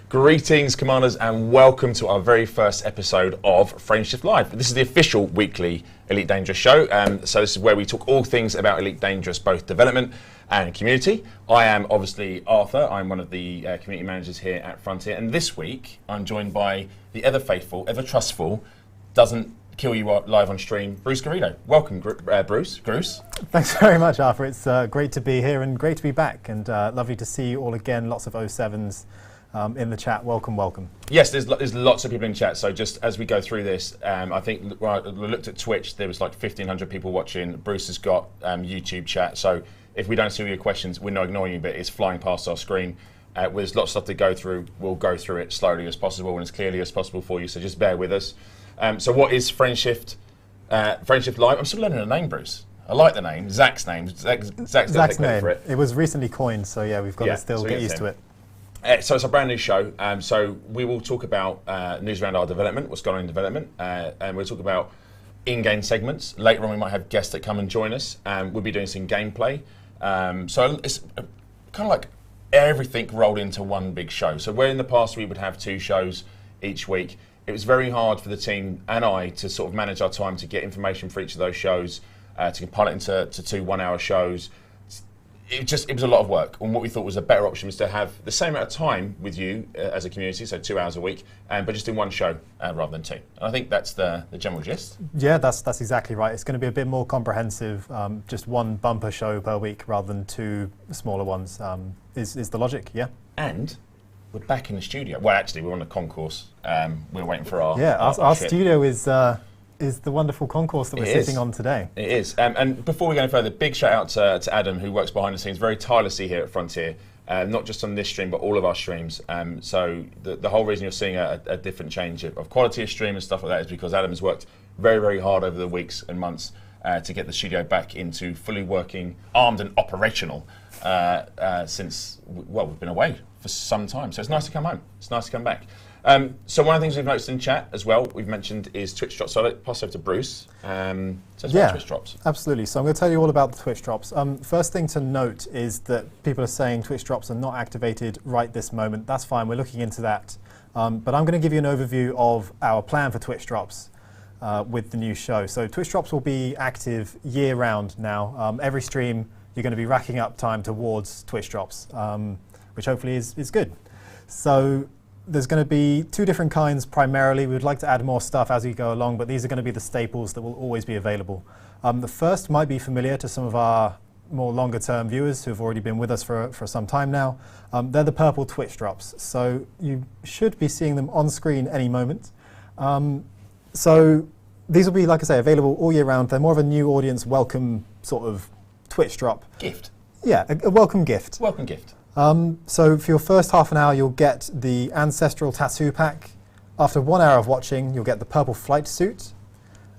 Greetings, Commanders, and welcome to our very first episode of Frameshift Live. This is the official weekly Elite Dangerous show. So this is where we talk all things about Elite Dangerous, both development and community. I am obviously Arthur. I'm one of the community managers here at Frontier. And this week, I'm joined by the ever faithful, ever trustful, doesn't kill you live on stream, Bruce Garrido. Welcome, Bruce. Thanks very much, Arthur. It's great to be here and great to be back. And lovely to see you all again. Lots of 07s. In the chat. Welcome. Yes, there's lots of people in chat. So just as we go through this, I think when I looked at Twitch, there was like 1,500 people watching. Bruce has got YouTube chat. So if we don't see all your questions, we're not ignoring you, but it's flying past our screen. There's lots of stuff to go through. We'll go through it slowly as possible and as clearly as possible for you. So just bear with us. So what is Frameshift? Frameshift Live. I'm still learning the name, Bruce. I like the name. Zach's name. Zach's name. For it. It was recently coined, so yeah, we've got to still get used to it. So it's a brand new show. So we will talk about news around our development, what's going on in development, and we'll talk about in-game segments. Later on, we might have guests that come and join us. We'll be doing some gameplay. So it's kind of like everything rolled into one big show. So where in the past we would have 2 shows each week, it was very hard for the team and I to sort of manage our time to get information for each of those shows, to compile it into 2 one-hour shows. It was a lot of work, and what we thought was a better option was to have the same amount of time with you as a community, so 2 hours a week, but just in one show rather than 2. And I think that's the general gist. Yeah, that's exactly right. It's going to be a bit more comprehensive, just one bumper show per week rather than 2 smaller ones, is the logic, yeah. And we're back in the studio. Well, actually, we're on the concourse. We're waiting for our our studio is the wonderful concourse that we're sitting on today. It is. And before we go any further, big shout out to Adam, who works behind the scenes very tirelessly here at Frontier, not just on this stream, but all of our streams. So the whole reason you're seeing a different change of quality of stream and stuff like that is because Adam has worked very, very hard over the weeks and months to get the studio back into fully working, armed and operational since, well, we've been away for some time. So it's nice to come home. It's nice to come back. So one of the things we've noticed in chat as well, we've mentioned, is Twitch drops. So I'll pass over to Bruce. Twitch drops. Absolutely. So I'm going to tell you all about the Twitch drops. First thing to note is that people are saying Twitch drops are not activated right this moment. That's fine. We're looking into that. But I'm going to give you an overview of our plan for Twitch drops with the new show. So Twitch drops will be active year-round now. Every stream, you're going to be racking up time towards Twitch drops, which hopefully is good. So there's going to be 2 different kinds primarily. We would like to add more stuff as we go along, but these are going to be the staples that will always be available. The first might be familiar to some of our more longer term viewers who have already been with us for some time now. They're the purple Twitch drops. So you should be seeing them on screen any moment. So these will be, like I say, available all year round. They're more of a new audience welcome sort of Twitch drop. Gift. Yeah, a welcome gift. Welcome gift. So for your first half an hour, you'll get the Ancestral Tattoo Pack. After 1 hour of watching, you'll get the Purple Flight Suit.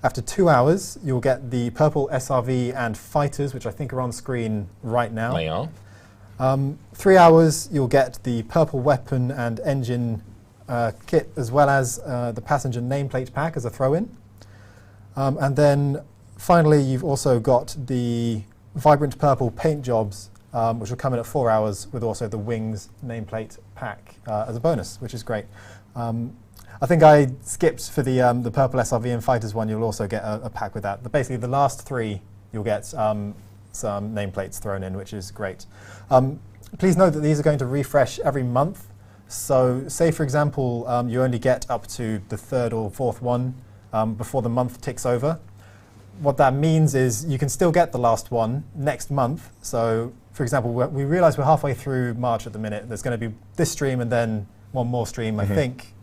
After 2 hours, you'll get the Purple SRV and Fighters, which I think are on screen right now. They are. 3 hours, you'll get the Purple Weapon and Engine kit, as well as the Passenger Nameplate Pack as a throw-in. And then finally, you've also got the Vibrant Purple Paint Jobs, which will come in at 4 hours, with also the Wings nameplate pack as a bonus, which is great. I think I skipped for the Purple SRV and Fighters one. You'll also get a pack with that. But basically, the last 3, you'll get some nameplates thrown in, which is great. Please note that these are going to refresh every month. So say, for example, you only get up to the 3rd or 4th one before the month ticks over. What that means is you can still get the last one next month. So, for example, we realize we're halfway through March at the minute. There's going to be this stream and then one more stream, I think.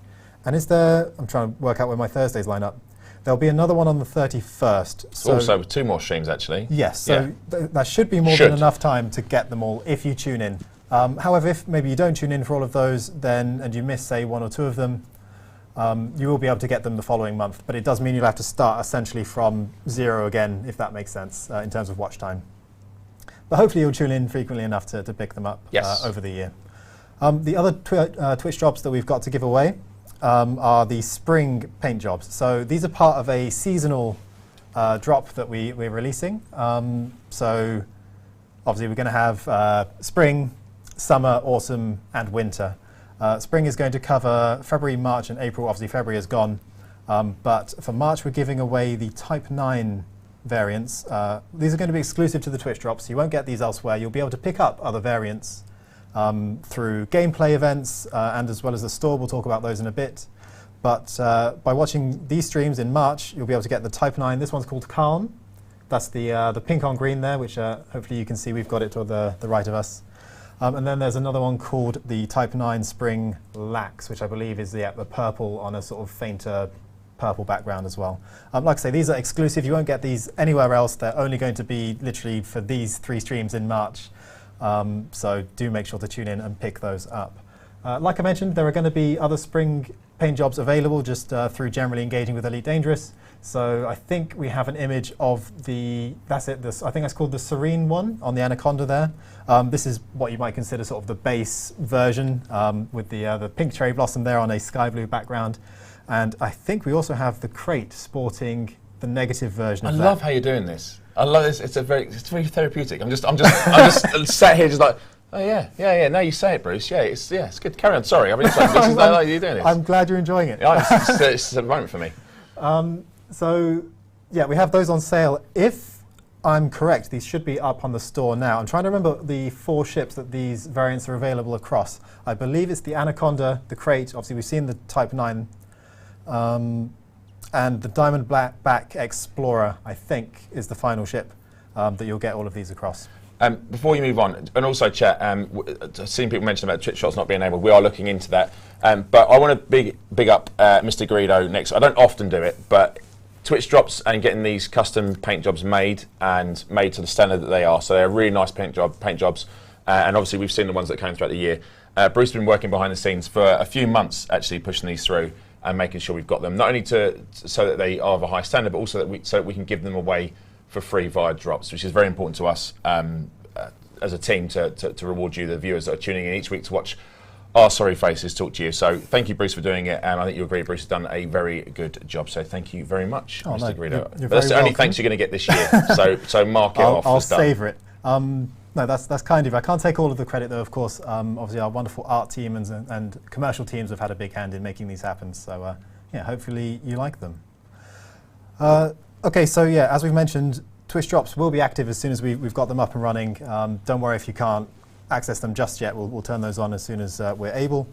And I'm trying to work out where my Thursdays line up. There'll be another one on the 31st. So also 2 more streams, actually. Yes, so that should be more than enough time to get them all if you tune in. However, if maybe you don't tune in for all of those, and you miss, say, 1 or 2 of them, you will be able to get them the following month. But it does mean you'll have to start essentially from 0 again, if that makes sense, in terms of watch time. But hopefully you'll tune in frequently enough to pick them up over the year. The other Twitch drops that we've got to give away are the spring paint jobs. So these are part of a seasonal drop that we're releasing. So obviously we're going to have spring, summer, autumn, and winter. Spring is going to cover February, March, and April. Obviously, February is gone. But for March, we're giving away the Type 9 variants. These are going to be exclusive to the Twitch drops. You won't get these elsewhere. You'll be able to pick up other variants through gameplay events and as well as the store. We'll talk about those in a bit. But by watching these streams in March, you'll be able to get the Type 9. This one's called Calm. That's the pink on green there, which hopefully you can see. We've got it to the right of us. And then there's another one called the Type 9 Spring Lax, which I believe is the purple on a sort of fainter purple background as well. Like I say, these are exclusive. You won't get these anywhere else. They're only going to be literally for these 3 streams in March. So do make sure to tune in and pick those up. Like I mentioned, there are going to be other spring paint jobs available just through generally engaging with Elite Dangerous. So I think we have an image of that's it, I think that's called the Serene one on the Anaconda there. This is what you might consider sort of the base version with the pink cherry blossom there on a sky blue background. And I think we also have the crate sporting the negative version of that. I love how you're doing this. I love this. It's very therapeutic. I'm just sat here just like, oh yeah. Now you say it, Bruce. Yeah, it's good. Carry on. Sorry, I mean, this is how you're doing this. I'm glad you're enjoying it. Yeah, it's a moment for me. So yeah, we have those on sale. If I'm correct, these should be up on the store now. I'm trying to remember the 4 ships that these variants are available across. I believe it's the Anaconda, the crate. Obviously, we've seen the Type 9. And the Diamond Black Explorer, I think, is the final ship that you'll get all of these across. Before you move on, and also chat, I've seen people mention about Twitch shots not being able. We are looking into that. But I want to big up Mr. Greedo next. I don't often do it, but Twitch drops and getting these custom paint jobs made to the standard that they are. So they're really nice paint jobs. And obviously we've seen the ones that came throughout the year. Bruce has been working behind the scenes for a few months, actually pushing these through and making sure we've got them, not only so that they are of a high standard, but also so that we can give them away for free via drops, which is very important to us as a team to reward you, the viewers that are tuning in each week to watch our sorry faces talk to you. So thank you, Bruce, for doing it. I think you agree, Bruce has done a very good job. So thank you very much, Mr. Greedo. But that's the only thanks you're going to get this year. so mark it off. I'll savour it. No, that's kind of you. I can't take all of the credit, though, of course. Obviously, our wonderful art team and commercial teams have had a big hand in making these happen. So, yeah, hopefully you like them. OK, so yeah, as we've mentioned, Twitch drops will be active as soon as we've got them up and running. Don't worry if you can't access them just yet. We'll turn those on as soon as we're able.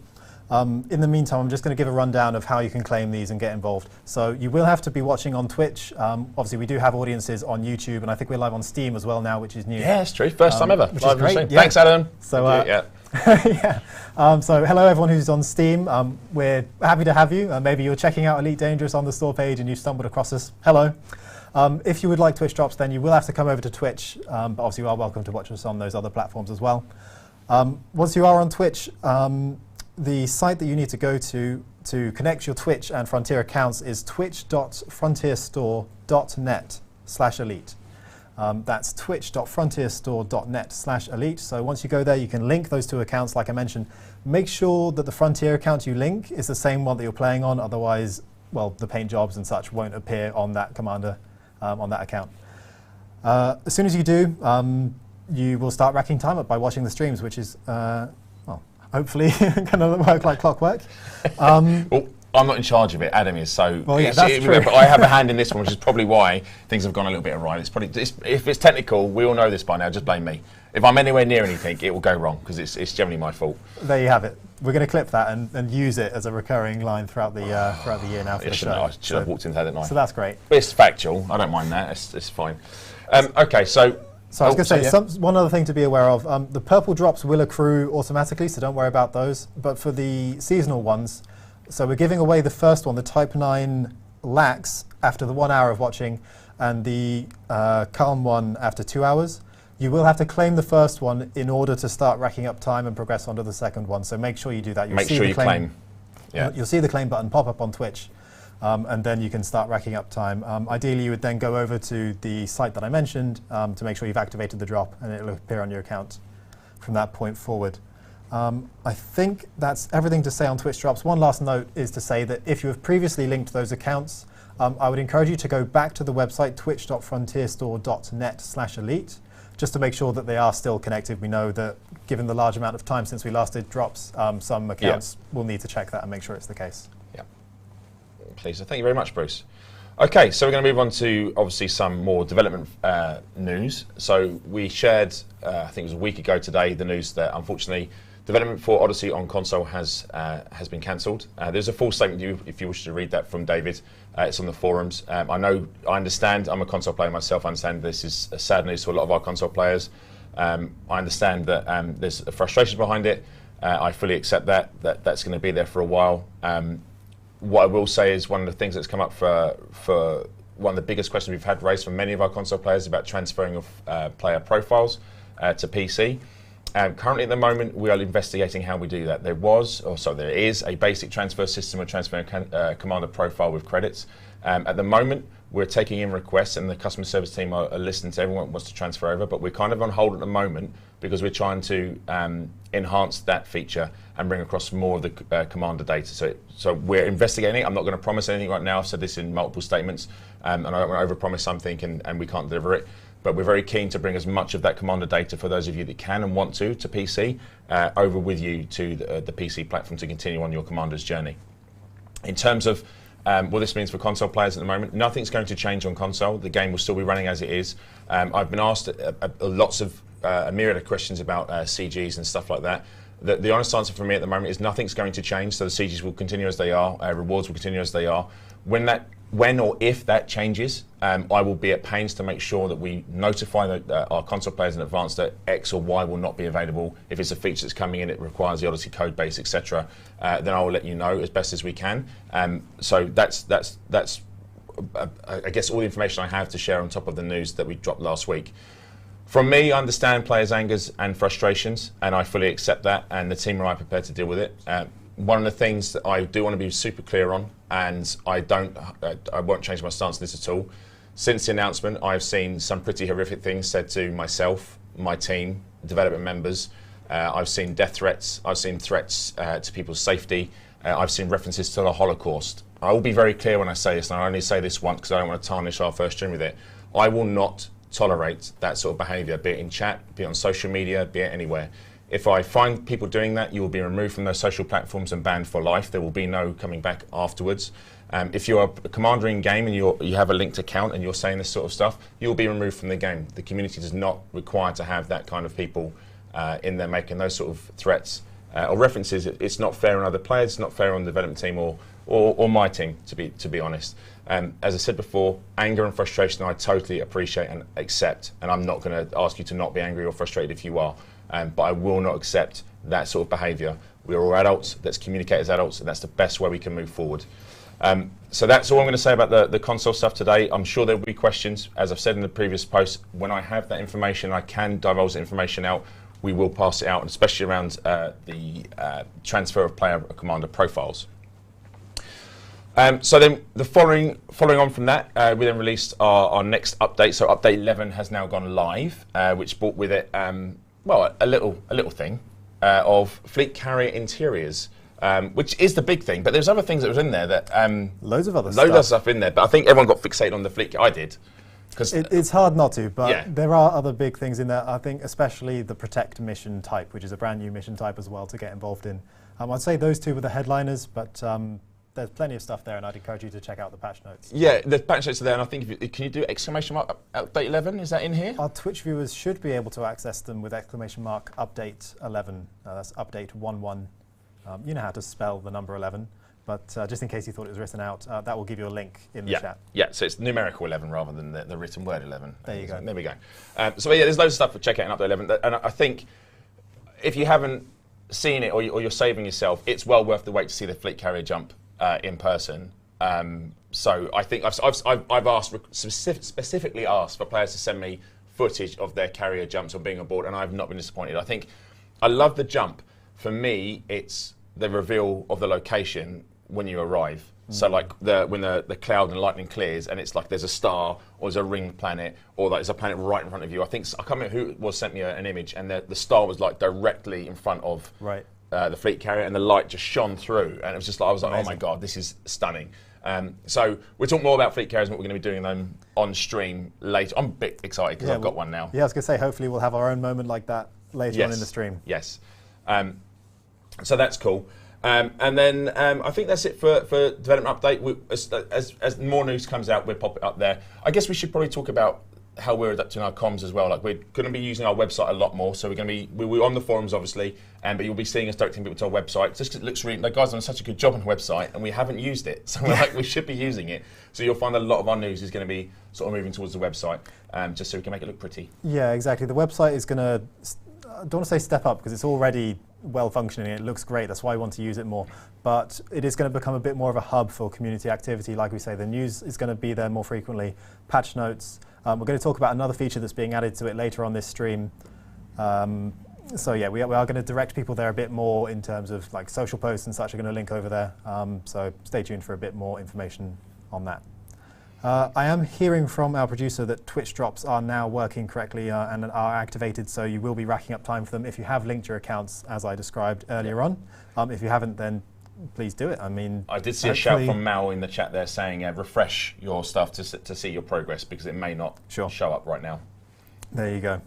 In the meantime, I'm just going to give a rundown of how you can claim these and get involved. So you will have to be watching on Twitch. Obviously, we do have audiences on YouTube, and I think we're live on Steam as well now, which is new. Yeah, it's true. First time ever. Which is great. Yeah. Thanks, Adam. So, so hello, everyone who's on Steam. We're happy to have you. Maybe you're checking out Elite Dangerous on the store page and you stumbled across us. Hello. If you would like Twitch drops, then you will have to come over to Twitch. But obviously, you are welcome to watch us on those other platforms as well. Once you are on Twitch, the site that you need to go to connect your Twitch and Frontier accounts is twitch.frontierstore.net/elite. That's twitch.frontierstore.net/elite. So once you go there, you can link those 2 accounts, like I mentioned. Make sure that the Frontier account you link is the same one that you're playing on. Otherwise, well, the paint jobs and such won't appear on that commander, on that account. As soon as you do, you will start racking time up by watching the streams, which is hopefully going to work like clockwork. Well, I'm not in charge of it. Adam is. So well, yeah, that's true. But I have a hand in this one, which is probably why things have gone a little bit awry. If it's technical, we all know this by now. Just blame me. If I'm anywhere near anything, it will go wrong because it's generally my fault. There you have it. We're going to clip that and use it as a recurring line throughout the year now for the show. I should have walked into that at night. So that's great. But it's factual. I don't mind that. It's fine. OK, so. So I was going to say, one other thing to be aware of, the purple drops will accrue automatically, so don't worry about those. But for the seasonal ones, so we're giving away the first one, the Type 9 Lax, after the 1 hour of watching, and the Calm one after 2 hours. You will have to claim the first one in order to start racking up time and progress onto the second one. So make sure you do that. Make sure you claim. Yeah. You'll see the claim button pop up on Twitch. And then you can start racking up time. Ideally, you would then go over to the site that I mentioned to make sure you've activated the drop, and it'll appear on your account from that point forward. I think that's everything to say on Twitch drops. One last note is to say that if you have previously linked those accounts, I would encourage you to go back to the website twitch.frontierstore.net/elite just to make sure that they are still connected. We know that given the large amount of time since we last did drops, some accounts will need to check that and make sure it's the case. Yeah. Please. Thank you very much, Bruce. Okay, so we're going to move on to obviously some more development news. So we shared, I think it was a week ago today, the news that unfortunately development for Odyssey on console has been cancelled. There's a full statement if you wish to read that from David. It's on the forums. I understand, I'm a console player myself, I understand this is a sad news to a lot of our console players. I understand that there's a frustration behind it. I fully accept that's going to be there for a while. What I will say is one of the things that's come up for one of the biggest questions we've had raised from many of our console players about transferring of player profiles to PC. Currently at the moment we are investigating how we do that. There is a basic transfer system of transferring a commander profile with credits. At the moment we're taking in requests and the customer service team are listening to everyone who wants to transfer over, but we're kind of on hold at the moment because we're trying to enhance that feature and bring across more of the commander data. So we're investigating it. I'm not going to promise anything right now. I've said this in multiple statements and I don't want to overpromise something and we can't deliver it. But we're very keen to bring as much of that commander data for those of you that can and want to PC over with you to the PC platform to continue on your commander's journey. In terms of what this means for console players at the moment, nothing's going to change on console. The game will still be running as it is. I've been asked a myriad of questions about CGs and stuff like that. The honest answer for me at the moment is nothing's going to change, so the CGs will continue as they are, rewards will continue as they are. When or if that changes, I will be at pains to make sure that we notify our console players in advance that X or Y will not be available. If it's a feature that's coming in, it requires the Odyssey code base, etc. Then I will let you know as best as we can. So that's I guess all the information I have to share on top of the news that we dropped last week. From me, I understand players' angers and frustrations, and I fully accept that, and the team and I are prepared to deal with it. One of the things that I do want to be super clear on, and I won't change my stance on this at all. Since the announcement, I've seen some pretty horrific things said to myself, my team, development members. I've seen death threats. I've seen threats to people's safety. I've seen references to the Holocaust. I will be very clear when I say this, and I only say this once because I don't want to tarnish our first stream with it. I will not tolerate that sort of behaviour, be it in chat, be it on social media, be it anywhere. If I find people doing that, you will be removed from those social platforms and banned for life. There will be no coming back afterwards. If you're a commander in game and you have a linked account and you're saying this sort of stuff, you'll be removed from the game. The community does not require to have that kind of people in there making those sort of threats or references. It's not fair on other players, it's not fair on the development team or my team, to be honest. As I said before, anger and frustration I totally appreciate and accept, and I'm not going to ask you to not be angry or frustrated if you are. But I will not accept that sort of behaviour. We're all adults, let's communicate as adults, and that's the best way we can move forward. So that's all I'm going to say about the console stuff today. I'm sure there will be questions. As I've said in the previous post, when I have that information, I can divulge the information out, we will pass it out, and especially around the transfer of player commander profiles. So then, following on from that, we then released our next update. So update 11 has now gone live, which brought with it well, a little thing of fleet carrier interiors, which is the big thing. But there's other things that was in there that loads of other stuff in there. But I think everyone got fixated on the fleet. I did, because it's hard not to. But yeah, there are other big things in there. I think especially the Protect mission type, which is a brand new mission type as well to get involved in. I'd say those two were the headliners, but there's plenty of stuff there, and I'd encourage you to check out the patch notes. Yeah, the patch notes are there, and I think can you do exclamation mark update 11? Is that in here? Our Twitch viewers should be able to access them with exclamation mark update 11. That's update 11. You know how to spell the number 11, but just in case you thought it was written out, that will give you a link in the chat. Yeah, so it's numerical 11 rather than the written word 11. There you go. There we go. So yeah, there's loads of stuff to check out in update 11, and I think if you haven't seen it or you're saving yourself, it's well worth the wait to see the fleet carrier jump in person. So I think I've asked specifically asked for players to send me footage of their carrier jumps or being aboard, and I've not been disappointed. I think I love the jump. For me, it's the reveal of the location when you arrive. So like when the cloud and lightning clears, and it's like there's a star or there's a ringed planet or there's a planet right in front of you. I can't remember who was sent me an image, and the star was like directly in front of the fleet carrier, and the light just shone through, and it was just like I was like, amazing. Oh my god, this is stunning. So we'll talk more about fleet carriers and what we're going to be doing them on stream later. I'm a bit excited because I've got one now. Yeah, I was going to say hopefully we'll have our own moment like that later on in the stream. Yes. So that's cool. And then I think that's it for development update. As more news comes out, we'll pop it up there. I guess we should probably talk about how we're adapting our comms as well. Like, we're going to be using our website a lot more. So we're on the forums, obviously, but you'll be seeing us directing people to our website. Just 'cause it looks really, the guys done such a good job on the website, and we haven't used it. So we're like, we should be using it. So you'll find a lot of our news is going to be sort of moving towards the website, just so we can make it look pretty. Yeah, exactly. The website is going to, I don't want to say step up, because it's already well functioning. It looks great. That's why I want to use it more. But it is going to become a bit more of a hub for community activity. Like we say, the news is going to be there more frequently. Patch notes. We're going to talk about another feature that's being added to it later on this stream. So yeah, we are going to direct people there a bit more in terms of like social posts and such are going to link over there. So stay tuned for a bit more information on that. I am hearing from our producer that Twitch drops are now working correctly and are activated, so you will be racking up time for them if you have linked your accounts as I described earlier on. If you haven't, then please do it. I mean, I did see a shout from Mal in the chat there saying refresh your stuff to see your progress, because it may not show up right now. There you go.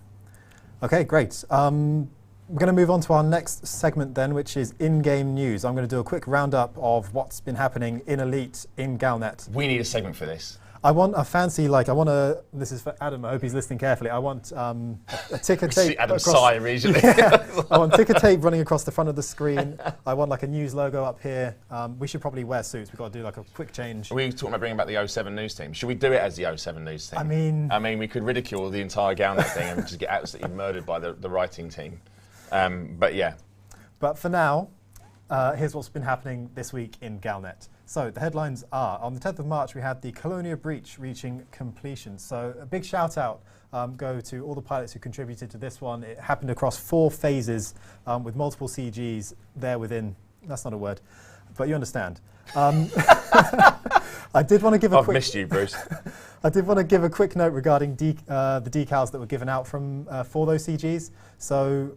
Okay, great. We're going to move on to our next segment then, which is in-game news. I'm going to do a quick roundup of what's been happening in Elite in GalNet. We need a segment for this. I want a fancy, this is for Adam, I hope he's listening carefully. I want a ticker tape. See Adam sigh immediately. Yeah, I want ticker tape running across the front of the screen. I want like a news logo up here. We should probably wear suits. We've got to do like a quick change. Are we talking about bringing back the 07 news team? Should we do it as the 07 news team? I mean, we could ridicule the entire GalNet thing and just get absolutely murdered by the writing team. But yeah. But for now, here's what's been happening this week in GalNet. So the headlines are, on the 10th of March, we had the Colonia breach reaching completion. So a big shout out go to all the pilots who contributed to this one. It happened across 4 phases with multiple CGs there within. That's not a word, but you understand. I did want to give a quick... I've missed you, Bruce. I did want to give a quick note regarding the decals that were given out for those CGs. So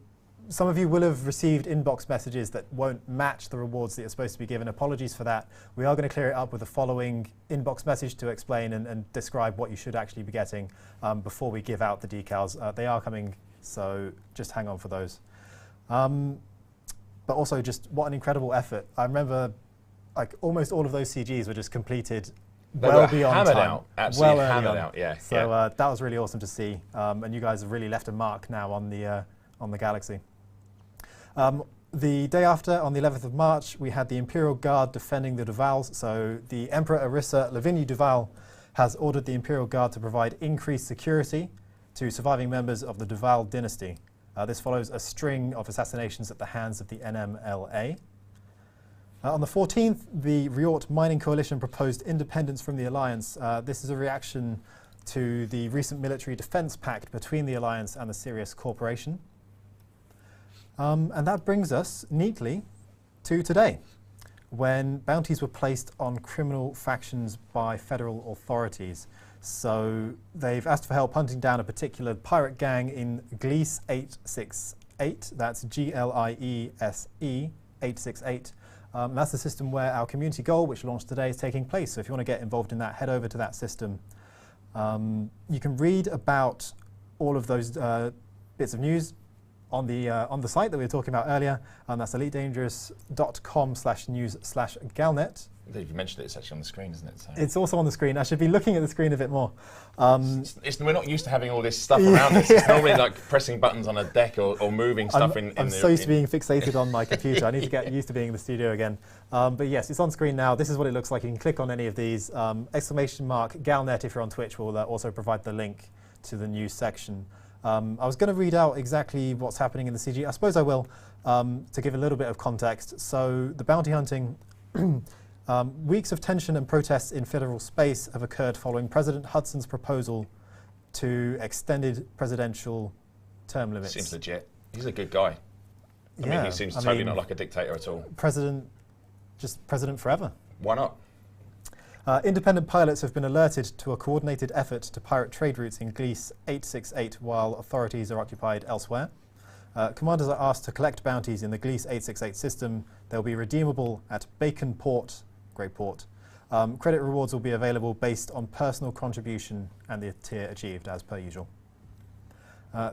some of you will have received inbox messages that won't match the rewards that you're supposed to be given. Apologies for that. We are going to clear it up with the following inbox message to explain and describe what you should actually be getting before we give out the decals. They are coming, so just hang on for those. But also just what an incredible effort. I remember like almost all of those CGs were just completed well beyond time. Out. Absolutely hammered out, yeah. So that was really awesome to see. And you guys have really left a mark now on the Galaxy. The day after, on the 11th of March, we had the Imperial Guard defending the Duvals. So the Emperor Arissa Lavinia Duval has ordered the Imperial Guard to provide increased security to surviving members of the Duval dynasty. This follows a string of assassinations at the hands of the NMLA. On the 14th, the Riort Mining Coalition proposed independence from the Alliance. This is a reaction to the recent military defense pact between the Alliance and the Sirius Corporation. And that brings us neatly to today, when bounties were placed on criminal factions by federal authorities. So they've asked for help hunting down a particular pirate gang in Gliese 868. That's Gliese 868. That's the system where our community goal, which launched today, is taking place. So if you want to get involved in that, head over to that system. You can read about all of those bits of news on the site that we were talking about earlier. That's elitedangerous.com/news/galnet. You mentioned it, it's actually on the screen, isn't it? So. It's also on the screen. I should be looking at the screen a bit more. We're not used to having all this stuff around us. It's normally like pressing buttons on a deck or moving stuff I'm so used to being fixated on my computer. I need to get used to being in the studio again. But yes, it's on screen now. This is what it looks like. You can click on any of these. ! GalNet, if you're on Twitch, will also provide the link to the news section. I was going to read out exactly what's happening in the CG. I suppose I will, to give a little bit of context. So the bounty hunting, weeks of tension and protests in federal space have occurred following President Hudson's proposal to extended presidential term limits. Seems legit. He's a good guy. I mean, he seems totally not like a dictator at all. Just president forever. Why not? Independent pilots have been alerted to a coordinated effort to pirate trade routes in Gliese 868 while authorities are occupied elsewhere. Commanders are asked to collect bounties in the Gliese 868 system. They'll be redeemable at Bacon Port, Great Port. Credit rewards will be available based on personal contribution and the tier achieved, as per usual.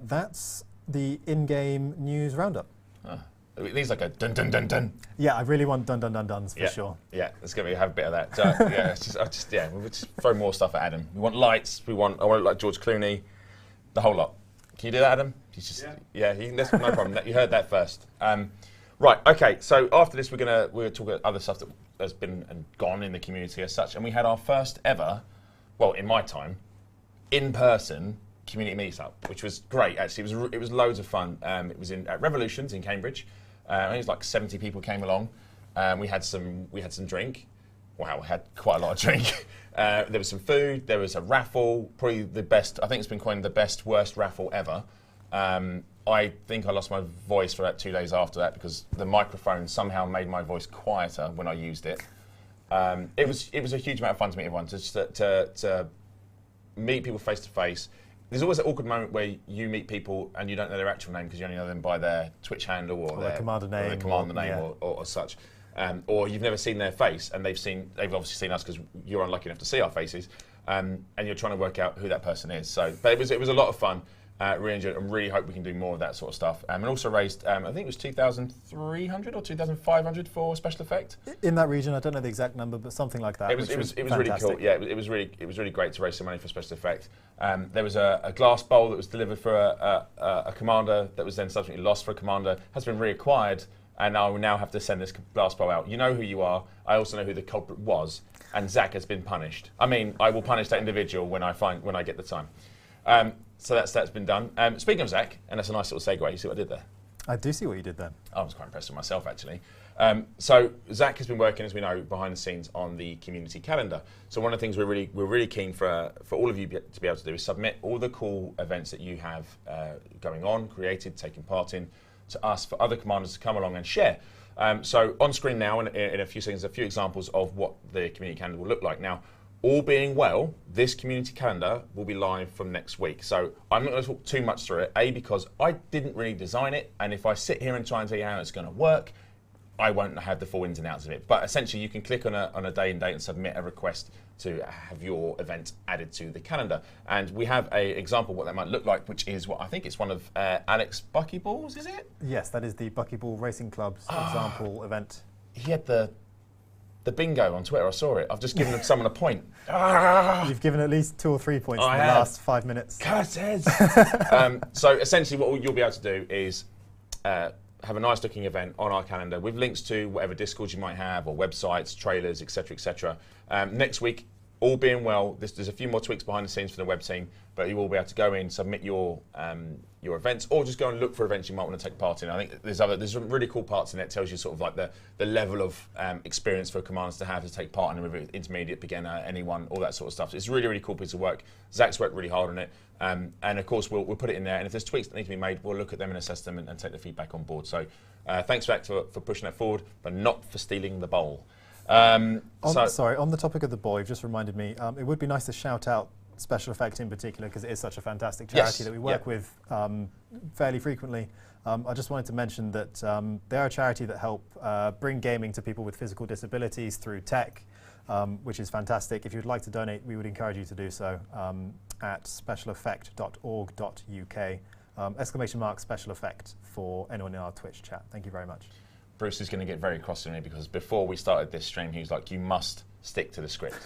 That's the in-game news roundup. It needs like a dun dun dun dun. Yeah, I really want dun dun dun duns for sure. Yeah, it's going to have a bit of that. We'll just throw more stuff at Adam. We want lights. I want it like George Clooney, the whole lot. Can you do that, Adam? He's just that's no problem. You heard that first. Right. Okay. So after this, we're gonna talk about other stuff that has been and gone in the community as such. And we had our first ever, well, in my time, in-person community meetup, which was great. Actually, it was loads of fun. It was at Revolutions in Cambridge. I think it was like 70 people came along. We had some drink. Wow, we had quite a lot of drink. There was some food. There was a raffle. Probably the best. I think it's been coined the best worst raffle ever. I think I lost my voice for about 2 days after that because the microphone somehow made my voice quieter when I used it. It was a huge amount of fun to meet everyone, to meet people face to face. There's always an awkward moment where you meet people and you don't know their actual name because you only know them by their Twitch handle or their commander name, or such. Or you've never seen their face and they've obviously seen us because you're unlucky enough to see our faces, and you're trying to work out who that person is. But it was a lot of fun. Really enjoyed it and really hope we can do more of that sort of stuff. And also raised, I think it was 2,300 or 2,500 for special effect. In that region, I don't know the exact number, but something like that. It was really cool. Yeah, it was really great to raise some money for special effect. There was a glass bowl that was delivered for a commander that was then subsequently lost for a commander, has been reacquired, and I will now have to send this glass bowl out. You know who you are. I also know who the culprit was, and Zach has been punished. I mean, I will punish that individual when I get the time. So that's been done. Speaking of Zach, and that's a nice little segue. You see what I did there? I do see what you did there. I was quite impressed with myself, actually. So Zach has been working, as we know, behind the scenes on the community calendar. So one of the things we're really keen for all of you to be able to do is submit all the cool events that you have going on, created, taking part in, to us for other commanders to come along and share. So on screen now, in a few seconds, a few examples of what the community calendar will look like. Now, all being well, this community calendar will be live from next week. So I'm not going to talk too much through it, because I didn't really design it, and if I sit here and try and tell you how it's going to work, I won't have the full ins and outs of it. But essentially, you can click on a day and date and submit a request to have your event added to the calendar. And we have an example of what that might look like, which is what I think it's one of Alex Buckyballs, is it? Yes, that is the Buckyball Racing Club's example event. He had the bingo on Twitter. I saw it. I've just given someone a point. You've given at least 2 or 3 points in the last 5 minutes. Curses! So essentially what you'll be able to do is have a nice looking event on our calendar with links to whatever Discords you might have or websites, trailers, etc., etc. Next week, all being well, there's a few more tweaks behind the scenes for the web team, but you will be able to go in, submit your events, or just go and look for events you might want to take part in. I think there's some really cool parts in it. It tells you sort of like the level of experience for commanders to have to take part in, whether it's intermediate, beginner, anyone, all that sort of stuff. So it's a really, really cool piece of work. Zach's worked really hard on it. And of course, we'll put it in there. And if there's tweaks that need to be made, we'll look at them and assess them and take the feedback on board. So thanks, Zach, for pushing that forward, but not for stealing the bowl. On the topic of the bowl, you've just reminded me, it would be nice to shout out Special Effect in particular, because it is such a fantastic charity that we work with fairly frequently. I just wanted to mention that they are a charity that help bring gaming to people with physical disabilities through tech, which is fantastic. If you'd like to donate, we would encourage you to do so at specialeffect.org.uk. ! Special Effect for anyone in our Twitch chat. Thank you very much. Bruce is going to get very cross with me because before we started this stream, he was like, "You must stick to the script,"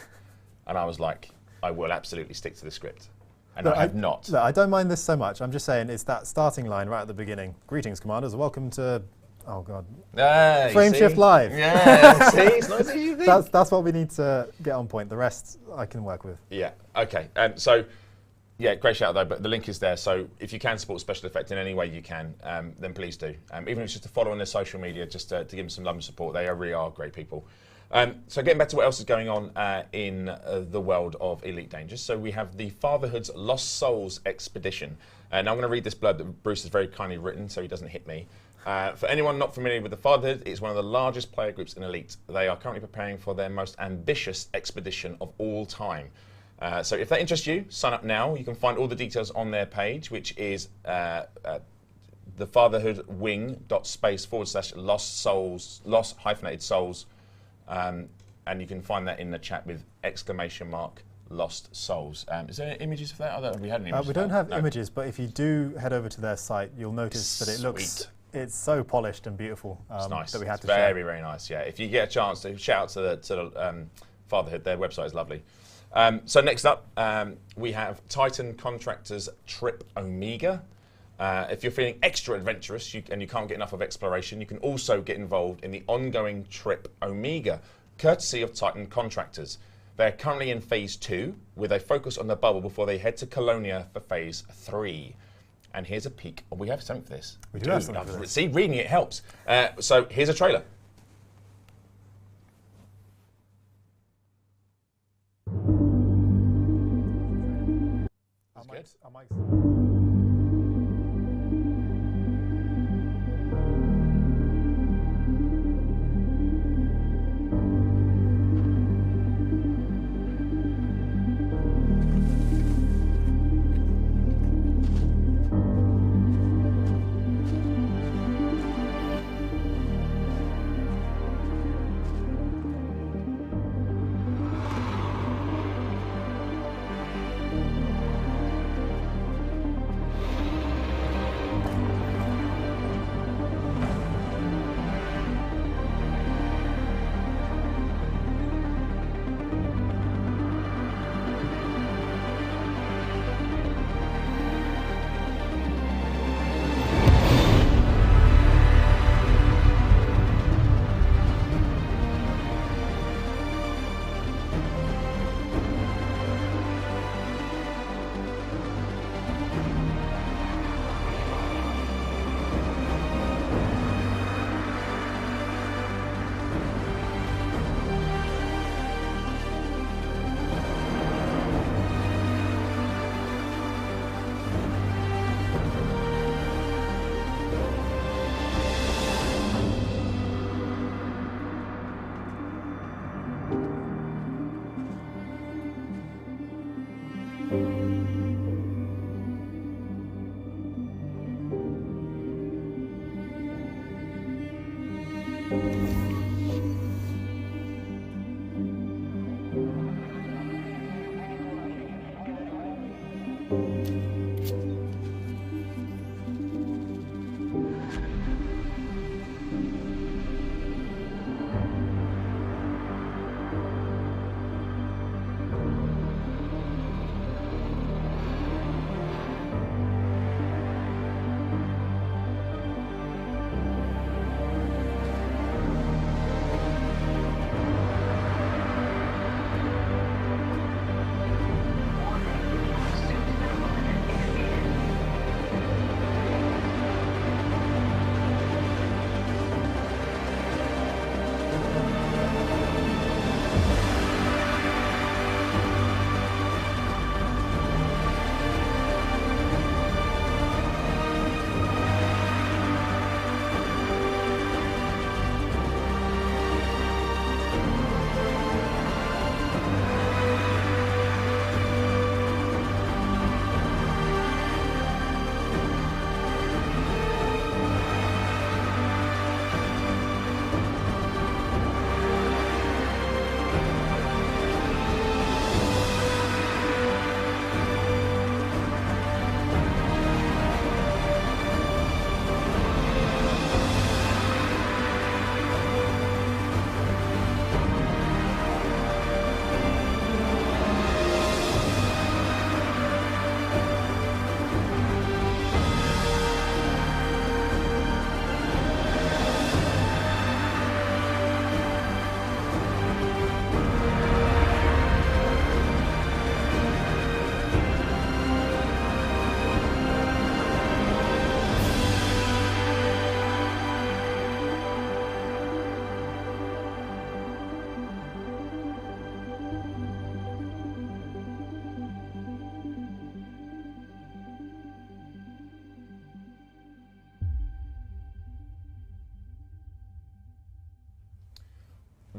and I was like, "I will absolutely stick to the script," and I have not. Look, I don't mind this so much. I'm just saying it's that starting line right at the beginning. Greetings, commanders. Welcome to, oh god, Frameshift Live. Yeah, see, it's not as easy. That's what we need to get on point. The rest I can work with. Yeah. Okay. So. Yeah, great shout out though, but the link is there. So if you can support Special Effect in any way you can, then please do. Even if it's just to follow on their social media, just to give them some love and support. They really are great people. So getting back to what else is going on in the world of Elite Dangerous. So we have the Fatherhood's Lost Souls Expedition. And I'm going to read this blurb that Bruce has very kindly written so he doesn't hit me. For anyone not familiar with the Fatherhood, it's one of the largest player groups in Elite. They are currently preparing for their most ambitious expedition of all time. So if that interests you, sign up now. You can find all the details on their page, which is thefatherhoodwing.space/lost souls, lost-souls. And you can find that in the chat with ! Lost Souls. Is there images of that? I don't know if we had any images. We don't have images, but if you do head over to their site, you'll notice that it looks, it's so polished and beautiful. It's nice. That we had it's to share. very, very nice. Yeah, if you get a chance to shout out to the Fatherhood, their website is lovely. So next up, we have Titan Contractors Trip Omega. If you're feeling extra adventurous and you can't get enough of exploration, you can also get involved in the ongoing Trip Omega, courtesy of Titan Contractors. They're currently in Phase 2, with a focus on the bubble before they head to Colonia for Phase 3. And here's a peek. Oh, we have something for this. We do have something for this. See, reading it helps. So here's a trailer. Our mics.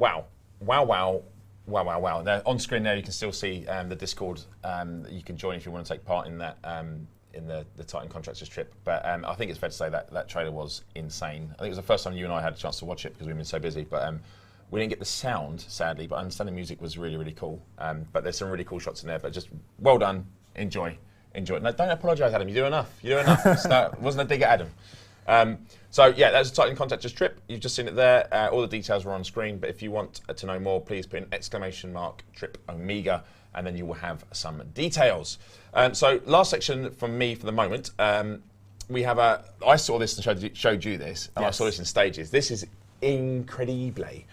Wow. Wow, wow. Wow, wow, wow. Now, on screen there, you can still see the Discord that you can join if you want to take part in that, in the Titan Contractors trip. But I think it's fair to say that that trailer was insane. I think it was the first time you and I had a chance to watch it because we've been so busy. But We didn't get the sound, sadly, but I understand the music was really, really cool. But there's some really cool shots in there. But just well done. Enjoy. No, don't apologise, Adam. You do enough. You do enough. It wasn't a dig at Adam. So yeah, that's a Titan Contactors trip. You've just seen it there. All the details were on screen. But if you want to know more, please put in ! Trip Omega, and then you will have some details. So last section from me for the moment. We have I saw this and showed you this, and I saw this in stages. This is incredible.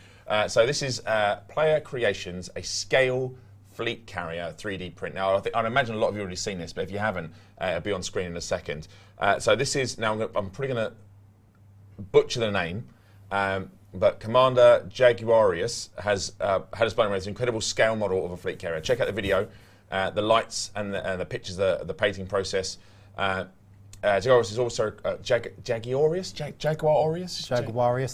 So this is Player Creations, a scale fleet carrier 3D print. Now, I'd imagine a lot of you have already seen this, but if you haven't, it'll be on screen in a second. So this is, now I'm probably going to butcher the name, but Commander Jaguarius has had us blown away with this incredible scale model of a fleet carrier. Check out the video, the lights and the pictures, the painting process. Jaguarius is also Jaguarius.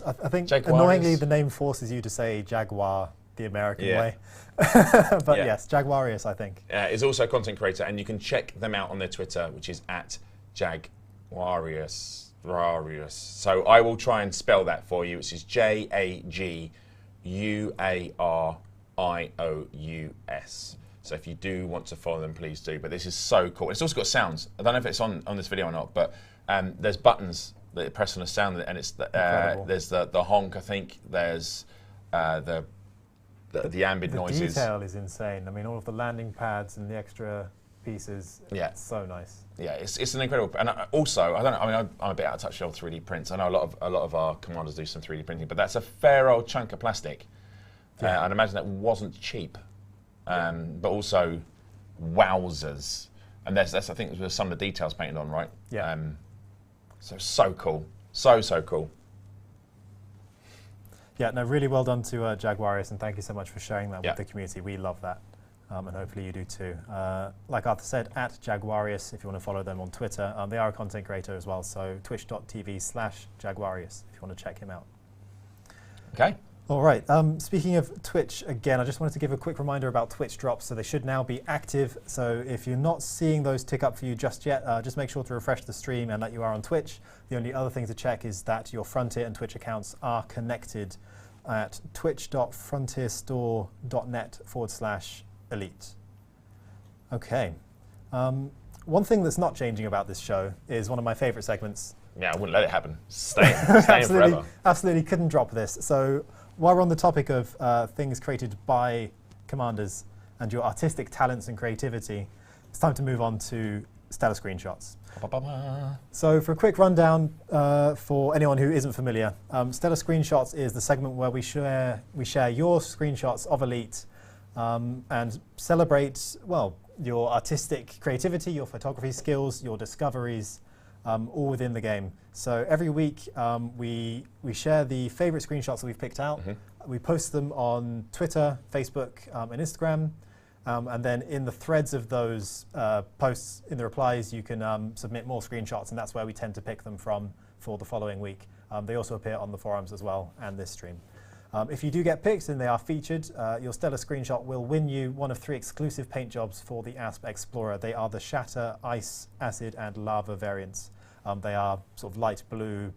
I think Jaguarius. Annoyingly the name forces you to say Jaguar the American way. But yes, Jaguarius, I think. Is also a content creator, and you can check them out on their Twitter, which is at Jaguarius. So I will try and spell that for you. Which is Jaguarious. So if you do want to follow them, please do. But this is so cool. It's also got sounds. I don't know if it's on this video or not, but there's buttons that you press on a sound, and it's there's the honk. I think there's the ambient noises. The detail is insane. I mean, all of the landing pads and the extra pieces. Yeah, it's so nice. Yeah, it's an incredible. And also, I'm a bit out of touch with 3D prints. I know a lot of our commanders do some 3D printing, but that's a fair old chunk of plastic. I'd imagine that wasn't cheap. But also, wowzers, and that's I think there's some of the details painted on, right? Yeah. So cool, so cool. Yeah, no, really well done to Jaguarius, and thank you so much for sharing that with the community. We love that, and hopefully you do too. Like Arthur said, at Jaguarius, if you want to follow them on Twitter. They are a content creator as well, so twitch.tv/Jaguarius if you want to check him out. Okay. All right, speaking of Twitch, again, I just wanted to give a quick reminder about Twitch drops. So they should now be active. So if you're not seeing those tick up for you just yet, just make sure to refresh the stream and that you are on Twitch. The only other thing to check is that your Frontier and Twitch accounts are connected at twitch.frontierstore.net/elite. Okay. One thing that's not changing about this show is one of my favorite segments. Yeah, I wouldn't let it happen. Stay forever. Absolutely couldn't drop this. So while we're on the topic of things created by commanders and your artistic talents and creativity, it's time to move on to Stellar Screenshots. So for a quick rundown, for anyone who isn't familiar, Stellar Screenshots is the segment where we share your screenshots of Elite and celebrate, well, your artistic creativity, your photography skills, your discoveries, all within the game. So every week we share the favorite screenshots that we've picked out. We post them on Twitter, Facebook, and Instagram. And then in the threads of those posts, in the replies, you can submit more screenshots, and that's where we tend to pick them from for the following week. They also appear on the forums as well, and this stream. If you do get picked and they are featured, your Stellar Screenshot will win you one of 3 exclusive paint jobs for the ASP Explorer. They are the Shatter, Ice, Acid, and Lava variants. They are sort of light blue,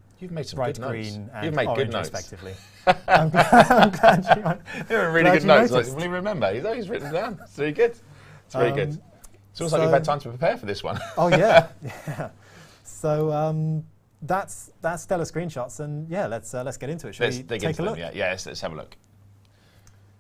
bright green, and orange, respectively. I'm glad you. You're in really good notes. Like, will you remember? He's written down. It's really good. It's really good. It's almost like you've had time to prepare for this one. Oh yeah, yeah. So that's Stellar Screenshots, and yeah, let's get into it. Shall we take a look? Yeah, let's have a look.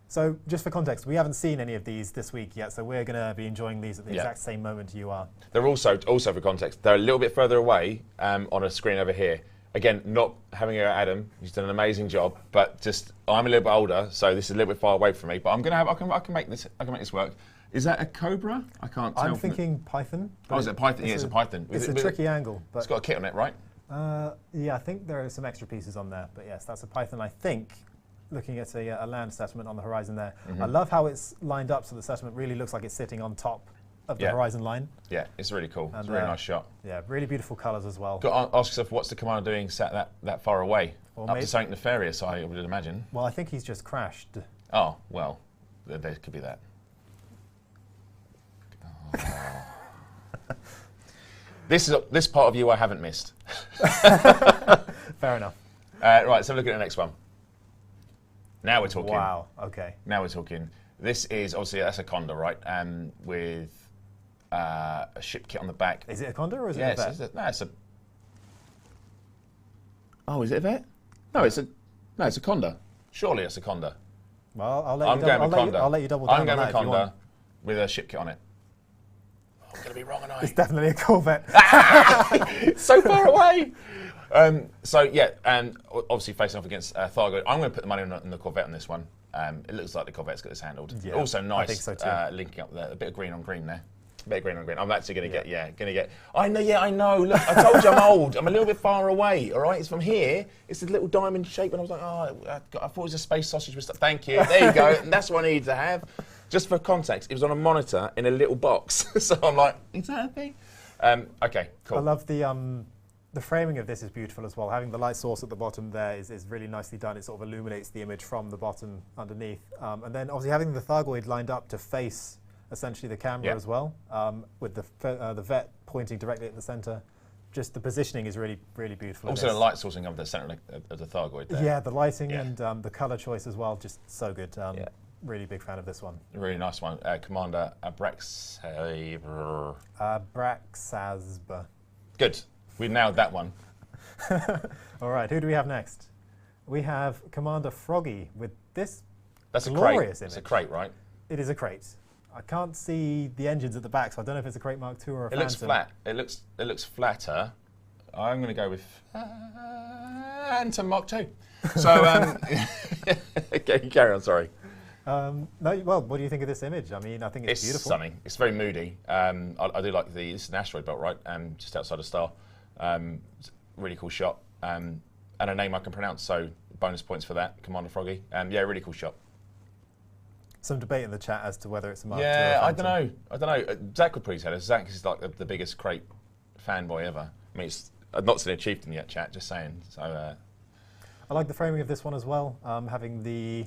So just for context, we haven't seen any of these this week yet, so we're going to be enjoying these at the exact same moment you are. They're also for context, they're a little bit further away on a screen over here. Again, not having Adam, he's done an amazing job, but just I'm a little bit older, so this is a little bit far away from me. But I'm gonna I can make this work. Is that a cobra? I can't tell. I'm thinking Python. Oh, is it a Python? Yeah, it's a Python. It's a tricky angle. But it's got a kit on it, right? Yeah, I think there are some extra pieces on there, but yes, that's a Python. I think. Looking at a land settlement on the horizon there. I love how it's lined up so the settlement really looks like it's sitting on top of the horizon line. Yeah, it's really cool. It's a really nice shot. Yeah, really beautiful colours as well. Got to ask yourself, what's the commander doing sat that far away? Well, up to something nefarious, I would imagine. Well, I think he's just crashed. Oh, well, there could be that. Oh. This part of you I haven't missed. Fair enough. Right, so look at the next one. Now we're talking. Wow. Okay. Now we're talking. This is obviously that's a Conda, right? With a ship kit on the back. Is it a Conda or is it a Vet? No, it's a. Oh, is it a Vet? No, it's a Conda. Surely it's a Conda. Well, I'll let you double down. I'm going with that Conda with a ship kit on it. Oh, I'm going to be wrong, It's definitely a Corvette. So far away. So yeah, and obviously facing off against Thargoid. I'm going to put the money on the Corvette on this one. It looks like the Corvette's got this handled. Yeah, also nice. I think so too. Linking up there, a bit of green on green there. A bit of green on green. I'm actually going to get. I know. Yeah, I know. Look, I told you I'm old. I'm a little bit far away. All right, it's from here. It's a little diamond shape, and I was like, I thought it was a space sausage with stuff. Thank you. There you go. And that's what I needed to have. Just for context, it was on a monitor in a little box. So I'm like, is that a thing? Okay, cool. I love the framing of this is beautiful as well. Having the light source at the bottom there is really nicely done. It sort of illuminates the image from the bottom underneath. And then obviously having the Thargoid lined up to face essentially the camera as well, with the Vet pointing directly at the center. Just the positioning is really, really beautiful. Also the light sourcing of the center of the Thargoid there. Yeah, the lighting and the color choice as well, just so good. Really big fan of this one. Really nice one. Commander Abraxas. Abraxasba. Good. We nailed that one. All right, who do we have next? We have Commander Froggy with this That's glorious a crate. image. It's a crate, right? It is a crate. I can't see the engines at the back, so I don't know if it's a Crate Mark II or a Phantom. It looks flat. It looks flatter. I'm going to go with Phantom Mark II. So, okay, carry on, sorry. No, well, what do you think of this image? I mean, I think it's beautiful. It's stunning. It's very moody. I do like this is an asteroid belt, right? Just outside a star. Really cool shot. And a name I can pronounce, so bonus points for that, Commander Froggy. Yeah, really cool shot. Some debate in the chat as to whether it's a Mark II or a Yeah, Phantom. I don't know. Zach would probably tell us. Zach is like the biggest crate fanboy ever. I mean, I've not seen a chieftain yet, chat, just saying. So, I like the framing of this one as well, having the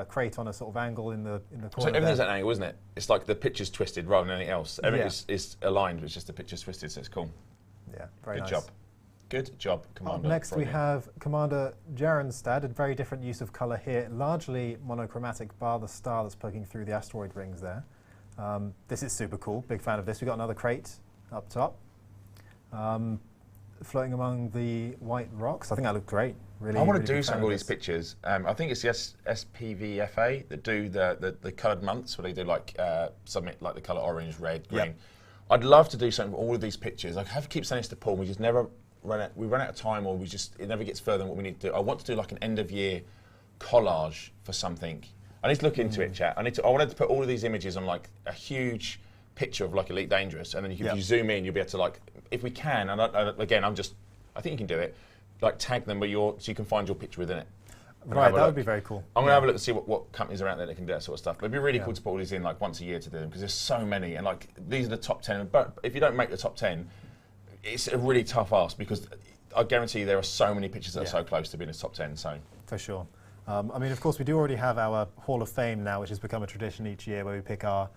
crate on a sort of angle in the corner. So everything's at an angle, isn't it? It's like the picture's twisted rather than anything else. Everything is aligned, it's just the picture's twisted, so it's cool. Yeah, very nice. Good job. Good job, Commander. Up next Froggy. we have Commander Jarenstad, a very different use of colour here, largely monochromatic bar the star that's poking through the asteroid rings there. This is super cool, big fan of this. We've got another crate up top, floating among the white rocks. I think that looked great. Really, I want really to do big some fan of all of these pictures. I think it's the SPVFA that do the coloured months, where they do like submit like the colour orange, red, green. Yep. I'd love to do something with all of these pictures. I have to keep saying this to Paul. We just never we run out of time, or it never gets further than what we need to do. I want to do like an end of year collage for something. I need to look into it, chat. I wanted to put all of these images on like a huge picture of like Elite Dangerous, and then if you zoom in, you'll be able to like, if we can, and again, I think you can do it. Like tag them so you can find your picture within it. Right, that would be very cool. I'm going to have a look and see what companies are out there that can do that sort of stuff. But it'd be really cool to put all these in like once a year to do them, because there's so many, and like these are the top 10. But if you don't make the top 10, it's a really tough ask, because I guarantee you there are so many pictures that are so close to being in the top 10. So for sure. I mean, of course, we do already have our Hall of Fame now, which has become a tradition each year, where we pick our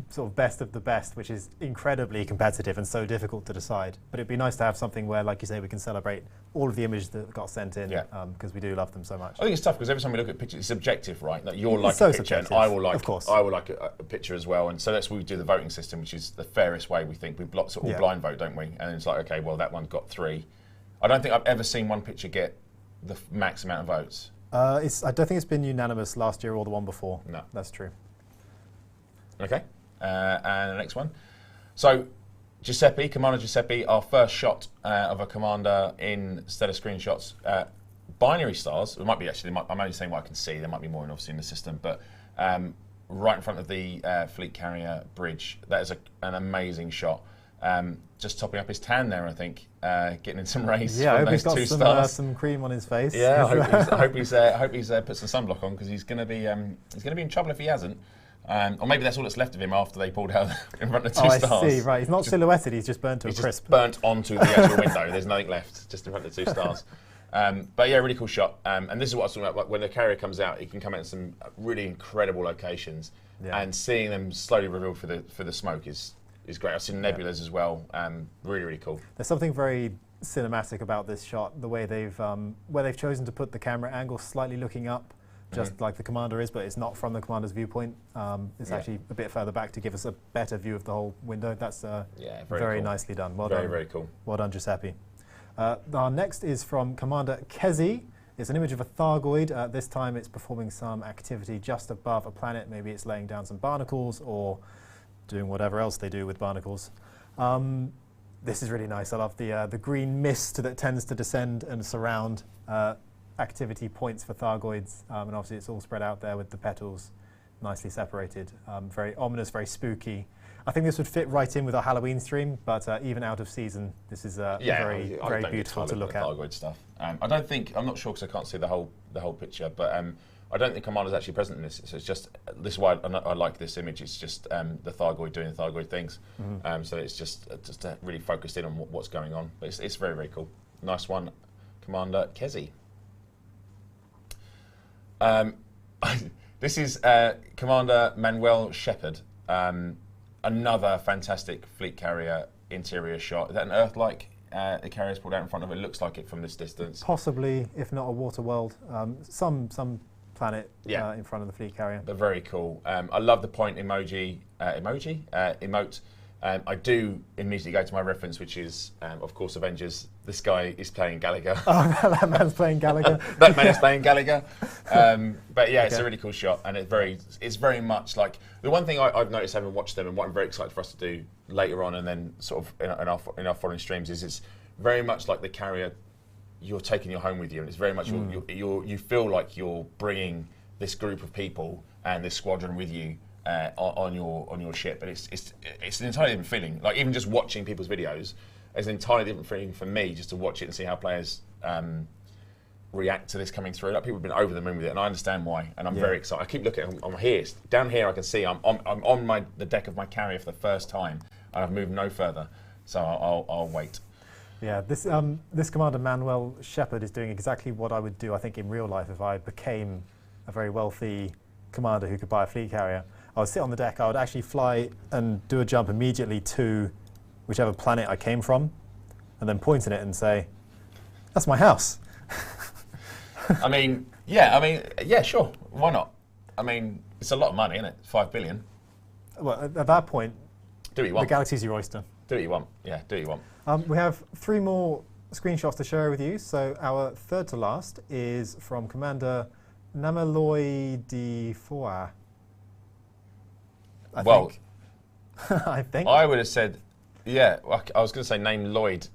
sort of best of the best, which is incredibly competitive and so difficult to decide. But it'd be nice to have something where, like you say, we can celebrate all of the images that got sent in, because we do love them so much. I think it's tough, because every time we look at pictures, it's subjective, right? Like you'll like so a picture, subjective, and I will like, of course. I will like a picture as well. And so that's why we do the voting system, which is the fairest way, we think. We all blind vote, don't we? And it's like, okay, well, that one got 3. I don't think I've ever seen one picture get the max amount of votes. I don't think it's been unanimous last year or the one before. No. That's true. Okay. And the next one. So, Giuseppe, Commander Giuseppe, our first shot of a commander in Stellar Screenshots. Binary stars, it might be actually, I'm only saying what I can see, there might be more obviously in the system, but right in front of the fleet carrier bridge, that is an amazing shot. Just topping up his tan there, I think, getting in some rays from those 2 stars. Got some cream on his face. Yeah, I hope he's put some sunblock on, because he's going to be in trouble if he hasn't. Or maybe that's all that's left of him after they pulled out in front of 2 stars. I see, right. He's not silhouetted, he's just burnt to a crisp. Just burnt onto the actual window. There's nothing left, just in front of 2 stars. But yeah, really cool shot. And this is what I was talking about. When the carrier comes out, it can come out in some really incredible locations. Yeah. And seeing them slowly revealed for the smoke is great. I've seen nebulas as well. Really, really cool. There's something very cinematic about this shot, the way they've chosen to put the camera angle slightly looking up, just like the commander is, but it's not from the commander's viewpoint. It's actually a bit further back to give us a better view of the whole window. That's very cool. Nicely done. Well done. Very cool. Well done, Giuseppe. Our next is from Commander Kezi. It's an image of a Thargoid. This time it's performing some activity just above a planet. Maybe it's laying down some barnacles or doing whatever else they do with barnacles. This is really nice. I love the green mist that tends to descend and surround activity points for Thargoids. And obviously it's all spread out there with the petals nicely separated. Very ominous, very spooky. I think this would fit right in with our Halloween stream, but even out of season, this is very beautiful to look at. Thargoid stuff. I'm not sure because I can't see the whole picture, but I don't think Commander's actually present in this. So it's just this is why I like this image. It's just the Thargoid doing the Thargoid things. So it's just really focused in on what's going on. But it's very cool. Nice one, Commander Kezi. This is Commander Manuel Shepard. Another fantastic fleet carrier interior shot. Is that an Earth-like? The carrier's pulled out in front of it. Looks like it from this distance. Possibly, if not a water world, some planet in front of the fleet carrier. But very cool. I love the point emote. I do immediately go to my reference, which is, of course, Avengers. This guy is playing Gallagher. Oh, that man's playing Gallagher. That man is playing Gallagher. But yeah, it's a really cool shot, and it's very much like the one thing I've noticed having watched them, and what I'm very excited for us to do later on, and then sort of in our following streams, is it's very much like the carrier you're taking your home with you, and it's very much you feel like you're bringing this group of people and this squadron with you. On your ship, but it's an entirely different feeling. Like even just watching people's videos, it's an entirely different feeling for me just to watch it and see how players react to this coming through. Like people have been over the moon with it, and I understand why. And I'm very excited. I keep looking. I'm here down here. I can see I'm on the deck of my carrier for the first time, and I've moved no further. So I'll wait. Yeah, this Commander Manuel Shepard is doing exactly what I would do, I think, in real life if I became a very wealthy commander who could buy a fleet carrier. I would sit on the deck, I would actually fly and do a jump immediately to whichever planet I came from, and then point at it and say, that's my house. yeah, sure, why not? I mean, it's a lot of money, isn't it? 5 billion. Well, at that point, do what you want. The galaxy's your oyster. Do what you want, yeah, do what you want. We have 3 more screenshots to share with you. So our third to last is from Commander Nameloy Foa. I think. I would have said, I was going to say name Lloyd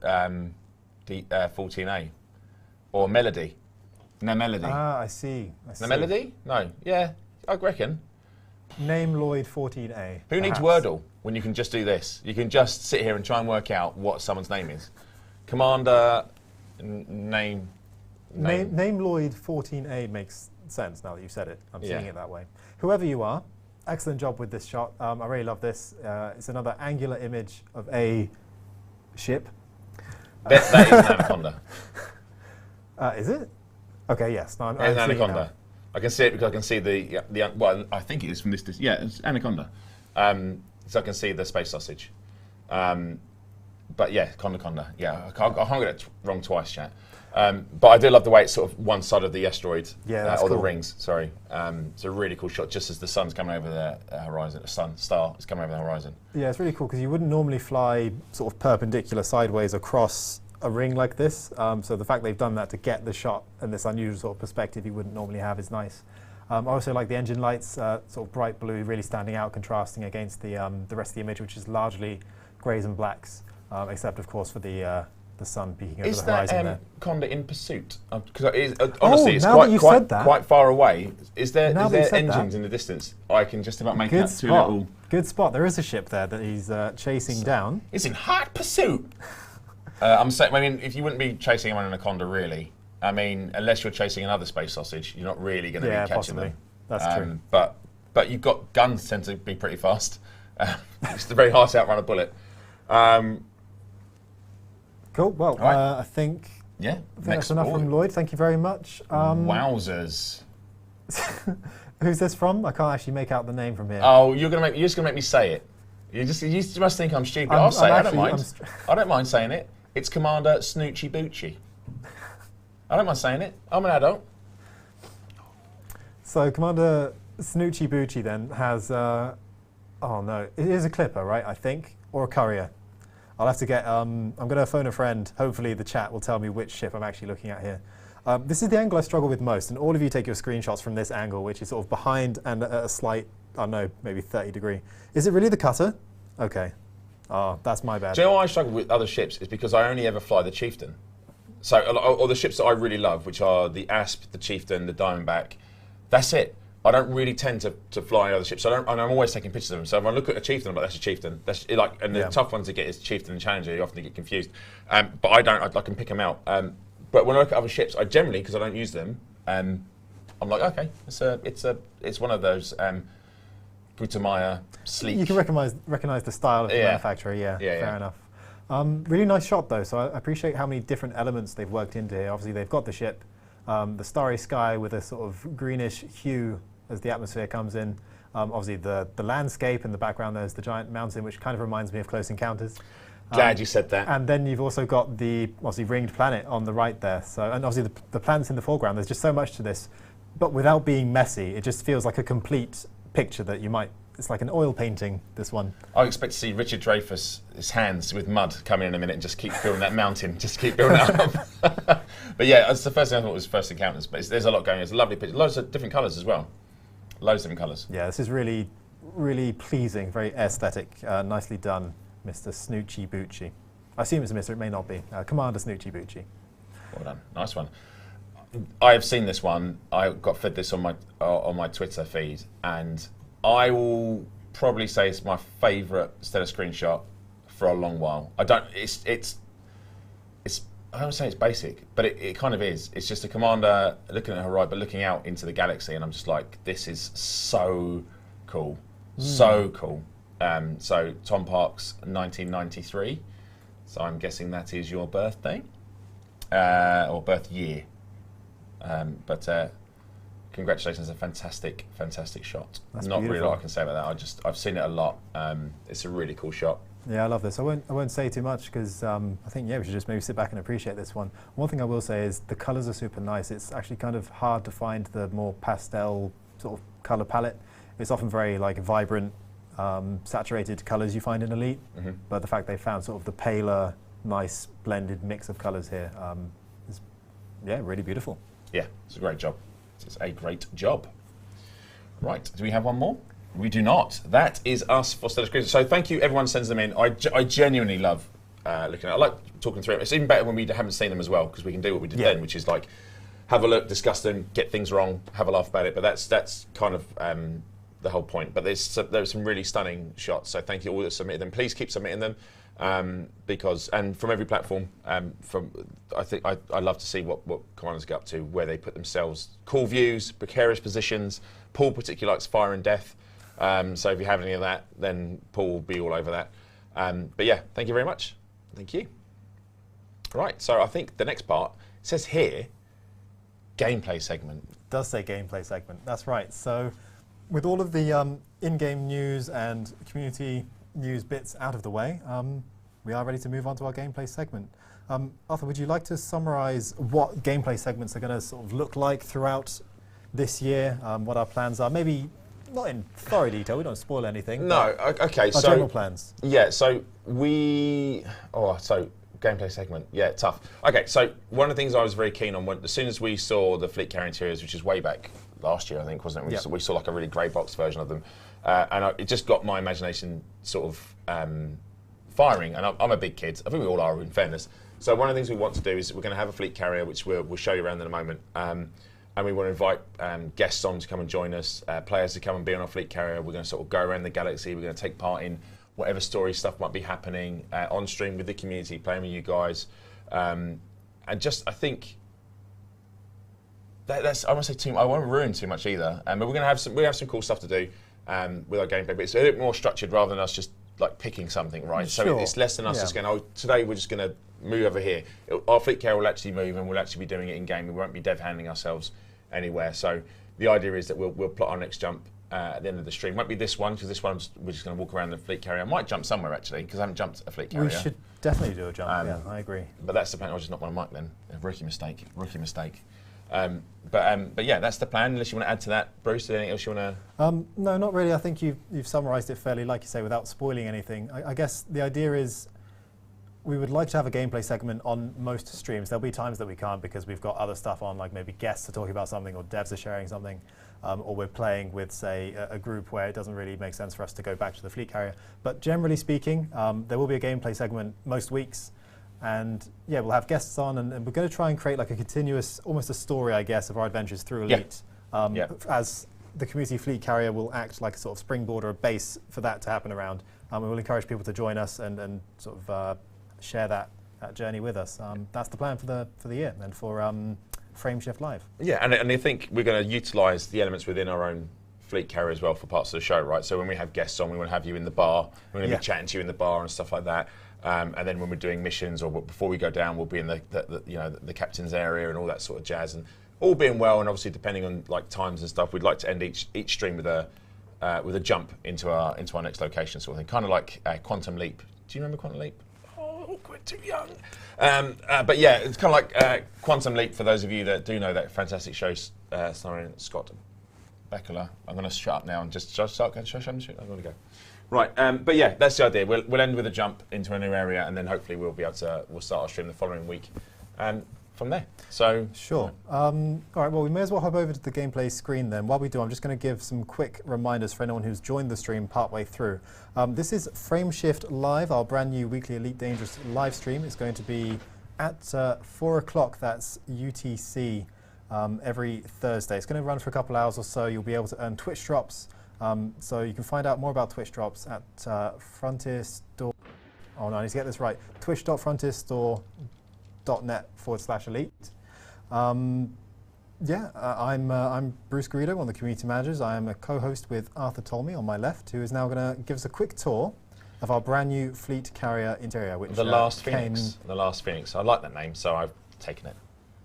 14A. Or Melody. No, Melody. Ah, I see. No, Melody? No, yeah, I reckon. Name Lloyd 14A. Who needs Wordle when you can just do this? You can just sit here and try and work out what someone's name is. Commander, name Lloyd 14A makes sense now that you've said it. I'm seeing it that way. Whoever you are, excellent job with this shot. I really love this. It's another angular image of a ship. That is an Anaconda. Is it? Okay, yes. No, I'm it's an Anaconda. I can see it because I can see well, I think it is from this distance. Yeah, it's Anaconda. So I can see the space sausage. But yeah, Conda. Yeah, I can't get it wrong twice, chat. But I do love the way it's sort of one side of the asteroid, or cool. the rings, sorry. It's a really cool shot, just as the sun's coming over the horizon, star is coming over the horizon. Yeah, it's really cool, because you wouldn't normally fly sort of perpendicular sideways across a ring like this. So the fact they've done that to get the shot and this unusual sort of perspective you wouldn't normally have is nice. I also like the engine lights, sort of bright blue, really standing out, contrasting against the rest of the image, which is largely greys and blacks, except of course for the sun peeking over the horizon. Is that Conda in pursuit? Because honestly, it's quite far away. Is there engines in the distance? I can just about make out two little. Good spot. There is a ship there that he's chasing down. It's in hot pursuit. I'm saying, I mean, if you wouldn't be chasing an Anaconda, really. I mean, unless you're chasing another space sausage, you're not really going to be catching them. That's true. But you've got guns tend to be pretty fast. It's very hard to outrun a bullet. Cool. Well, right. I think that's enough from Lloyd. Thank you very much. Wowzers. Who's this from? I can't actually make out the name from here. Oh, you're just gonna make me say it. You must think I'm stupid. I'll say it. I don't mind. I don't mind saying it. It's Commander Snoochie Boochie. I don't mind saying it. I'm an adult. So Commander Snoochie Boochie then has, oh no, it is a Clipper, right, I think, or a Courier. I'll have to get, I'm going to phone a friend. Hopefully the chat will tell me which ship I'm actually looking at here. This is the angle I struggle with most, and all of you take your screenshots from this angle, which is sort of behind and at a slight, I don't know, maybe 30 degree. Is it really the cutter? Okay. Oh, that's my bad. Do you know why I struggle with other ships? Is because I only ever fly the Chieftain. So, or the ships that I really love, which are the Asp, the Chieftain, the Diamondback, that's it. I don't really tend to fly other ships. And I'm always taking pictures of them. So if I look at a Chieftain, I'm like, that's a Chieftain. That's like, and the tough ones to get is Chieftain and Challenger. You often get confused. But I don't. I can pick them out. But when I look at other ships, I generally, because I don't use them, I'm like, okay, it's one of those Gutamaya sleek. You can recognize the style of the manufacturer. Yeah, fair enough. Really nice shot though. So I appreciate how many different elements they've worked into here. Obviously, they've got the ship, the starry sky with a sort of greenish hue as the atmosphere comes in. Obviously, the landscape in the background, there's the giant mountain, which kind of reminds me of Close Encounters. Glad you said that. And then you've also got the obviously ringed planet on the right there. So, and obviously the planets in the foreground. There's just so much to this, but without being messy, it just feels like a complete picture that you might. It's like an oil painting. This one. I expect to see Richard Dreyfuss, his hands with mud, come in a minute and just keep building that mountain. Just keep building it up. But yeah, that's the first thing I thought was First Encounters. But there's a lot going on. It's a lovely picture. Loads of different colours as well. Loads of different colours. Yeah, this is really, really pleasing. Very aesthetic. Nicely done, Mr. Snoochie Boochie. I assume it's a Mr. It may not be. Commander Snoochie Boochie. Well done. Nice one. I have seen this one. I got fed this on my Twitter feed, and I will probably say it's my favourite Stellar screenshot for a long while. I don't. It's. I don't say it's basic, but it kind of is. It's just a commander looking at her right, but looking out into the galaxy, and I'm just like, this is so cool, so cool. So Tom Parks, 1993. So I'm guessing that is your birthday or birth year. But congratulations, a fantastic, fantastic shot. That's not beautiful. really a lot I can say about that. I've seen it a lot. It's a really cool shot. Yeah, I love this. I won't say too much because I think we should just maybe sit back and appreciate this one. One thing I will say is the colours are super nice. It's actually kind of hard to find the more pastel sort of colour palette. It's often very like vibrant, saturated colours you find in Elite, but the fact they found sort of the paler, nice blended mix of colours here is really beautiful. Yeah, it's a great job. It's a great job. Right, do we have one more? We do not. That is us for Stellar Screens. So thank you, everyone sends them in. I genuinely love looking at it. I like talking through them. It's even better when we haven't seen them as well, because we can do what we did then, which is like have a look, discuss them, get things wrong, have a laugh about it. But that's kind of the whole point. But there's some really stunning shots. So thank you all that submitted them. Please keep submitting them because from every platform. I think I love to see what commanders get up to, where they put themselves, cool views, precarious positions. Paul particularly likes fire and death. So if you have any of that, then Paul will be all over that. But yeah, thank you very much. Thank you. Right, so I think the next part says here, gameplay segment. It does say gameplay segment, that's right. So with all of the in-game news and community news bits out of the way, we are ready to move on to our gameplay segment. Arthur, would you like to summarize what gameplay segments are going to sort of look like throughout this year, what our plans are? Maybe not in thorough detail, we don't spoil anything. No, okay, so general plans. Yeah, so gameplay segment, yeah, tough. Okay, so one of the things I was very keen on, as soon as we saw the fleet carrier interiors, which is way back last year, I think, wasn't it? We saw like a really grey box version of them, and it just got my imagination sort of firing, and I'm a big kid, I think we all are in fairness. So one of the things we want to do is we're going to have a fleet carrier, which we'll show you around in a moment. And we want to invite guests on to come and join us, players to come and be on our fleet carrier. We're going to sort of go around the galaxy. We're going to take part in whatever story stuff might be happening on stream with the community, playing with you guys. And just, I think, that's, I won't say too much, I won't ruin too much either. But we're going to have some cool stuff to do with our gameplay. But it's a bit more structured rather than us just like picking something, right? Sure. So it's less than us just going, today we're just going to move over here. Our fleet carrier will actually move and we'll actually be doing it in game. We won't be dev-handing ourselves anywhere. So the idea is that we'll plot our next jump at the end of the stream. Won't be this one, because this one we're just going to walk around the fleet carrier. I might jump somewhere actually, because I haven't jumped a fleet carrier. We should definitely do a jump, yeah, I agree. But that's the plan. I was just not my mic then. A rookie mistake. But yeah, that's the plan. Unless you want to add to that, Bruce, anything else you want to? No, not really. I think you've summarised it fairly, like you say, without spoiling anything. I guess the idea is we would like to have a gameplay segment on most streams. There'll be times that we can't because we've got other stuff on, like maybe guests are talking about something or devs are sharing something, or we're playing with, say, a group where it doesn't really make sense for us to go back to the fleet carrier. But generally speaking, there will be a gameplay segment most weeks. And yeah, we'll have guests on, and we're going to try and create like a continuous, almost a story, I guess, of our adventures through Elite. As the community fleet carrier will act like a sort of springboard or a base for that to happen around. We will encourage people to join us and sort of share that journey with us. That's the plan for the year and for Frameshift Live. Yeah, and I think we're going to utilise the elements within our own fleet carrier as well for parts of the show, right? So when we have guests on, we want to have you in the bar. We're going to be chatting to you in the bar and stuff like that. And then when we're doing missions or before we go down, we'll be in the captain's area and all that sort of jazz. And all being well, and obviously depending on like times and stuff, we'd like to end each stream with a jump into our next location, sort of thing. Kind of like Quantum Leap. Do you remember Quantum Leap? Oh, we're too young. But yeah, it's kind of like Quantum Leap for those of you that do know that fantastic show starring Scott Bakula. I'm going to shut up now and just start. I'm going to go. Right, but yeah, that's the idea. We'll end with a jump into a new area, and then hopefully we'll start our stream the following week, and from there. So sure. All right. Well, we may as well hop over to the gameplay screen then. While we do, I'm just going to give some quick reminders for anyone who's joined the stream partway through. This is Frameshift Live, our brand new weekly Elite Dangerous live stream. It's going to be at 4 o'clock. That's UTC every Thursday. It's going to run for a couple hours or so. You'll be able to earn Twitch drops. So you can find out more about Twitch drops at Frontier Store. Oh no, I need to get this right. twitch.frontierstore.net/elite. I'm Bruce Garrido, one of the community managers. I am a co-host with Arthur Tolmie on my left, who is now going to give us a quick tour of our brand new fleet carrier interior, which The Last Phoenix. I like that name, so I've taken it.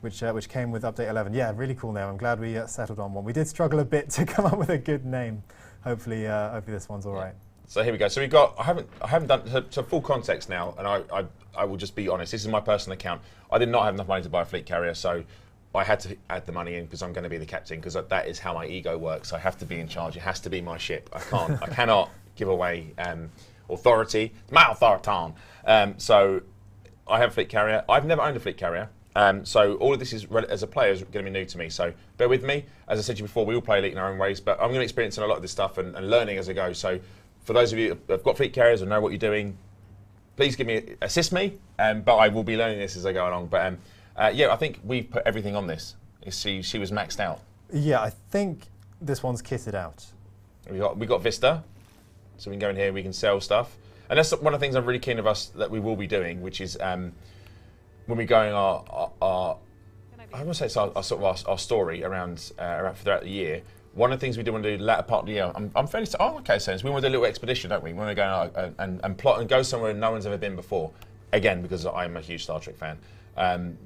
Which came with update 11. Yeah, really cool name. I'm glad we settled on one. We did struggle a bit to come up with a good name. Hopefully this one's all right. So here we go. So we've got. I haven't done so full context now, and I will just be honest. This is my personal account. I did not have enough money to buy a fleet carrier, so I had to add the money in because I'm going to be the captain, because that is how my ego works. I have to be in charge. It has to be my ship. I cannot give away authority. It's my authority. So I have a fleet carrier. I've never owned a fleet carrier. So all of this is, as a player, is going to be new to me. So bear with me. As I said to you before, we all play Elite in our own ways, but I'm going to experience a lot of this stuff and learning as I go. So for those of you who have got fleet carriers and know what you're doing, please assist me. But I will be learning this as I go along. But yeah, I think we've put everything on this. She was maxed out. Yeah, I think this one's kitted out. We got Vista, so we can go in here. We can sell stuff, and that's one of the things I'm really keen of us that we will be doing, which is. When we're going our I want to say it's our story around throughout the year. One of the things we do want to do the latter part of the year, I'm fairly. So we want to do a little expedition, don't we? We want to go and plot and go somewhere no one's ever been before. Again, because I'm a huge Star Trek fan.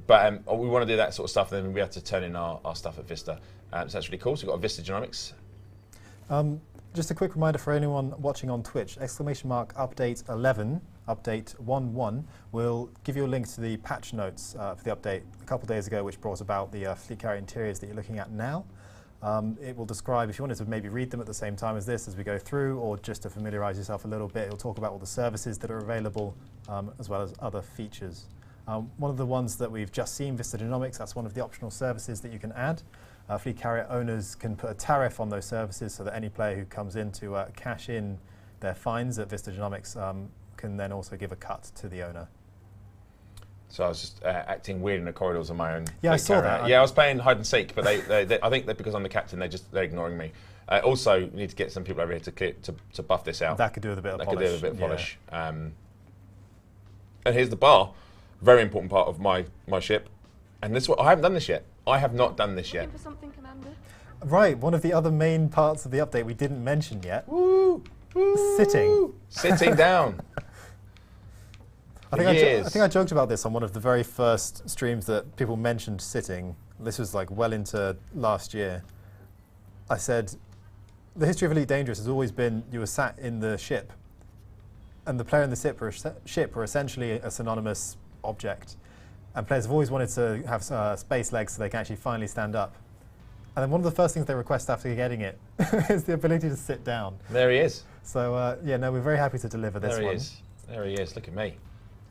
But we want to do that sort of stuff. And then we have to turn in our stuff at Vista. So that's really cool. So we've got Vista Genomics. Just a quick reminder for anyone watching on Twitch, ! update 11, update 1.1 will give you a link to the patch notes for the update a couple of days ago, which brought about the fleet carrier interiors that you're looking at now. It will describe, if you wanted to maybe read them at the same time as this as we go through, or just to familiarise yourself a little bit, it'll talk about all the services that are available, as well as other features. One of the ones that we've just seen, Vista Genomics, that's one of the optional services that you can add. Fleet carrier owners can put a tariff on those services so that any player who comes in to cash in their finds at Vista Genomics can then also give a cut to the owner. So I was just acting weird in the corridors on my own. Yeah, I saw that. Yeah, I was playing hide and seek, but they I think that because I'm the captain, they're ignoring me. Also, we need to get some people over here to buff this out. That could do with a bit of polish. That could do with a bit of polish. And here's the bar, very important part of my ship. And this one, I haven't done this yet. I have not done this yet. Looking for something, Commander? Right, one of the other main parts of the update we didn't mention yet. Woo, woo, sitting. Sitting down. I think I joked about this on one of the very first streams that people mentioned sitting. This was like well into last year. I said, the history of Elite Dangerous has always been you were sat in the ship, and the player in the ship were essentially a synonymous object. And players have always wanted to have space legs so they can actually finally stand up. And then one of the first things they request after getting it is the ability to sit down. There he is. So yeah, no, we're very happy to deliver this one. There he is. There he is. Look at me.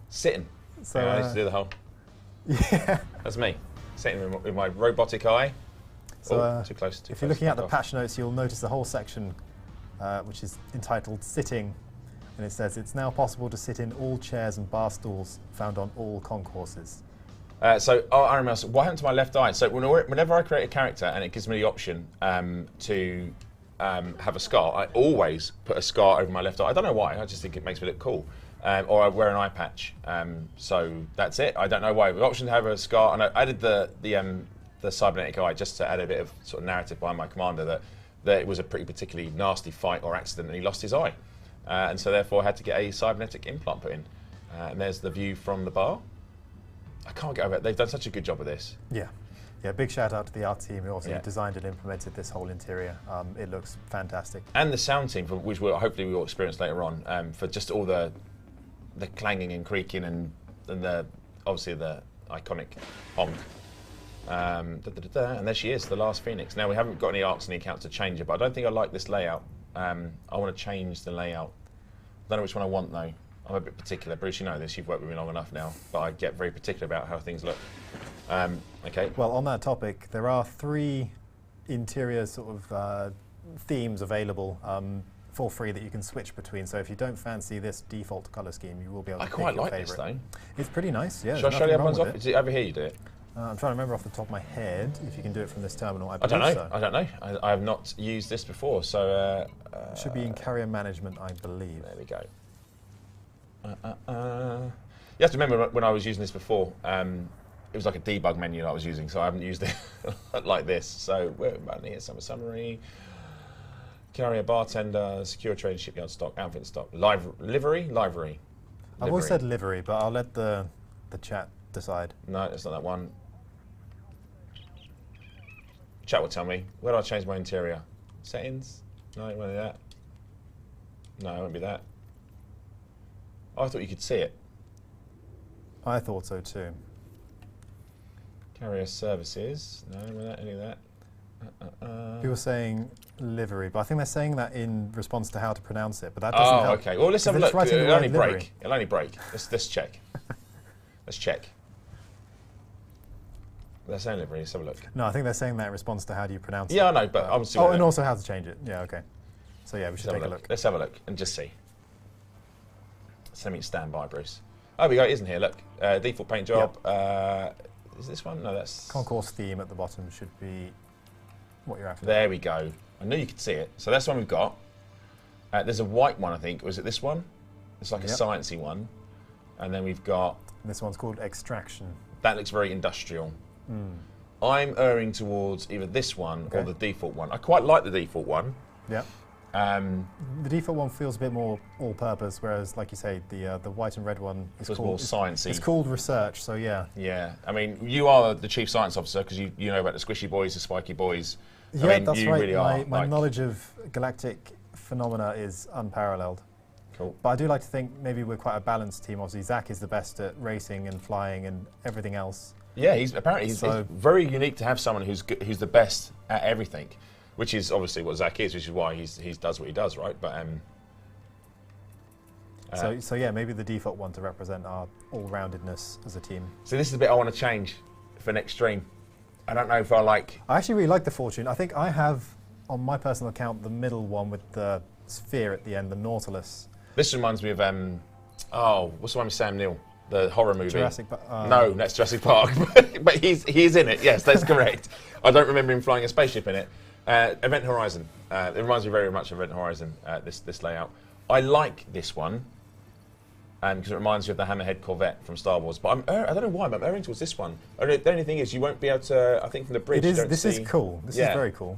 Sitting. So I used to do the whole. yeah. That's me. Sitting with my robotic eye. So too close. If you're looking at the patch notes, you'll notice the whole section, which is entitled Sitting. And it says, it's now possible to sit in all chairs and bar stools found on all concourses. I remember, so what happened to my left eye? So whenever I create a character and it gives me the option to have a scar, I always put a scar over my left eye. I don't know why, I just think it makes me look cool. Or I wear an eye patch. So that's it, I don't know why. The option to have a scar, and I added the cybernetic eye just to add a bit of sort of narrative behind my commander that it was a pretty particularly nasty fight or accident and he lost his eye. And so therefore I had to get a cybernetic implant put in. And there's the view from the bar. I can't get over it. They've done such a good job with this. Yeah. Yeah, big shout out to the art team who obviously designed and implemented this whole interior. It looks fantastic. And the sound team, which hopefully we will experience later on, for just all the clanging and creaking and obviously the iconic honk. And there she is, the last Phoenix. Now we haven't got any arcs in the account to change it, but I don't think I like this layout. I want to change the layout. I don't know which one I want though. I'm a bit particular. Bruce, you know this, you've worked with me long enough now, but I get very particular about how things look. Okay. Well, on that topic, there are 3 interior sort of themes available for free that you can switch between. So if you don't fancy this default color scheme, you will be able to pick your favorite. I quite like this though. It's pretty nice, yeah. Should I show the other ones off? Is it over here you do it? I'm trying to remember off the top of my head if you can do it from this terminal. I don't know. So. I don't know. I have not used this before, so. It should be in carrier management, I believe. There we go. You have to remember when I was using this before, it was like a debug menu that I was using, so I haven't used it like this. So where about here? Summer summary, carrier, bartender, secure trade, shipyard stock, outfit stock, livery. I've always said livery, but I'll let the chat decide. No, it's not that one. Chat will tell me. Where do I change my interior? Settings? No, it won't be that. No, it won't be that. Oh, I thought you could see it. I thought so too. Carrier services. No, we're not any of that. People are saying livery, but I think they're saying that in response to how to pronounce it. But that doesn't help. Oh, okay. Well, let's have a look. It'll only break. It'll only break. Let's check. Let's check. They're saying livery. Let's have a look. No, I think they're saying that in response to how do you pronounce it. Yeah, I know, but I'm still. Oh, and also how to change it. Yeah, okay. So yeah, we should take a look. Let's have a look and just see. Send me stand by, Bruce. Oh, we go. It isn't here. Look, default paint job. Yep. Is this one? No, that's concourse theme at the bottom should be what you're after. There we go. I knew you could see it. So that's one we've got. There's a white one, I think. Was it this one? It's like a sciencey one. And then we've got. This one's called Extraction. That looks very industrial. I'm erring towards either this one or the default one. I quite like the default one. Yeah. The default one feels a bit more all-purpose, whereas, like you say, the white and red one is called more sciencey. It's called research, so yeah. Yeah, I mean, you are the chief science officer because you know about the squishy boys, the spiky boys. Yeah, I mean, that's you right. Really my knowledge of galactic phenomena is unparalleled. Cool. But I do like to think maybe we're quite a balanced team. Obviously, Zach is the best at racing and flying and everything else. Yeah, he's very unique to have someone who's the best at everything. Which is obviously what Zach is, which is why he does what he does, right? But so yeah, maybe the default one to represent our all-roundedness as a team. So this is the bit I want to change for next stream. I don't know if I like. I actually really like the fortune. I think I have on my personal account the middle one with the sphere at the end, the Nautilus. This reminds me of what's the one with Sam Neill, the horror movie? Jurassic Park. No, that's Jurassic Park, but he's in it. Yes, that's correct. I don't remember him flying a spaceship in it. Event Horizon. It reminds me very much of Event Horizon, this layout. I like this one because it reminds me of the Hammerhead Corvette from Star Wars. But I don't know why, but I'm erring towards this one. The only thing is you won't be able to, I think from the bridge, This is cool. This is very cool.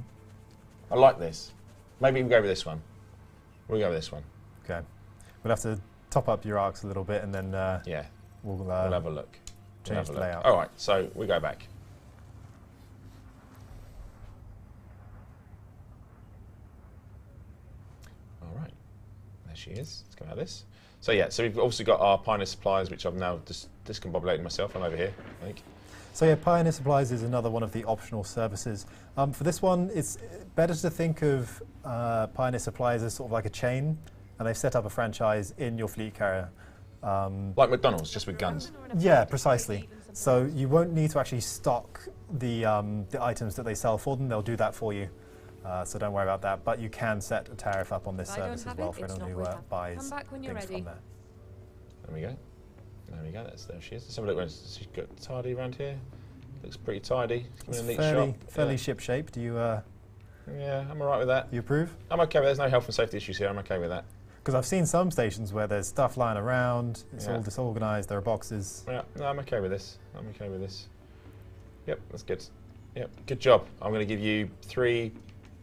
I like this. Maybe we'll go with this one. We'll go with this one. Okay. We'll have to top up your arcs a little bit and then we'll have a look. Change the layout. All right, so we go back. she is. Let's come out of this. So yeah, so we've also got our Pioneer Supplies, which I've now discombobulated myself. I'm over here, I think. So yeah, Pioneer Supplies is another one of the optional services. For this one, it's better to think of Pioneer Supplies as sort of like a chain, and they've set up a franchise in your fleet carrier. Like McDonald's, just with guns. Yeah, precisely. So you won't need to actually stock the items that they sell for them. They'll do that for you. So don't worry about that. But you can set a tariff up on this service as well for anyone who buys things from there. There we go. There we go. There she is. Let's have a look. She's got tidy around here. Looks pretty tidy. It's a neat fairly ship-shape. Do you? Yeah, I'm alright with that. You approve? I'm okay with that. There's no health and safety issues here. I'm okay with that. Because I've seen some stations where there's stuff lying around. It's all disorganised. There are boxes. Yeah, no, I'm okay with this. I'm okay with this. Yep, that's good. Yep, good job. I'm going to give you 3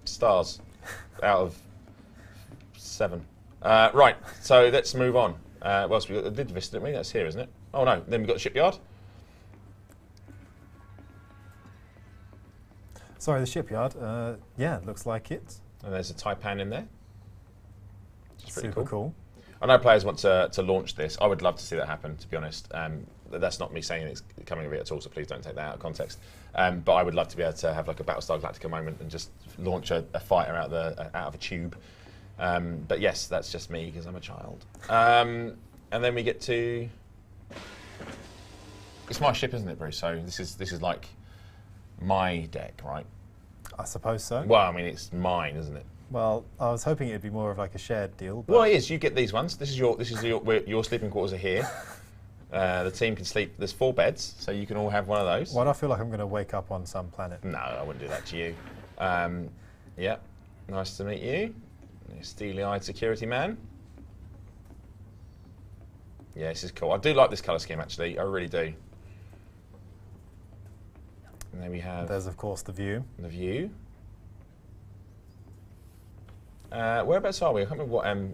stars out of 7. Right, so let's move on. What else we got? The Vidvis, didn't we? That's here, isn't it? Oh no, then we've got the shipyard. Sorry, the shipyard. Yeah, looks like it. And there's a Taipan in there. It's pretty Super cool. I know players want to launch this. I would love to see that happen, to be honest. That's not me saying it's coming of it at all, so please don't take that out of context. But I would love to be able to have like a Battlestar Galactica moment and just launch a fighter out of a tube. But yes, that's just me because I'm a child. And then we get to... It's my ship, isn't it, Bruce? So this is like my deck, right? I suppose so. Well, I mean, it's mine, isn't it? Well, I was hoping it'd be more of like a shared deal. But Well, it is. You get these ones. This is your sleeping quarters are here. The team can sleep. There's 4 beds, so you can all have one of those. Why do I feel like I'm going to wake up on some planet? No, I wouldn't do that to you. Yeah, nice to meet you. Steely-eyed security man. Yeah, this is cool. I do like this colour scheme, actually. I really do. And then we have... There's, of course, the view. The view. Whereabouts are we? I can't remember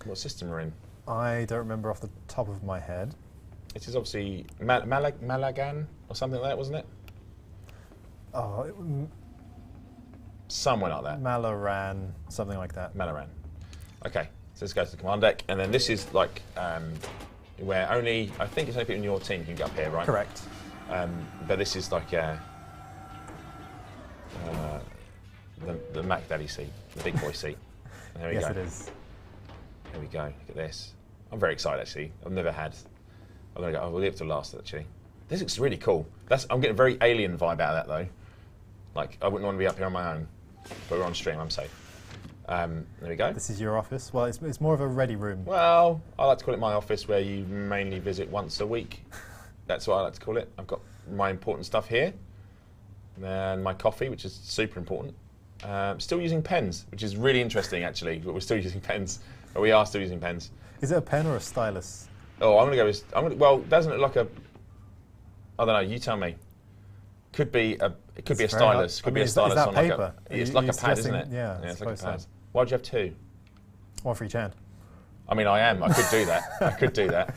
what system we're in. I don't remember off the top of my head. It is obviously Malagan or something like that, wasn't it? Oh, Somewhere like that. Malaran, something like that. Malaran. Okay, so let's go to the command deck, and then this is like where I think it's only people in your team can get up here, right? Correct. But this is like the Mac Daddy seat, the big boy seat. There we go. Yes, it is. There we go. Look at this. I'm very excited, actually. I've never had. I'm gonna go. Oh, we'll leave it to last, actually. This looks really cool. I'm getting a very alien vibe out of that, though. Like, I wouldn't want to be up here on my own, but we're on stream. I'm safe. There we go. This is your office. Well, it's more of a ready room. Well, I like to call it my office, where you mainly visit once a week. That's what I like to call it. I've got my important stuff here, and my coffee, which is super important. Still using pens, which is really interesting, actually. But we're still using pens. Or we are still using pens. Is it a pen or a stylus? Oh, I'm gonna go with. Well, doesn't it look like a? I don't know. You tell me. Could be a. It could be a stylus. Could be a stylus is that on paper? like a. It's like a pad, isn't it? Yeah, it's like a pad. so. Why'd you have 2? One for each hand. I mean, I am. I could do that. I could do that.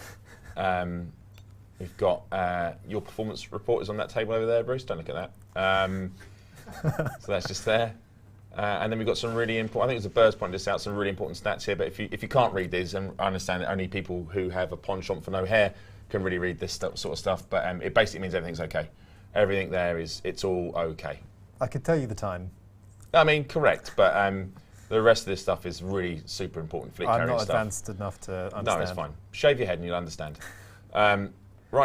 We've got your performance report is on that table over there, Bruce. Don't look at that. So that's just there. And then we've got some really important, I think it was the birds pointed this out, some really important stats here, but if you can't read these, and I understand that only people who have a penchant for no hair can really read this sort of stuff, but it basically means everything's okay. Everything there it's all okay. I could tell you the time. I mean, correct, but the rest of this stuff is really super important fleet carrying I'm not stuff. advanced enough to understand. No, it's fine. Shave your head and you'll understand. Right,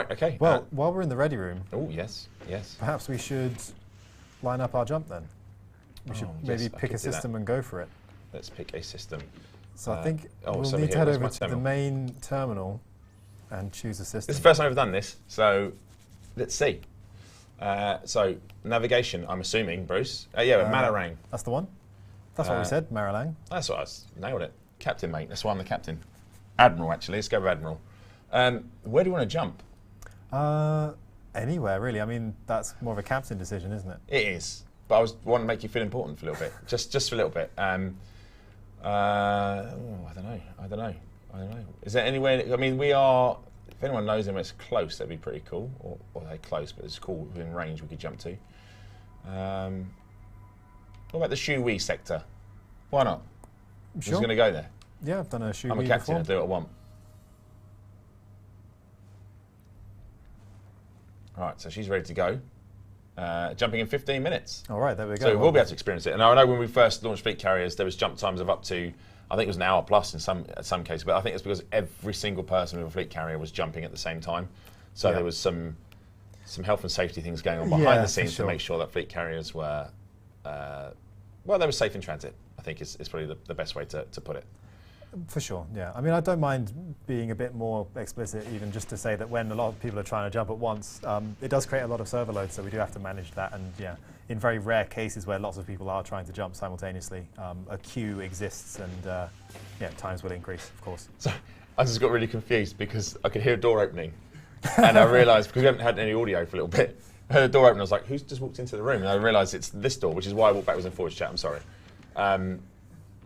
okay. Well, while we're in the ready room, oh, yes, yes. perhaps we should line up our jump then. We should maybe pick a system and go for it. Let's pick a system. So I think we'll so need to here, head over my to terminal. the main terminal and choose a system. This is the first time I've done this, so let's see. So navigation, I'm assuming, Bruce. Yeah, Malarang. That's the one. That's what we said, Marilang. That's what nailed it. Captain, mate. That's why I'm the captain. Admiral, actually. Let's go with Admiral. Where do you want to jump? Anywhere, really. I mean, that's more of a captain decision, isn't it? It is. But I want to make you feel important for a little bit. just for a little bit. I don't know. Is there anywhere? I mean, we are. If anyone knows them, it's close. That'd be pretty cool. Or they're close, but it's cool within range we could jump to. What about the Shui sector? Why not? Sure. Who's going to go there? Yeah, I've done a shoot. I'm a captain, I do what I want. All right, so she's ready to go. Jumping in 15 minutes. All right, there we go. So we'll be able to experience it. And I know when we first launched fleet carriers, there was jump times of up to, I think it was an hour plus in some cases, but I think it's because every single person with a fleet carrier was jumping at the same time. So there was some health and safety things going on behind the scenes to make sure that fleet carriers were, well, they were safe in transit, I think is probably the best way to put it. For sure, yeah. I mean, I don't mind being a bit more explicit, even just to say that when a lot of people are trying to jump at once, it does create a lot of server load, so we do have to manage that. And yeah, in very rare cases where lots of people are trying to jump simultaneously, a queue exists, and yeah, times will increase, of course. So I just got really confused because I could hear a door opening, and I realised, because we haven't had any audio for a little bit, I heard a door open, I was like, who's just walked into the room? And I realised it's this door, which is why I walked backwards and forwards to chat, I'm sorry. There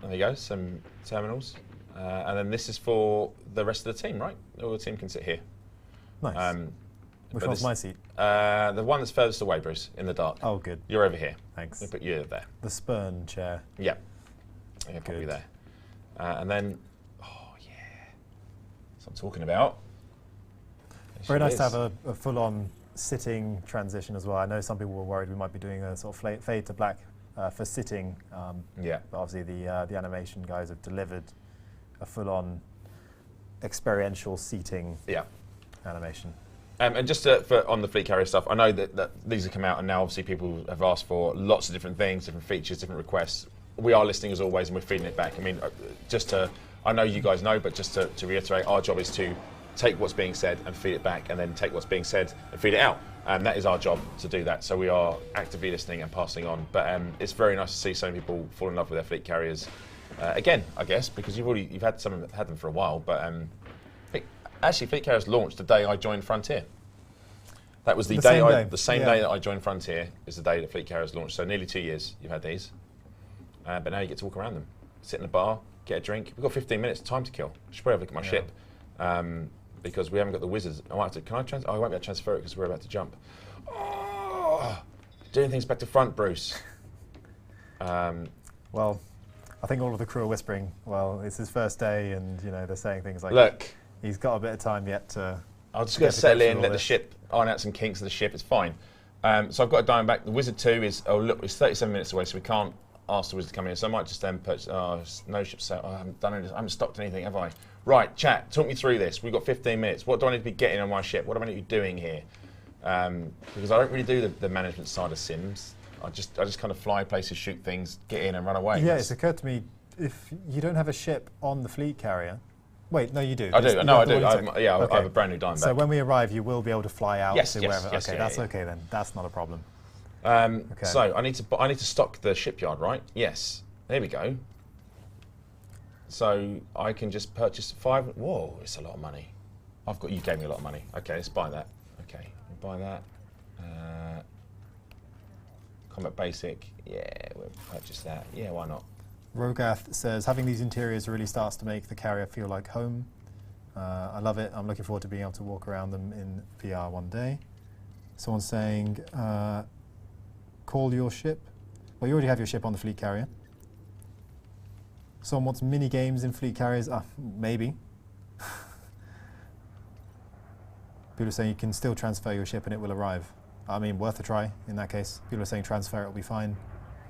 you go, some terminals. And then this is for the rest of the team, right? All the team can sit here. Nice. Which one's my seat? The one that's furthest away, Bruce, in the dark. Oh, good. You're over here. Thanks. We'll put you there. The Spurn chair. Yeah. Yeah, probably there. And then, oh yeah. That's what I'm talking about. Very nice to have a full-on sitting transition as well. I know some people were worried we might be doing a sort of fade to black for sitting. Yeah. But obviously the animation guys have delivered a full-on experiential seating animation. And just on the fleet carrier stuff, I know that these have come out, and now obviously people have asked for lots of different things, different features, different requests. We are listening as always, and we're feeding it back. I mean, I know you guys know, but just to reiterate, our job is to take what's being said and feed it back, and then take what's being said and feed it out. And that is our job to do that. So we are actively listening and passing on. But it's very nice to see so many people fall in love with their fleet carriers. Again, I guess, because you've had them for a while, but actually fleet carriers launched the day I joined Frontier. That was the same day that I joined Frontier is the day that fleet carriers launched. So nearly 2 years you've had these, but now you get to walk around them, sit in a bar, get a drink. We've got 15 minutes time to kill. I should probably have a look at my ship because we haven't got the wizards. I won't be able to transfer it because we're about to jump. Oh, doing things back to front, Bruce. Well, I think all of the crew are whispering, well, it's his first day, and they're saying things like, look, he's got a bit of time yet to... I'll just go settle in, let the ship, iron out some kinks of the ship, it's fine. So I've got a diamond back. The Wizard 2 is, it's 37 minutes away, so we can't ask the Wizard to come in. So I might just then purchase, no ship set, I haven't done anything, I haven't stocked anything, have I? Right, chat, talk me through this. We've got 15 minutes. What do I need to be getting on my ship? What do I need to be doing here? Because I don't really do the management side of Sims. I just kind of fly places, shoot things, get in and run away. Yeah, it's occurred to me, if you don't have a ship on the fleet carrier, wait, no, you do. I do. No, I do. I have a brand new diamond. So when we arrive, you will be able to fly out to wherever. Yes, okay, that's okay then. That's not a problem. So I need to stock the shipyard, right? Yes. There we go. So I can just purchase 5. Whoa, it's a lot of money. You gave me a lot of money. Okay, let's buy that. Okay, we'll buy that. Combat basic. Yeah, we'll purchase that. Yeah, why not? Rogath says, having these interiors really starts to make the carrier feel like home. I love it. I'm looking forward to being able to walk around them in VR one day. Someone's saying, call your ship. Well, you already have your ship on the fleet carrier. Someone wants mini games in fleet carriers. Maybe. People are saying you can still transfer your ship and it will arrive. I mean, worth a try in that case. People are saying transfer, it'll be fine.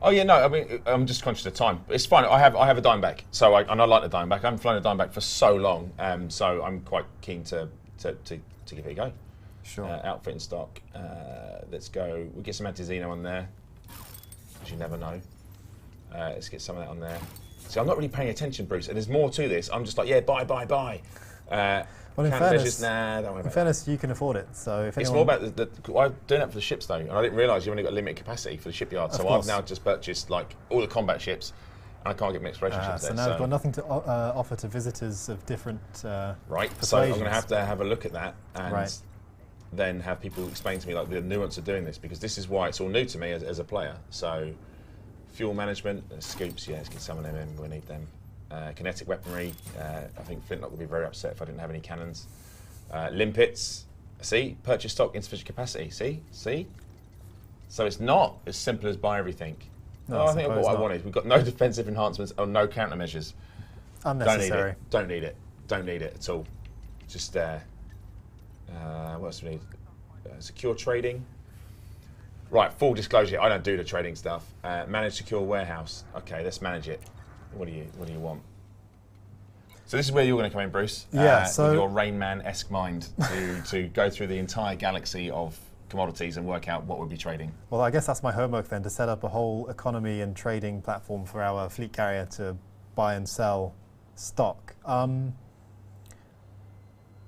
Oh yeah, no. I mean, I'm just conscious of time. It's fine. I have a Diamondback, so I like the Diamondback. I haven't flown a Diamondback for so long, so I'm quite keen to give it a go. Sure. Outfit and stock. Let's go. We'll get some anti-Xeno on there, because you never know. Let's get some of that on there. See, I'm not really paying attention, Bruce, and there's more to this. I'm just like, yeah, buy. Well, in fairness, don't worry about fairness, you can afford it. So if it's more about I'm doing that for the ships though, and I didn't realise you only got limited capacity for the shipyard. So I've now just purchased like all the combat ships, and I can't get my exploration ships there. So now I've got nothing to offer to visitors of different. Right. Persuasions. So I'm going to have a look at that and then have people explain to me like the nuance of doing this, because this is why it's all new to me as a player. So fuel management, scoops. Yeah, let's get some of them in. We need them. Kinetic weaponry. I think Flintlock would be very upset if I didn't have any cannons. Limpets. See? Purchase stock, insufficient capacity. See? So it's not as simple as buy everything. No, I think I've got what I wanted. We've got no defensive enhancements or no countermeasures. Unnecessary. Don't need it. Don't need it at all. Just what else do we need? Secure trading. Right, full disclosure, I don't do the trading stuff. Manage secure warehouse. Okay, let's manage it. What do you want? So this is where you're going to come in, Bruce. Yeah, so with your Rain Man-esque mind to go through the entire galaxy of commodities and work out what we'll be trading. Well, I guess that's my homework then, to set up a whole economy and trading platform for our fleet carrier to buy and sell stock.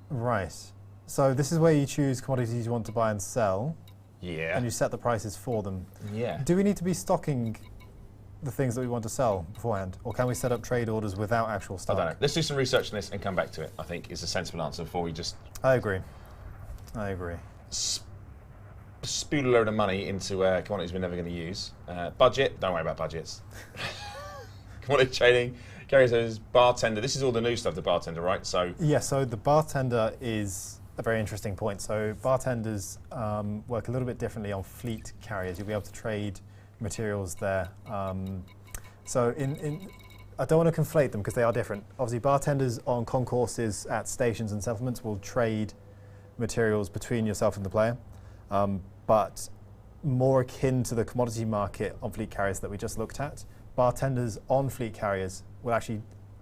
Right. So this is where you choose commodities you want to buy and sell. Yeah. And you set the prices for them. Yeah. Do we need to be stocking the things that we want to sell beforehand? Or can we set up trade orders without actual stock? I don't know. Let's do some research on this and come back to it, I think, is a sensible answer before we just... I agree. Spool a load of money into commodities we're never going to use. Budget, don't worry about budgets. Commodity trading, carriers, bartender. This is all the new stuff, the bartender, right? So yeah, so the bartender is a very interesting point. So bartenders work a little bit differently on fleet carriers. You'll be able to trade materials there. So I don't want to conflate them because they are different. Obviously, bartenders on concourses at stations and settlements will trade materials between yourself and the player. But more akin to the commodity market on fleet carriers that we just looked at, bartenders on fleet carriers will actually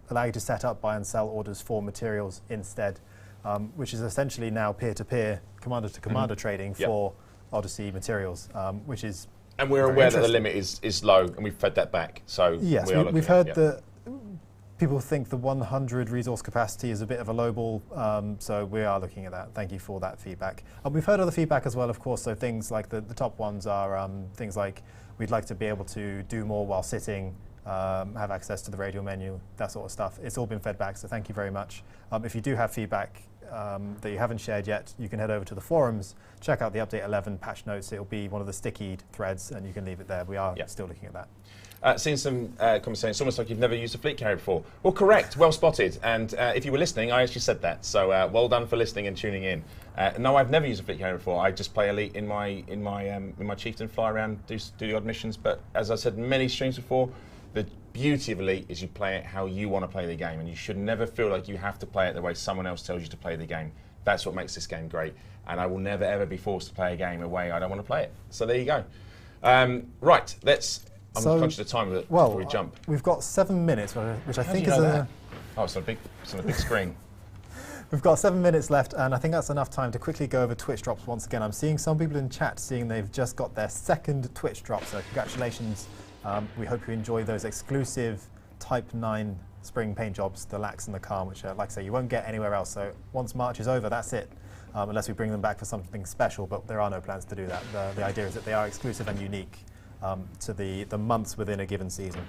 allow you to set up buy and sell orders for materials instead, which is essentially now peer-to-peer, commander-to-commander trading for Odyssey materials, which is and we're aware that the limit is low, and we've fed that back. So yes, we've heard that people think the 100 resource capacity is a bit of a lowball, so we are looking at that. Thank you for that feedback. We've heard other feedback as well, of course, so things like the top ones are things like we'd like to be able to do more while sitting, have access to the radio menu, that sort of stuff. It's all been fed back, so thank you very much. If you do have feedback that you haven't shared yet, you can head over to the forums, check out the update 11 patch notes. It'll be one of the sticky threads, and you can leave it there. We are still looking at that. Seeing some comments saying it's almost like you've never used a fleet carrier before. Well, correct, well spotted. And if you were listening, I actually said that. So well done for listening and tuning in. No, I've never used a fleet carrier before. I just play elite in my chieftain, fly around, do the odd missions. But as I said many streams before, the beauty of elite is you play it how you want to play the game, and you should never feel like you have to play it the way someone else tells you to play the game. That's what makes this game great. And I will never ever be forced to play a game a way I don't want to play it. So there you go. Right, let's. I'm conscious of time before we jump. We've got 7 minutes, which I think is it's on a big screen. We've got 7 minutes left, and I think that's enough time to quickly go over Twitch drops once again. I'm seeing some people in chat saying they've just got their second Twitch drop, so congratulations. We hope you enjoy those exclusive Type 9 spring paint jobs, the Lax and the Calm, which, like I say, you won't get anywhere else. So once March is over, that's it, unless we bring them back for something special, but there are no plans to do that. The idea is that they are exclusive and unique to the months within a given season.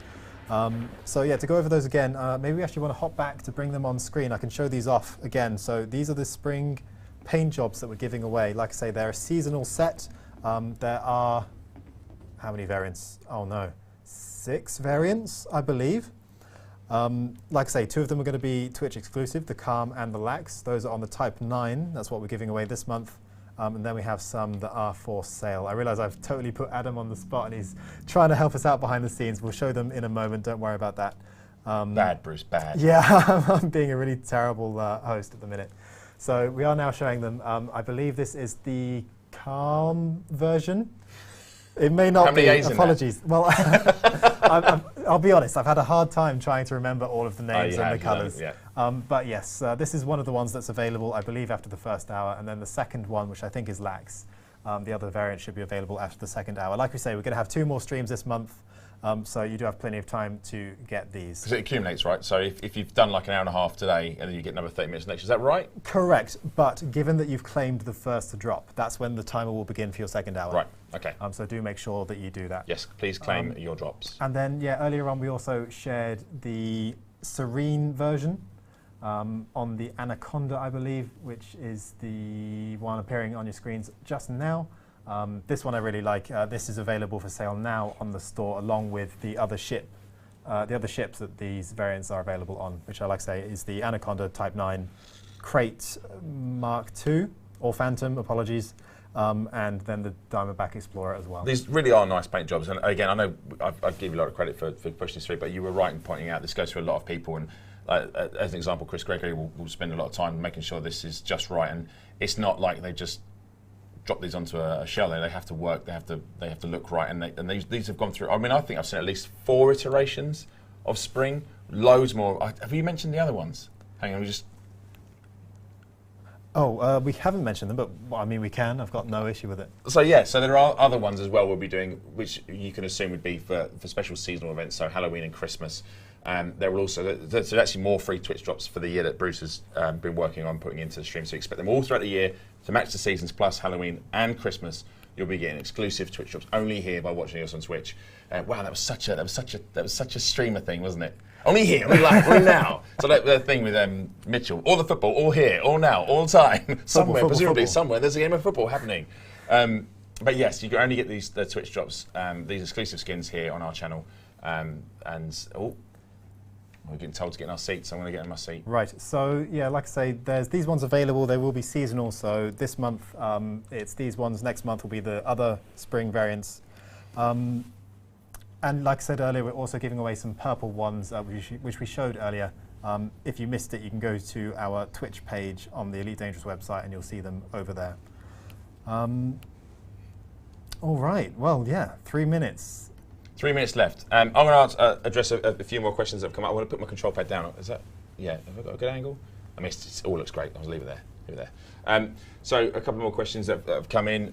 So yeah, to go over those again, maybe we actually want to hop back to bring them on screen. I can show these off again. So these are the spring paint jobs that we're giving away. Like I say, they're a seasonal set. There are, how many variants? Oh no, 6 variants, I believe. Like I say, 2 of them are going to be Twitch exclusive, the Calm and the Lax. Those are on the Type 9. That's what we're giving away this month. And then we have some that are for sale. I realize I've totally put Adam on the spot, and he's trying to help us out behind the scenes. We'll show them in a moment. Don't worry about that. Bad, Bruce, bad. Yeah, I'm being a really terrible host at the minute. So we are now showing them. I believe this is the Calm version. It may not be. Apologies. Well, I'll be honest. I've had a hard time trying to remember all of the names and the colours. But yes, this is one of the ones that's available, I believe, after the first hour, and then the second one, which I think is Lax. The other variant should be available after the second hour. Like we say, we're going to have 2 more streams this month, so you do have plenty of time to get these. Because it accumulates, right? So if you've done like an hour and a half today, and then you get another 30 minutes next, is that right? Correct, but given that you've claimed the first drop, that's when the timer will begin for your second hour. Right, okay. So do make sure that you do that. Yes, please claim your drops. And then, yeah, earlier on we also shared the Serene version on the Anaconda, I believe, which is the one appearing on your screens just now. This one I really like. This is available for sale now on the store, along with the other ships that these variants are available on, which I like to say is the Anaconda Type 9 Crate Mark II, or Phantom, apologies, and then the Diamondback Explorer as well. These really are nice paint jobs, and again, I know I give you a lot of credit for pushing this through, but you were right in pointing out this goes through a lot of people, and as an example, Chris Gregory will spend a lot of time making sure this is just right, and it's not like they just drop these onto a shell. They have to work. They have to look right, and these have gone through. I mean, I think I've seen at least 4 iterations of Spring. Loads more. Have you mentioned the other ones? Hang on, we just. Oh, we haven't mentioned them, but I mean, we can. I've got no issue with it. So yeah, so there are other ones as well we'll be doing, which you can assume would be for special seasonal events, so Halloween and Christmas. There will also, there's actually more free Twitch drops for the year that Bruce has been working on putting into the stream, so expect them all throughout the year to match the seasons, plus Halloween and Christmas. You'll be getting exclusive Twitch drops only here by watching us on Twitch. Wow, that was such a streamer thing, wasn't it? Only here, only live, only now. So that thing with Mitchell, all the football, all here, all now, all the time. Somewhere, presumably somewhere, there's a game of football happening. But yes, you can only get the Twitch drops, these exclusive skins here on our channel. We're getting told to get in our seats, so I'm going to get in my seat. Right, so yeah, like I say, there's these ones available. They will be seasonal, so this month it's these ones. Next month will be the other spring variants. And like I said earlier, we're also giving away some purple ones, which we showed earlier. If you missed it, you can go to our Twitch page on the Elite Dangerous website, and you'll see them over there. All right, well, yeah, 3 minutes. 3 minutes left. I'm going to address a few more questions that have come up. I want to put my control pad down. Is that? Yeah. Have I got a good angle? I mean, it all looks great. I'll leave it there. Leave it there. So a couple more questions that have come in.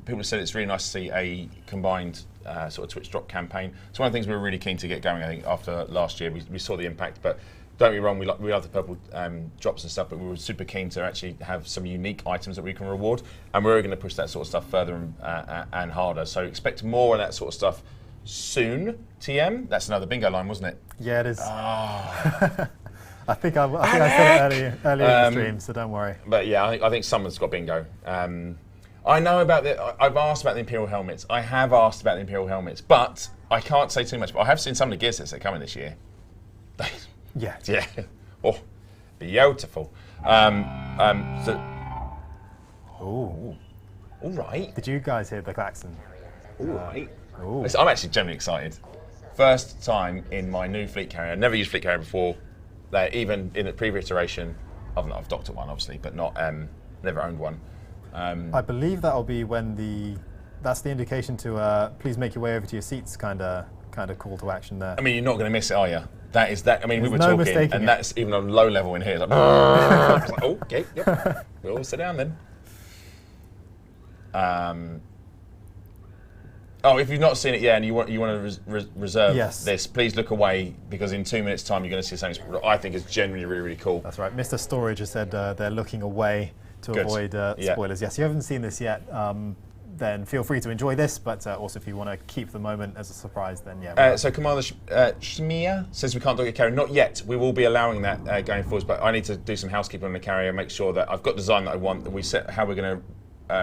People have said it's really nice to see a combined sort of Twitch drop campaign. It's one of the things we were really keen to get going. I think after last year, we saw the impact. But don't get me wrong, we love the purple drops and stuff. But we were super keen to actually have some unique items that we can reward, and we're going to push that sort of stuff further and harder. So expect more of that sort of stuff soon. TM, that's another bingo line, wasn't it? Yeah, it is. Oh. I think I said it earlier in the stream, so don't worry. But yeah, I think someone's got bingo. I know about I've asked about the Imperial helmets. I have asked about the Imperial helmets, but I can't say too much. But I have seen some of the gear sets that are coming this year. Yeah. Yeah. Oh, beautiful. Ooh. All right. Did you guys hear the klaxon? All right. Ooh. I'm actually genuinely excited. First time in my new fleet carrier. I've never used fleet carrier before. Even in the previous iteration, I've docked at one obviously, but not never owned one. I believe that'll be when that's the indication to please make your way over to your seats kind of call to action there. I mean, you're not going to miss it, are you? That is that. I mean, There's we were no talking, and mistaking that's even on low level in here. It's like, I was like, oh, okay, yep. We'll all sit down then. Oh, if you've not seen it yet and you want to reserve this, please look away, because in 2 minutes' time you're going to see something that I think is genuinely really, really cool. That's right. Mr. Storage has said they're looking away to avoid spoilers. Yes, you haven't seen this yet, then feel free to enjoy this, but also if you want to keep the moment as a surprise, then yeah. So Commander Shmia says we can't dock a carrier. Not yet. We will be allowing that going forwards, but I need to do some housekeeping on the carrier, make sure that I've got design that I want, that we set how we're going to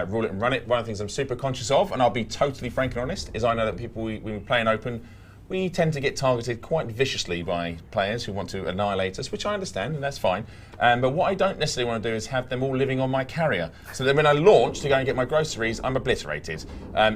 rule it and run it. One of the things I'm super conscious of, and I'll be totally frank and honest, is I know that people, when we play in open, we tend to get targeted quite viciously by players who want to annihilate us, which I understand, and that's fine. But what I don't necessarily want to do is have them all living on my carrier, so that when I launch to go and get my groceries, I'm obliterated.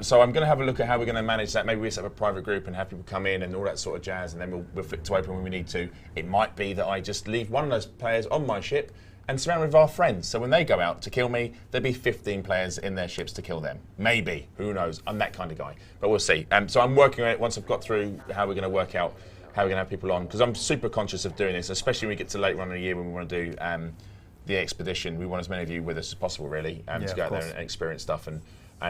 So I'm going to have a look at how we're going to manage that. Maybe we set up a private group and have people come in and all that sort of jazz, and then we'll flip to open when we need to. It might be that I just leave one of those players on my ship and surround with our friends. So when they go out to kill me, there'll be 15 players in their ships to kill them. Maybe, who knows? I'm that kind of guy, but we'll see. So I'm working on it once I've got through how we're going to work out how we're going to have people on, because I'm super conscious of doing this, especially when we get to later on in the year when we want to do the expedition. We want as many of you with us as possible, really, to go out there and experience stuff and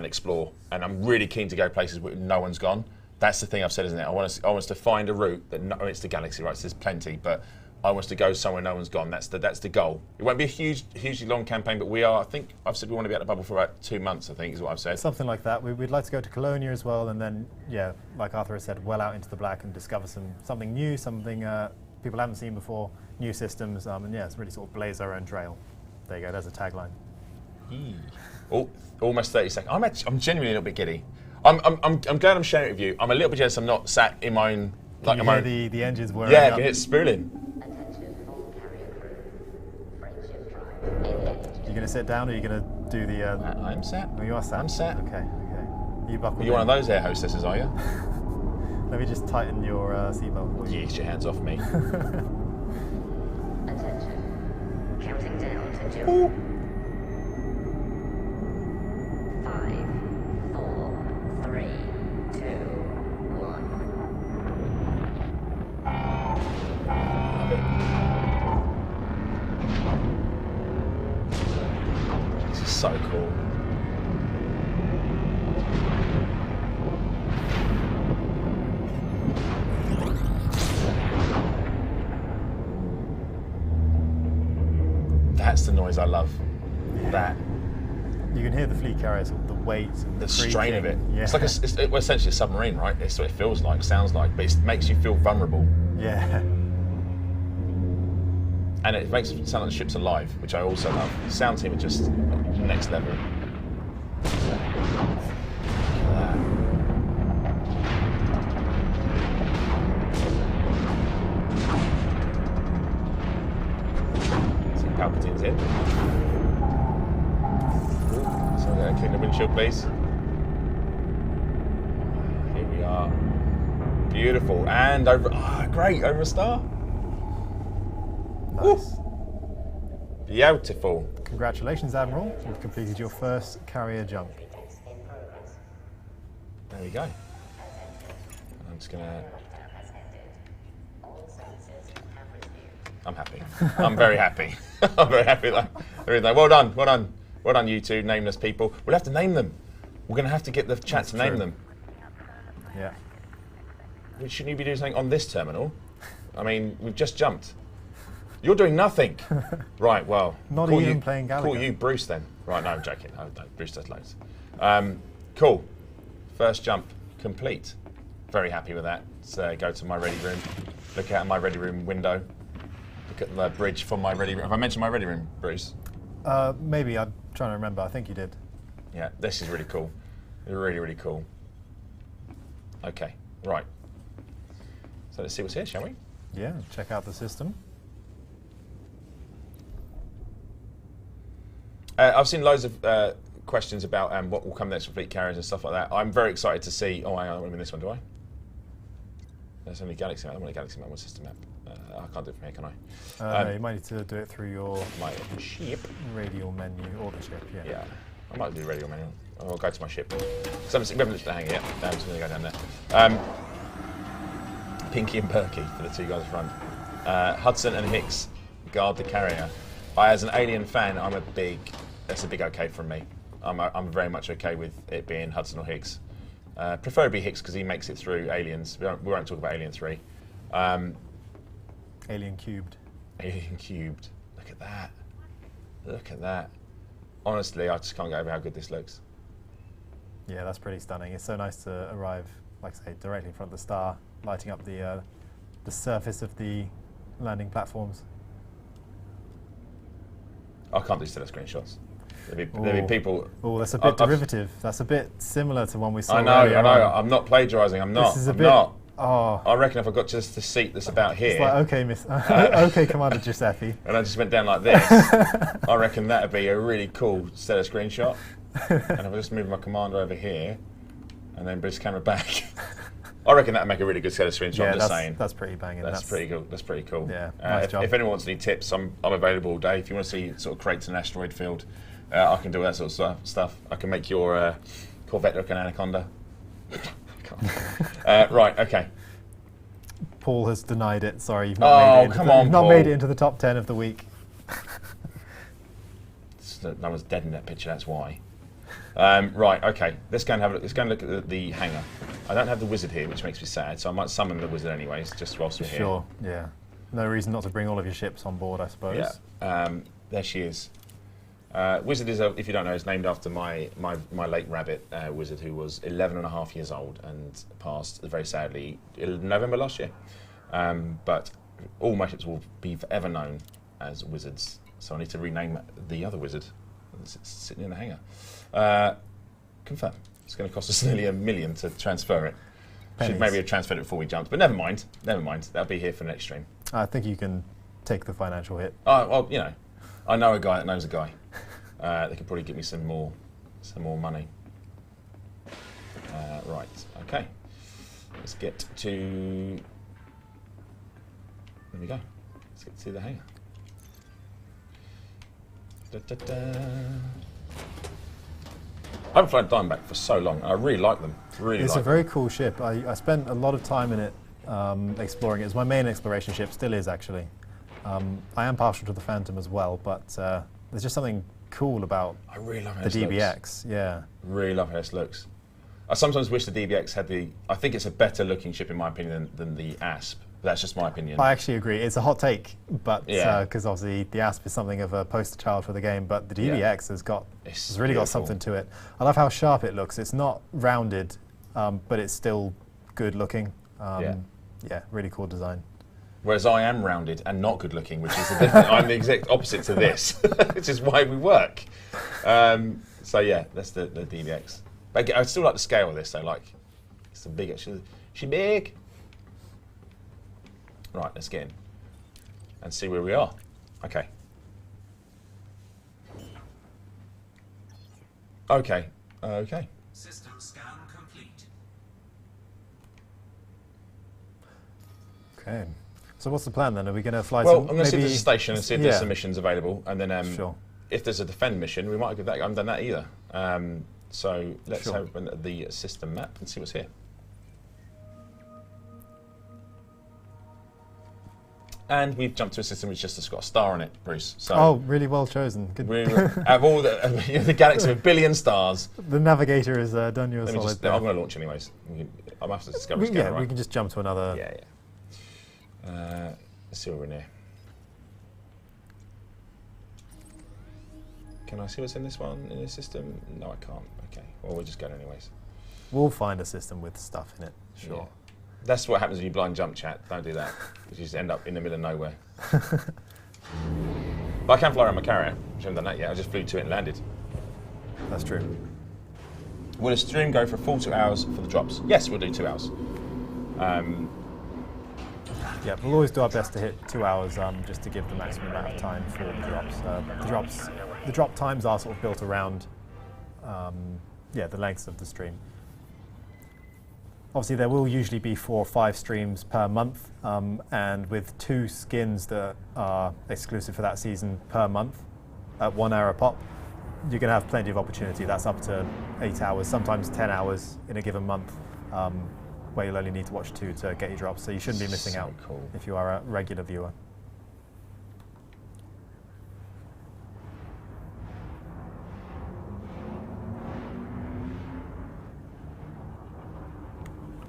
explore. And I'm really keen to go places where no one's gone. That's the thing I've said, isn't it? I want us to find a route that it's the galaxy, right? So there's plenty, but I want us to go somewhere no one's gone. That's the goal. It won't be a hugely long campaign, but I think I've said we want to be out of the bubble for about 2 months, I think is what I've said. Something like that. We'd like to go to Colonia as well, and then, yeah, like Arthur has said, well out into the black and discover something new, something people haven't seen before, new systems, and yeah, it's really sort of blaze our own trail. There you go, there's a tagline. Oh, almost 30 seconds. I'm genuinely a little bit giddy. I'm glad I'm sharing it with you. I'm a little bit jealous I'm not sat in my own... Can you hear the engines whirring? Yeah, it's spooling. You're going to sit down, or are you going to do the... I'm sat. Oh, you are sat? I'm sat. Okay. You buckled You're one of those air hostesses, are you? Let me just tighten your seatbelt for you. Get your hands off me. Ooh. 5, 4, 3, 2, 1. Love it. This is so cool. That's the noise I love. That. You can hear the fleet carriers, the weight, and The strain of it. Yeah. It's like it's essentially a submarine, right? It's what it feels like, sounds like, but it makes you feel vulnerable. Yeah. And it makes it sound like the ship's alive, which I also love. The sound team are just next level. So Palpatine's in. Ooh, so I'm going to clean the windshield, please. Here we are. Beautiful. And over. Ah, great. Over a star. Nice. Beautiful. Congratulations, Admiral. You've completed your first carrier jump. There we go. I'm just gonna. I'm happy. I'm very happy. I'm very happy with that. Everything. Well done. Well done. Well done, you two nameless people. We'll have to name them. We're gonna have to get the chat to name them. Yeah. Shouldn't you be doing something on this terminal? I mean, we've just jumped. You're doing nothing. Right, well. Not call even you, playing Gallagher. Call you Bruce then. Right, no, I'm joking. No, Bruce does loads. Cool. First jump complete. Very happy with that. So go to my ready room. Look out my ready room window. Look at the bridge from my ready room. Have I mentioned my ready room, Bruce? Maybe. I'm trying to remember. I think you did. Yeah, this is really cool. Really, really cool. Okay, right. So let's see what's here, shall we? Yeah. Check out the system. I've seen loads of questions about what will come next for fleet carriers and stuff like that. I'm very excited to see. Oh, hang on, I don't want this one, do I? There's only Galaxy map. I don't want a Galaxy map. What's system map? I can't do it from here, can I? No, you might need to do it through your My ship. radial menu or the ship. Yeah. Yeah, I might do radio manual. I'll go to my ship. So we haven't looked at the hangar yet. I'm just going to go down there. Pinky and Perky for the two guys front. Hudson and Hicks guard the carrier. As an Alien fan, that's a big okay from me. I'm very much okay with it being Hudson or Hicks. Preferably Hicks because he makes it through Aliens. We won't talk about Alien 3. Alien cubed. Alien cubed. Look at that. Look at that. Honestly, I just can't get over how good this looks. Yeah, that's pretty stunning. It's so nice to arrive, like I say, directly in front of the star, lighting up the surface of the landing platforms. I can't do stellar screenshots. There'll be people. Oh, that's a bit derivative. That's a bit similar to one we saw. I know. earlier I know. on. I'm not plagiarising. I'm not. This is a I'm bit. not. Oh. I reckon if I got just the seat that's about here, It's like, okay, Miss. Okay, Commander Giuseppe. and I just went down like this, I reckon that'd be a really cool stellar screenshot. And if I just move my commander over here, and then bring his camera back, I reckon that'd make a really good stellar screenshot. Yeah, I'm just saying. that's pretty banging. That's pretty cool. That's pretty cool. Yeah, nice job. If anyone wants any tips, I'm available all day. If you want to see sort of crates in an asteroid field, I can do that sort of stuff. I can make your Corvette look an anaconda. Right. Okay. Paul has denied it. Sorry, you've not made it into the top 10 of the week. No one's dead in that picture. That's why. Right. Okay. Let's go and have a look. Let's go and look at the hangar. I don't have the wizard here, which makes me sad. So I might summon the wizard anyways, just whilst we're here. Sure. Yeah. No reason not to bring all of your ships on board, I suppose. Yeah. There she is. Wizard is, if you don't know, is named after my late rabbit, Wizard, who was 11 and a half years old and passed very sadly in November last year. But all my ships will be forever known as Wizards, so I need to rename the other Wizard that's sitting in the hangar. Confirm. It's going to cost us nearly $1 million to transfer it. Pennies. Should maybe have transferred it before we jumped, but never mind. Never mind. That'll be here for the next stream. I think you can take the financial hit. Oh, well, you know, I know a guy that knows a guy. They could probably give me some more money. Right, okay. Let's get to. There we go. Let's get to the hangar. Da, da, da. I haven't flown Diamondback for so long. I really like them. Really It's like a very cool ship. I spent a lot of time in it exploring it. It's my main exploration ship, still is actually. I am partial to the Phantom as well, but there's just something cool about I really love how the this looks. DBX. Yeah. Really love how this looks. I sometimes wish the DBX had the. I think it's a better looking ship in my opinion than the ASP. But that's just my opinion. I actually agree. It's a hot take, but Yeah. because obviously the ASP is something of a poster child for the game, but the DBX has It's really got beautiful. something to it. I love how sharp it looks. It's not rounded, but it's still good looking. Yeah, really cool design. Whereas I am rounded and not good looking, which is the difference. I'm the exact opposite to this, which is why we work. So yeah, that's the DBX. But I still like the scale of this though. Like, it's a big. She big. Right, let's get in and see where we are. Okay. Okay. Okay. System scan complete. Okay. So what's the plan then? Are we going to fly Well, some? I'm going to see if there's a station and see if there's Yeah. some missions available, and then Sure. if there's a defend mission, we might give that. I haven't done that either. So let's Sure. open the system map and see what's here. And we've jumped to a system which just has got a star on it, Bruce. So Oh, really well chosen. Good. we're have all the galaxy of a billion stars. The navigator has done you a Let me solid just. there. I'm going to launch anyways. I'm after the discovery Yeah, scanner, right? we can just jump to another. Yeah, yeah. Let's see what we're near. Can I see what's in this one, in this system? No, I can't. Okay. Well, we'll just go anyways. We'll find a system with stuff in it. Sure. Yeah. That's what happens when you blind jump, chat. Don't do that. You just end up in the middle of nowhere. But I can fly around my carrier, which I haven't done that yet. I just flew to it and landed. That's true. Will a stream go for a full 2 hours for the drops? Yes, we'll do 2 hours. Yeah, we'll always do our best to hit 2 hours, just to give the maximum amount of time for the drops. The drop times are sort of built around, the lengths of the stream. Obviously, there will usually be 4 or 5 streams per month, and with 2 skins that are exclusive for that season per month, at 1 hour a pop, you're going to have plenty of opportunity. That's up to 8 hours, sometimes 10 hours in a given month, where you'll only need to watch 2 to get your drops. So you shouldn't be missing So out cool. if you are a regular viewer.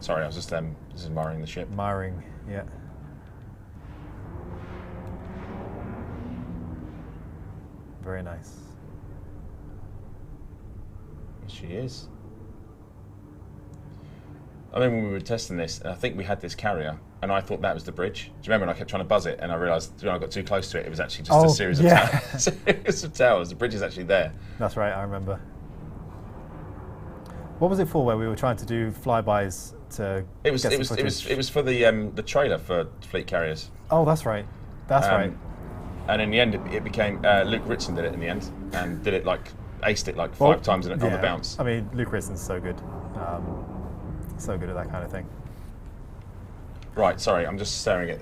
Sorry, I was just admiring the ship. Admiring, yeah. Very nice. Yes, she is. I remember when we were testing this, and I think we had this carrier, and I thought that was the bridge. Do you remember when I kept trying to buzz it, and I realised when I got too close to it, it was actually just a series of towers. Series of towers. The bridge is actually there. That's right, I remember. What was it for where we were trying to do flybys to It was get it some was it was footage? it was for the trailer for fleet carriers. Oh, that's right. That's right. And in the end, it became Luke Ritson did it in the end, and did it like aced it like Well, 5 times on the yeah. bounce. I mean, Luke Risson's so good. So good at that kind of thing. Right, sorry, I'm just staring at.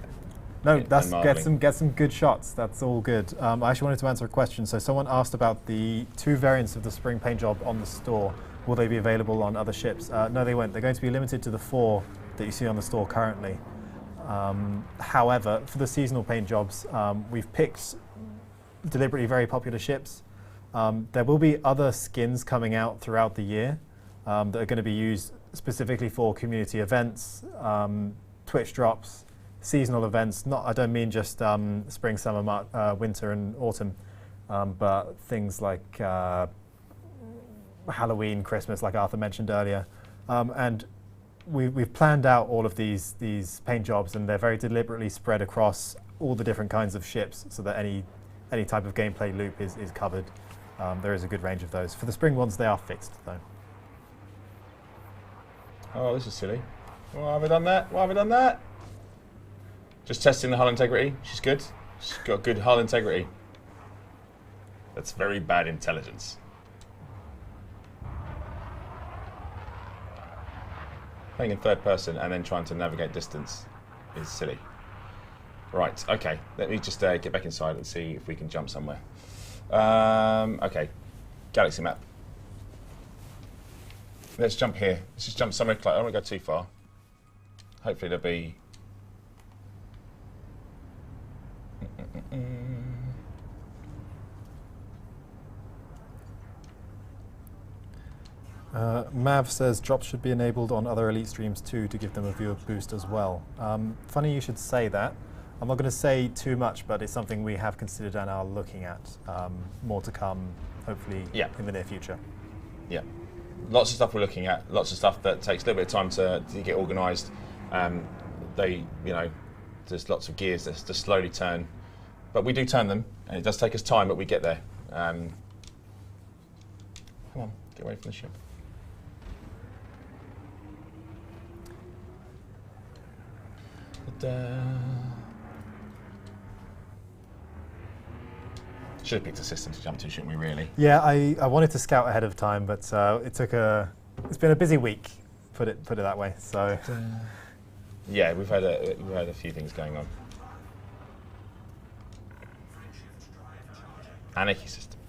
No, and that's marveling. get some good shots. That's all good. I actually wanted to answer a question. So someone asked about the 2 variants of the spring paint job on the store. Will they be available on other ships? No, they won't. They're going to be limited to the 4 that you see on the store currently. However, for the seasonal paint jobs, we've picked deliberately very popular ships. There will be other skins coming out throughout the year that are going to be used specifically for community events, Twitch drops, seasonal events. I don't mean just spring, summer, winter, and autumn, but things like Halloween, Christmas, like Arthur mentioned earlier. And we've planned out all of these paint jobs, and they're very deliberately spread across all the different kinds of ships, so that any type of gameplay loop is covered. There is a good range of those. For the spring ones, they are fixed, though. Oh, this is silly. Why have I done that? Why have I done that? Just testing the hull integrity. She's good. She's got good hull integrity. That's very bad intelligence. Playing in third person and then trying to navigate distance is silly. Right, okay. Let me just get back inside and see if we can jump somewhere. Okay, galaxy map. Let's jump here. Let's just jump somewhere close. I don't want to go too far. Hopefully there'll be... Mav says drops should be enabled on other Elite streams too to give them a viewer boost as well. Funny you should say that. I'm not going to say too much, but it's something we have considered and are looking at. More to come, hopefully, in the near future. Yeah. Lots of stuff we're looking at, lots of stuff that takes a little bit of time to get organised. There's lots of gears that just slowly turn. But we do turn them, and it does take us time, but we get there. Come on, get away from the ship. Should have picked a system to jump to, shouldn't we, really? Yeah, I wanted to scout ahead of time, but it's been a busy week, put it that way. So yeah, we've had a few things going on. Anarchy system.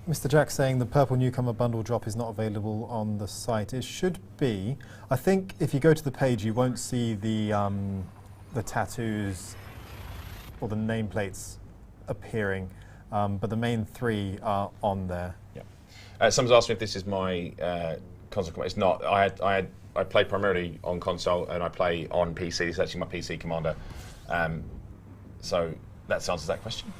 Mr. Jack saying the purple newcomer bundle drop is not available on the site. It should be. I think if you go to the page, you won't see the tattoos or the nameplates appearing, but the main 3 are on there. Yeah. Someone's asked me if this is my console commander. It's not. I play primarily on console and I play on PC. It's actually my PC commander. So that answers that question.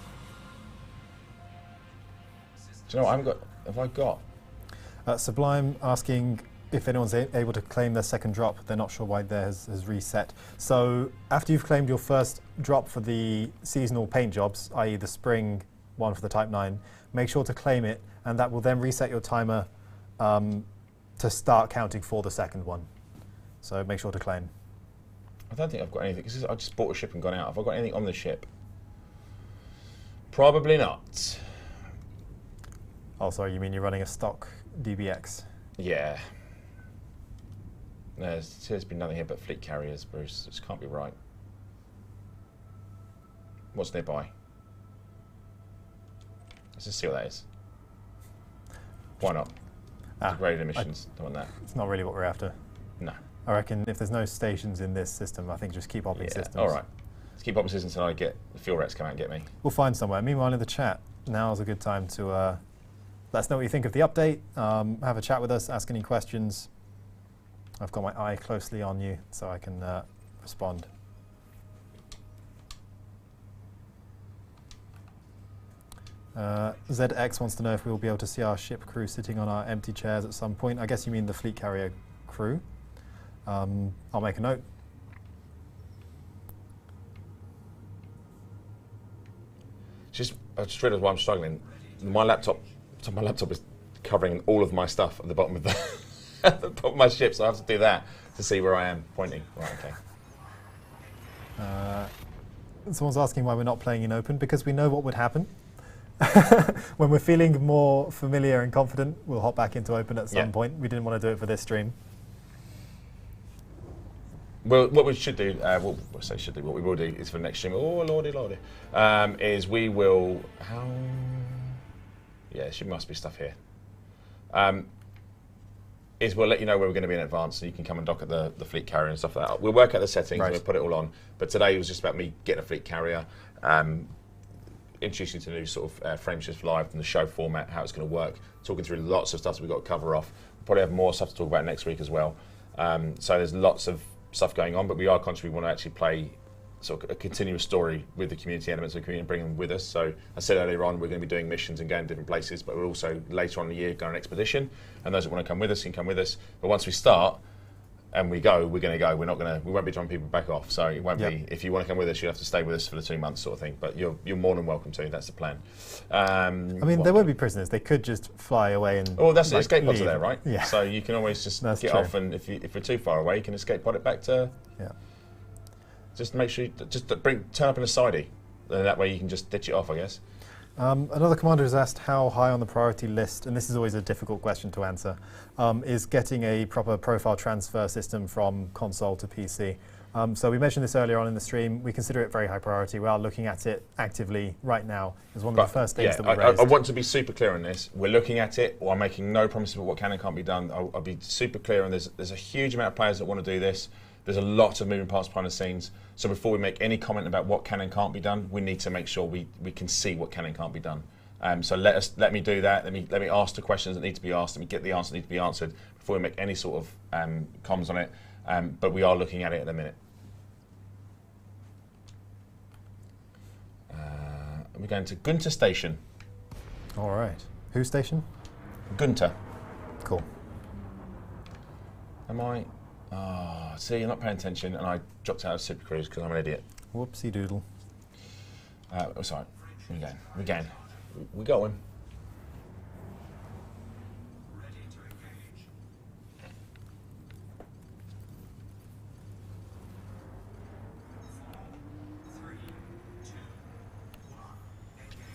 Do you know what have I got? Sublime asking if anyone's able to claim their second drop. They're not sure why theirs has reset. So after you've claimed your first drop for the seasonal paint jobs, i.e. the spring one for the Type 9, make sure to claim it, and that will then reset your timer to start counting for the second one. So make sure to claim. I don't think I've got anything, because I just bought a ship and gone out. Have I got anything on the ship? Probably not. Oh, sorry, you mean you're running a stock DBX? Yeah. There's been nothing here but fleet carriers, Bruce. This can't be right. What's nearby? Let's just see what that is. Why not? Degraded emissions. Don't want that. It's not really what we're after. No. I reckon if there's no stations in this system, I think just keep opting systems. All right. Let's keep opting systems until I get the fuel rats come out and get me. We'll find somewhere. Meanwhile, in the chat, now is a good time to let us know what you think of the update. Have a chat with us, ask any questions. I've got my eye closely on you, so I can respond. ZX wants to know if we will be able to see our ship crew sitting on our empty chairs at some point. I guess you mean the fleet carrier crew. I'll make a note. I just realised why I'm struggling. My laptop is covering all of my stuff at the bottom of the at the bottom of my ship, so I have to do that to see where I am pointing. Right, okay. Someone's asking why we're not playing in open, because we know what would happen. When we're feeling more familiar and confident, we'll hop back into open at some point. We didn't want to do it for this stream. Well, what we should do, what we will do is for the next stream, oh lordy, is we will, there must be stuff here. Is we'll let you know where we're going to be in advance, so you can come and dock at the fleet carrier and stuff like that. We'll work out the settings, and we'll put it all on. But today was just about me getting a fleet carrier, introducing you to the new sort of Frameshift Live and the show format, how it's going to work, talking through lots of stuff that we've got to cover off. We'll probably have more stuff to talk about next week as well. So there's lots of stuff going on, but we are conscious we want to actually play sort of a continuous story with the community elements of the community and bring them with us. So I said earlier on, we're going to be doing missions and going to different places, but we're also later on in the year going on an expedition, and those that want to come with us can come with us. But once we start and we go, we're going to go. We won't be trying people back off. So it won't be, if you want to come with us, you have to stay with us for the 2 months sort of thing. But you're more than welcome to. That's the plan. I mean, there won't be prisoners. They could just fly away and. Oh, that's it. Escape pods are there, right? Yeah. So you can always just get off, and if we're too far away, you can escape pod it back to. Yeah. Just make sure you turn up in a sidey, and that way you can just ditch it off, I guess. Another commander has asked how high on the priority list, and this is always a difficult question to answer, is getting a proper profile transfer system from console to PC. So we mentioned this earlier on in the stream. We consider it very high priority. We are looking at it actively right now. It's one of the first things that we raised. I want to be super clear on this. We're looking at it. Or I'm making no promises about what can and can't be done. I'll be super clear on this. There's a huge amount of players that want to do this. There's a lot of moving parts behind the scenes. So before we make any comment about what can and can't be done, we need to make sure we can see what can and can't be done. So let me do that. Let me ask the questions that need to be asked. Let me get the answers that need to be answered before we make any sort of comms on it. But we are looking at it at the minute. We're going to Gunter Station. All right. Whose station? Gunter. Cool. Am I? See, you're not paying attention, and I dropped out of Super Cruise because I'm an idiot. Whoopsie doodle. Sorry. We're going. We're going. Ready to engage. 4, 3, 2, 1, engage.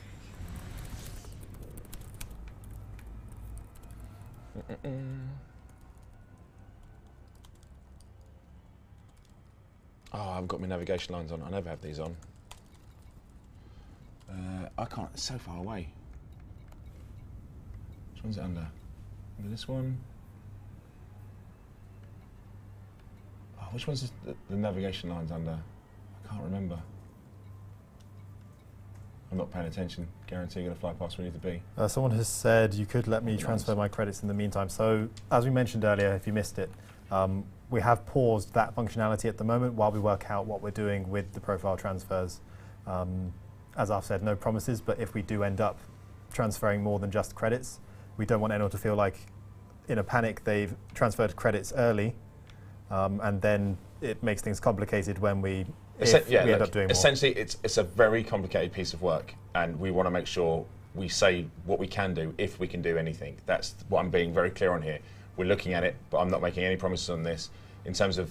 Oh, I've got my navigation lines on. I never have these on. I can't. It's so far away. Which one's it under? Under this one? Oh, which one's the navigation lines under? I can't remember. I'm not paying attention. Guarantee you're going to fly past where we need to be. Someone has said you could let me transfer my credits in the meantime. So as we mentioned earlier, if you missed it, we have paused that functionality at the moment while we work out what we're doing with the profile transfers. As I've said, no promises, but if we do end up transferring more than just credits, we don't want anyone to feel like in a panic they've transferred credits early, and then it makes things complicated when we end up doing more. Essentially, it's a very complicated piece of work, and we want to make sure we say what we can do if we can do anything. That's what I'm being very clear on here. We're looking at it, but I'm not making any promises on this. In terms of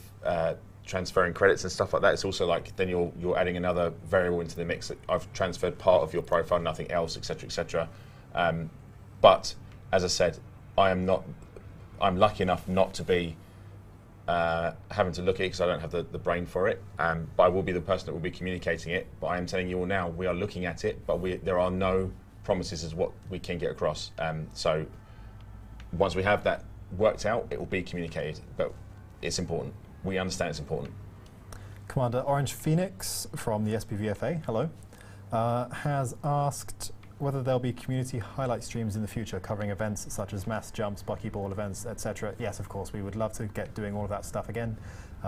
transferring credits and stuff like that, it's also like then you're adding another variable into the mix. I've transferred part of your profile, nothing else, etc., etc. But as I said, I'm lucky enough not to be having to look at it because I don't have the brain for it. But I will be the person that will be communicating it. But I am telling you all now, we are looking at it, but there are no promises as what we can get across. So once we have that worked out, it will be communicated. But it's important. We understand it's important. Commander Orange Phoenix from the SPVFA, hello, has asked whether there'll be community highlight streams in the future covering events such as mass jumps, buckyball events, etc. Yes, of course, we would love to get doing all of that stuff again.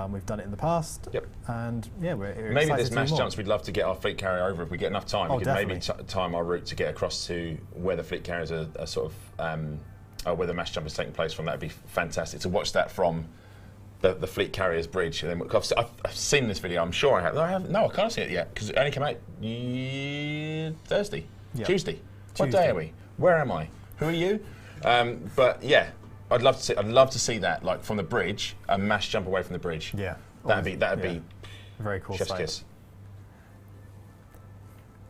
We've done it in the past. Yep. And yeah, we're maybe excited there's to mass do more. jumps we'd love to get our fleet carrier over if we get enough time. Oh, we could maybe definitely. time our route to get across to where the fleet carriers are sort of where the mass jump is taking place from. That'd be fantastic to watch that from the fleet carrier's bridge. And then I've seen this video. I'm sure I have. No, I can't see it yet because it only came out Thursday, Yeah. Tuesday. What day are we? Where am I? Who are you? But yeah, I'd love to see that, like from the bridge, a mass jump away from the bridge. Yeah. That'd be very cool chef's sight. kiss.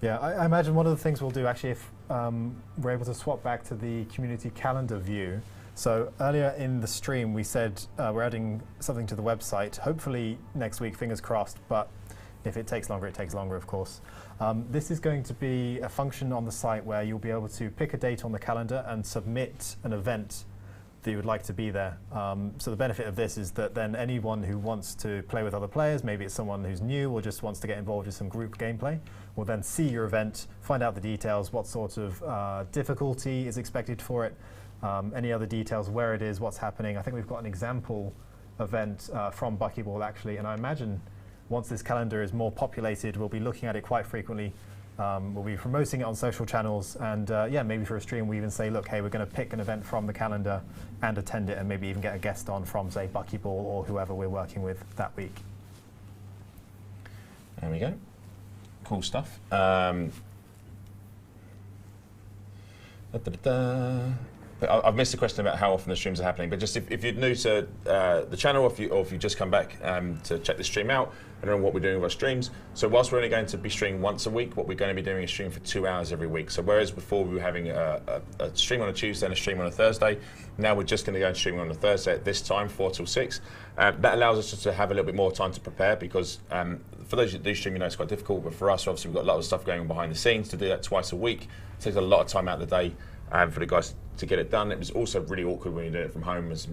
Yeah, I imagine one of the things we'll do actually if we're able to swap back to the community calendar view. So earlier in the stream we said we're adding something to the website, hopefully next week, fingers crossed, but if it takes longer, it takes longer, of course. This is going to be a function on the site where you'll be able to pick a date on the calendar and submit an event that you would like to be there. So the benefit of this is that then anyone who wants to play with other players, maybe it's someone who's new or just wants to get involved in some group gameplay, will then see your event, find out the details, what sort of difficulty is expected for it, any other details, where it is, what's happening. I think we've got an example event from Buckyball actually, and I imagine once this calendar is more populated, we'll be looking at it quite frequently. We'll be promoting it on social channels, and yeah, maybe for a stream we even say, look, hey, we're going to pick an event from the calendar and attend it, and maybe even get a guest on from, say, Buckyball or whoever we're working with that week. There we go. Cool stuff. I've missed the question about how often the streams are happening, but just if you're new to the channel, or if you just come back to check the stream out, I don't know what we're doing with our streams. So whilst we're only going to be streaming once a week, what we're going to be doing is stream for 2 hours every week. So whereas before we were having a stream on a Tuesday and a stream on a Thursday, now we're just going to go and stream on a Thursday at this time, 4 till 6. That allows us to have a little bit more time to prepare because for those that do stream, it's quite difficult, but for us, obviously, we've got a lot of stuff going on behind the scenes. To do that twice a week takes a lot of time out of the day for the guys to get it done. It was also really awkward when you're doing it from home, as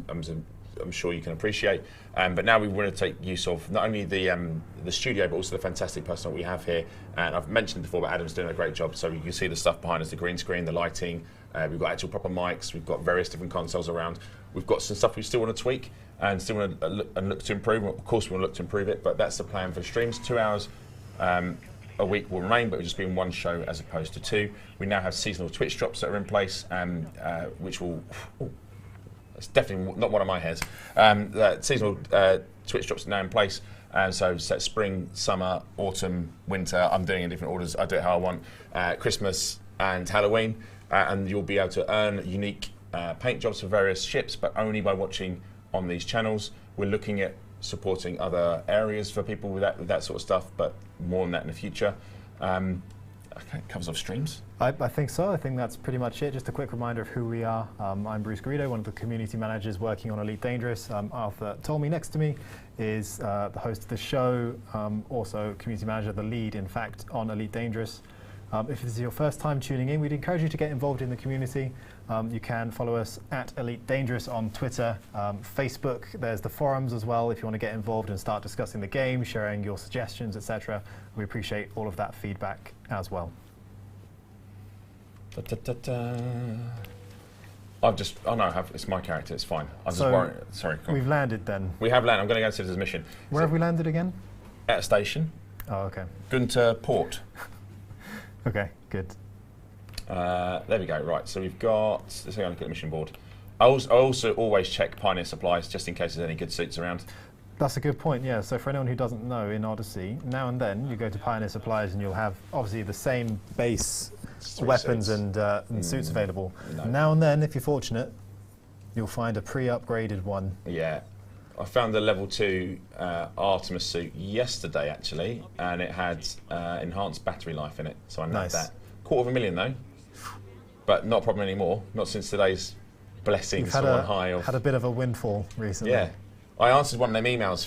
I'm sure you can appreciate. But now we want to take use of not only the studio, but also the fantastic personnel we have here. And I've mentioned before, but Adam's doing a great job. So you can see the stuff behind us, the green screen, the lighting. We've got actual proper mics. We've got various different consoles around. We've got some stuff we still want to tweak and still want to look to improve. Of course, we want to look to improve it, but that's the plan for streams. 2 hours a week will remain, but it'll just be in one show as opposed to 2. We now have seasonal Twitch drops that are in place, which will... it's definitely not one of my hairs. Seasonal Twitch drops are now in place. So set spring, summer, autumn, winter. I'm doing it in different orders. I do it how I want. Christmas and Halloween. And you'll be able to earn unique paint jobs for various ships, but only by watching on these channels. We're looking at supporting other areas for people with that sort of stuff, but more on that in the future. Okay, covers off streams. I think so. I think that's pretty much it. Just a quick reminder of who we are. I'm Bruce Garrido, one of the community managers working on Elite Dangerous. Arthur Tolmie next to me is the host of the show, also community manager, the lead, in fact, on Elite Dangerous. If this is your first time tuning in, we'd encourage you to get involved in the community. You can follow us at Elite Dangerous on Twitter, Facebook. There's the forums as well if you want to get involved and start discussing the game, sharing your suggestions, etc. We appreciate all of that feedback as well. It's my character, it's fine. I'm So just worried. Sorry, go on. We've landed then. We have landed. I'm going to go to Citizen's mission. Where have we landed again? At a station, Oh, okay. Gunter Port. Okay, good. There we go. Right, so we've got. Let's go and look at the mission board. I also always check Pioneer supplies just in case there's any good suits around. That's a good point, yeah. So for anyone who doesn't know, in Odyssey, now and then you go to Pioneer Supplies and you'll have obviously the same base weapons suits. and suits available. No. Now and then, if you're fortunate, you'll find a pre-upgraded one. Yeah. I found the level 2 Artemis suit yesterday, actually, and it had enhanced battery life in it, so I nabbed Nice. that. $250,000 though, but not a problem anymore. Not since today's blessing You've so on high of. had a bit of a windfall recently. Yeah, I answered one of them emails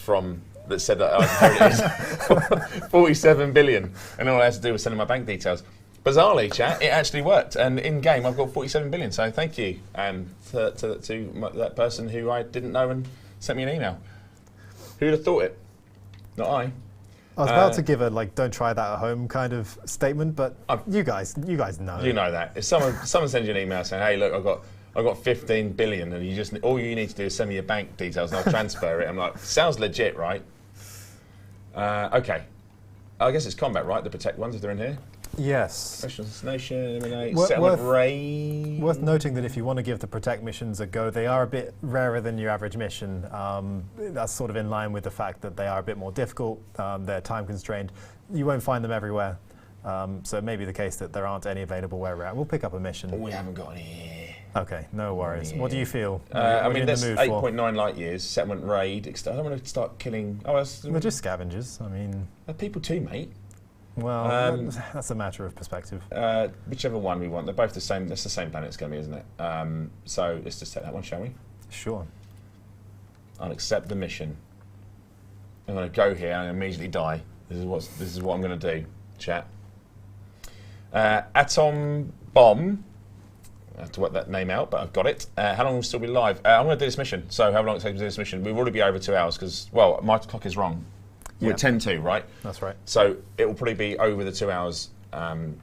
that said that I inherited 47 billion, and all I had to do was send in my bank details. Bizarrely, chat, it actually worked, and in game I've got 47 billion. So thank you to that person who I didn't know and sent me an email. Who'd have thought it? Not I. I was about to give a "don't try that at home" kind of statement, but you guys know. You know that if someone sends you an email saying, "Hey, look, I've got 15 billion, and all you need to do is send me your bank details and I'll transfer it." I'm like, sounds legit, right? Okay, I guess it's combat, right? The protect ones if they're in here. Yes. Special assassination, eliminate, Worth- settlement raid. Worth noting that if you want to give the protect missions a go, they are a bit rarer than your average mission. That's sort of in line with the fact that they are a bit more difficult. They're time constrained. You won't find them everywhere. So it may be the case that there aren't any available where we're at. We'll pick up a mission. We haven't got any. Okay, no worries. What do you feel? I What are you mean, in the that's mood for? 8.9 light years, settlement raid. I don't want to start killing. They're just scavengers. I mean, they're people too, mate. well, that's a matter of perspective. Whichever one we want. They're both the same. That's the same planet it's going to be, isn't it? So let's just take that one, shall we? Sure. I'll accept the mission. I'm going to go here and immediately die. This is what I'm going to do, chat. Atom Bomb. I have to work that name out, but I've got it. How long will we still be live? I'm going to do this mission. So how long it takes to do this mission? We'll already be over 2 hours because, well, my clock is wrong. Yeah. We're 10-2, right? That's right. So it will probably be over the 2 hours when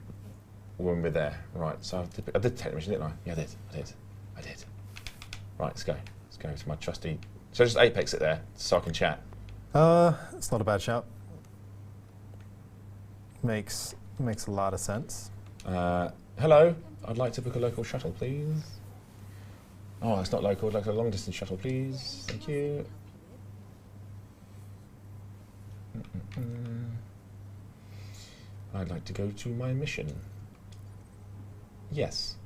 we're there. Right, so I did take the mission, didn't I? Yeah, I did. Right, let's go. Let's go to my trusty... So just Apex it there so I can chat. It's not a bad shout. Makes a lot of sense. Hello, I'd like to book a local shuttle, please. Oh, it's not local. I'd like a long-distance shuttle, please. Thank you. I'd like to go to my mission. Yes.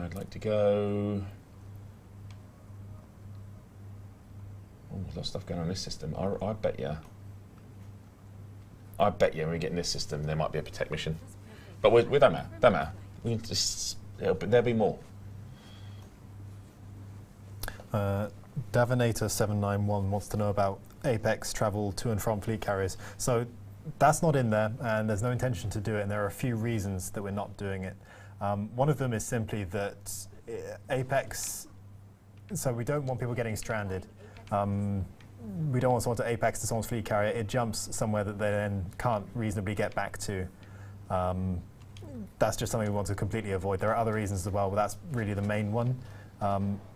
I'd like to go. Oh, there's a lot of stuff going on in this system. I bet you. I bet you when we get in this system, there might be a protect mission. But we don't matter. Don't matter. We can just. There'll be more. Davinator791 wants to know about Apex travel to and from fleet carriers. So that's not in there, and there's no intention to do it, and there are a few reasons that we're not doing it. One of them is simply that Apex, so we don't want people getting stranded. We don't want someone to Apex to someone's fleet carrier. It jumps somewhere that they then can't reasonably get back to. That's just something we want to completely avoid. There are other reasons as well, but that's really the main one.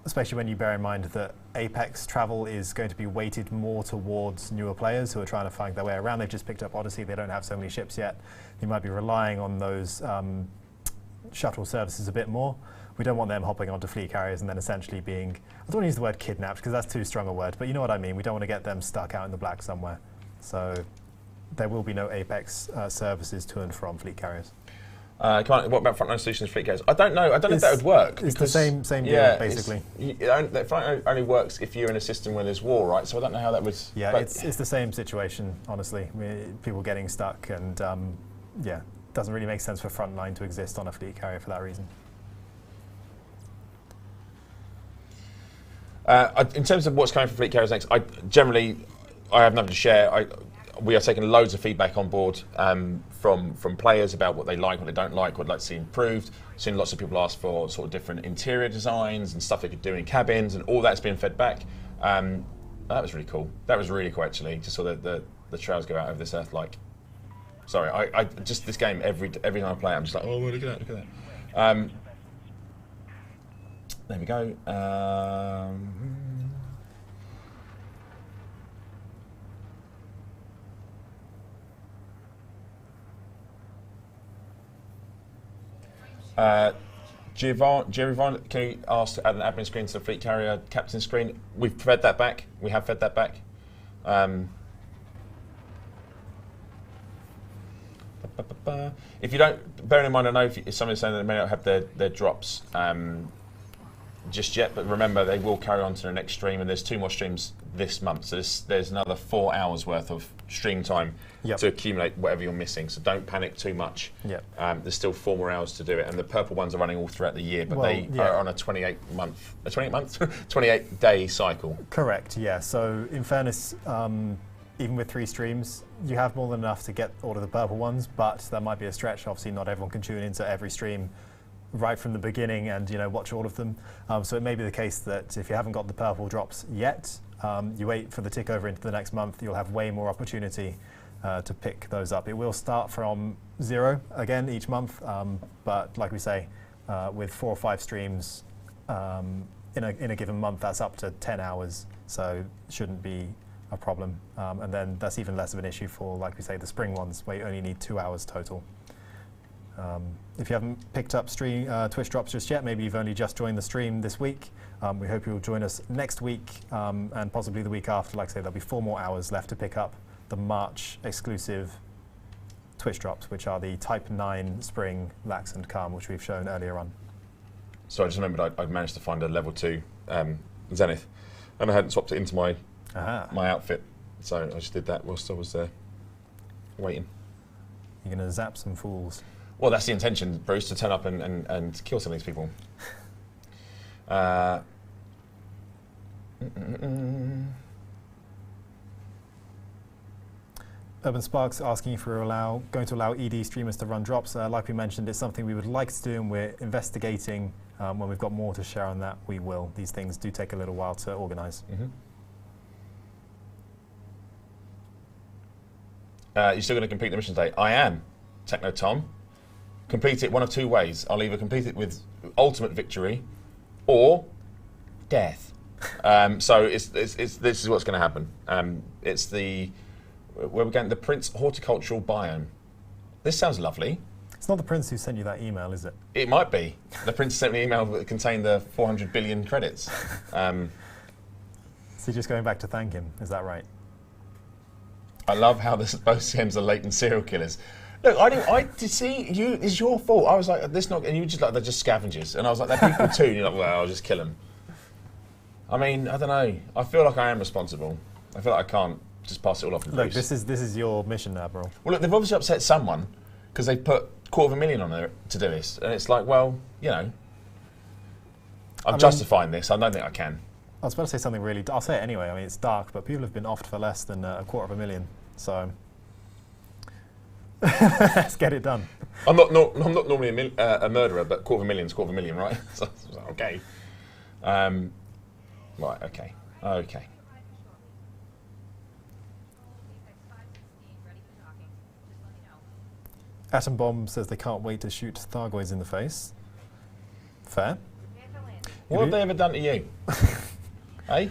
Especially when you bear in mind that Apex travel is going to be weighted more towards newer players who are trying to find their way around. They've just picked up Odyssey, they don't have so many ships yet. You might be relying on those shuttle services a bit more. We don't want them hopping onto fleet carriers and then essentially being, I don't want to use the word kidnapped because that's too strong a word, but you know what I mean. We don't want to get them stuck out in the black somewhere. So there will be no Apex services to and from fleet carriers. What about frontline solutions fleet carriers? I don't know. I don't know if that would work. It's the same deal, basically. Frontline only works if you're in a system where there's war, right? So I don't know how that would. Yeah, it's the same situation, honestly. People getting stuck, and yeah, doesn't really make sense for frontline to exist on a fleet carrier for that reason. In terms of what's coming from fleet carriers next, I have nothing to share. We are taking loads of feedback on board from players about what they like, what they don't like, what they'd like to see improved. Seen lots of people ask for sort of different interior designs and stuff they could do in cabins, and all that's been fed back. That was really cool. That was really cool, actually. Just saw the trails go out over this earth. Like, sorry, I just this game every time I play, I'm just like, oh, look at that. There we go. Giovanni, can you ask to add an admin screen to the fleet carrier captain screen? We've fed that back. We have fed that back. If you don't, bearing in mind, I know if somebody's saying that they may not have their drops just yet, but remember they will carry on to the next stream, and there's 2 more streams this month, so there's another 4 hours worth of stream time to accumulate whatever you're missing. So don't panic too much. There's still 4 more hours to do it, and the purple ones are running all throughout the year, but they are on a 28 day cycle. Correct. Yeah. So in fairness, even with 3 streams, you have more than enough to get all of the purple ones, but that might be a stretch. Obviously, not everyone can tune into every stream right from the beginning and watch all of them. So it may be the case that if you haven't got the purple drops yet, you wait for the tick over into the next month, you'll have way more opportunity to pick those up. It will start from 0 again each month, but like we say, with 4 or 5 streams in a given month, that's up to 10 hours, so it shouldn't be a problem. And then that's even less of an issue for, like we say, the spring ones, where you only need 2 hours total. If you haven't picked up Twitch drops just yet, maybe you've only just joined the stream this week, we hope you'll join us next week and possibly the week after. Like I say, there'll be 4 more hours left to pick up the March exclusive Twitch drops, which are the Type 9 Spring, Lax and Calm, which we've shown earlier on. So I just remembered I'd managed to find a level 2 Zenith, and I hadn't swapped it into my outfit, so I just did that whilst I was waiting. You're going to zap some fools. Well, that's the intention, Bruce, to turn up and kill some of these people. Urban Sparks asking if we're going to allow ED streamers to run drops. Like we mentioned, it's something we would like to do, and we're investigating. When we've got more to share on that, we will. These things do take a little while to organise. You're still going to complete the mission today? I am, Techno Tom. Complete it one of 2 ways. I'll either complete it with ultimate victory or death. So this is what's going to happen. It's where we're going, the Prince Horticultural Biome. This sounds lovely. It's not the Prince who sent you that email, is it? It might be. The Prince sent me an email that contained the 400 billion credits. So you're just going back to thank him, is that right? I love how both CMs are latent serial killers. Look, I did see you. It's your fault. I was like, this not, and you were just like, they're just scavengers, and I was like, they're people too. And you're like, well, I'll just kill them. I mean, I don't know. I feel like I am responsible. I feel like I can't just pass it all off. Look, this is your mission, Admiral. Well, look, they've obviously upset someone because they put $250,000 on there to do this, and it's like, well, you know, I'm justifying this. I don't think I can. I was about to say something really. I'll say it anyway. I mean, it's dark, but people have been offed for less than $250,000. So let's get it done. I'm not normally a murderer, but $250,000 is $250,000, right? So, okay. Right. Okay. Okay. Atom Bomb says they can't wait to shoot Thargoids in the face. Fair. What have they ever done to you? Hey?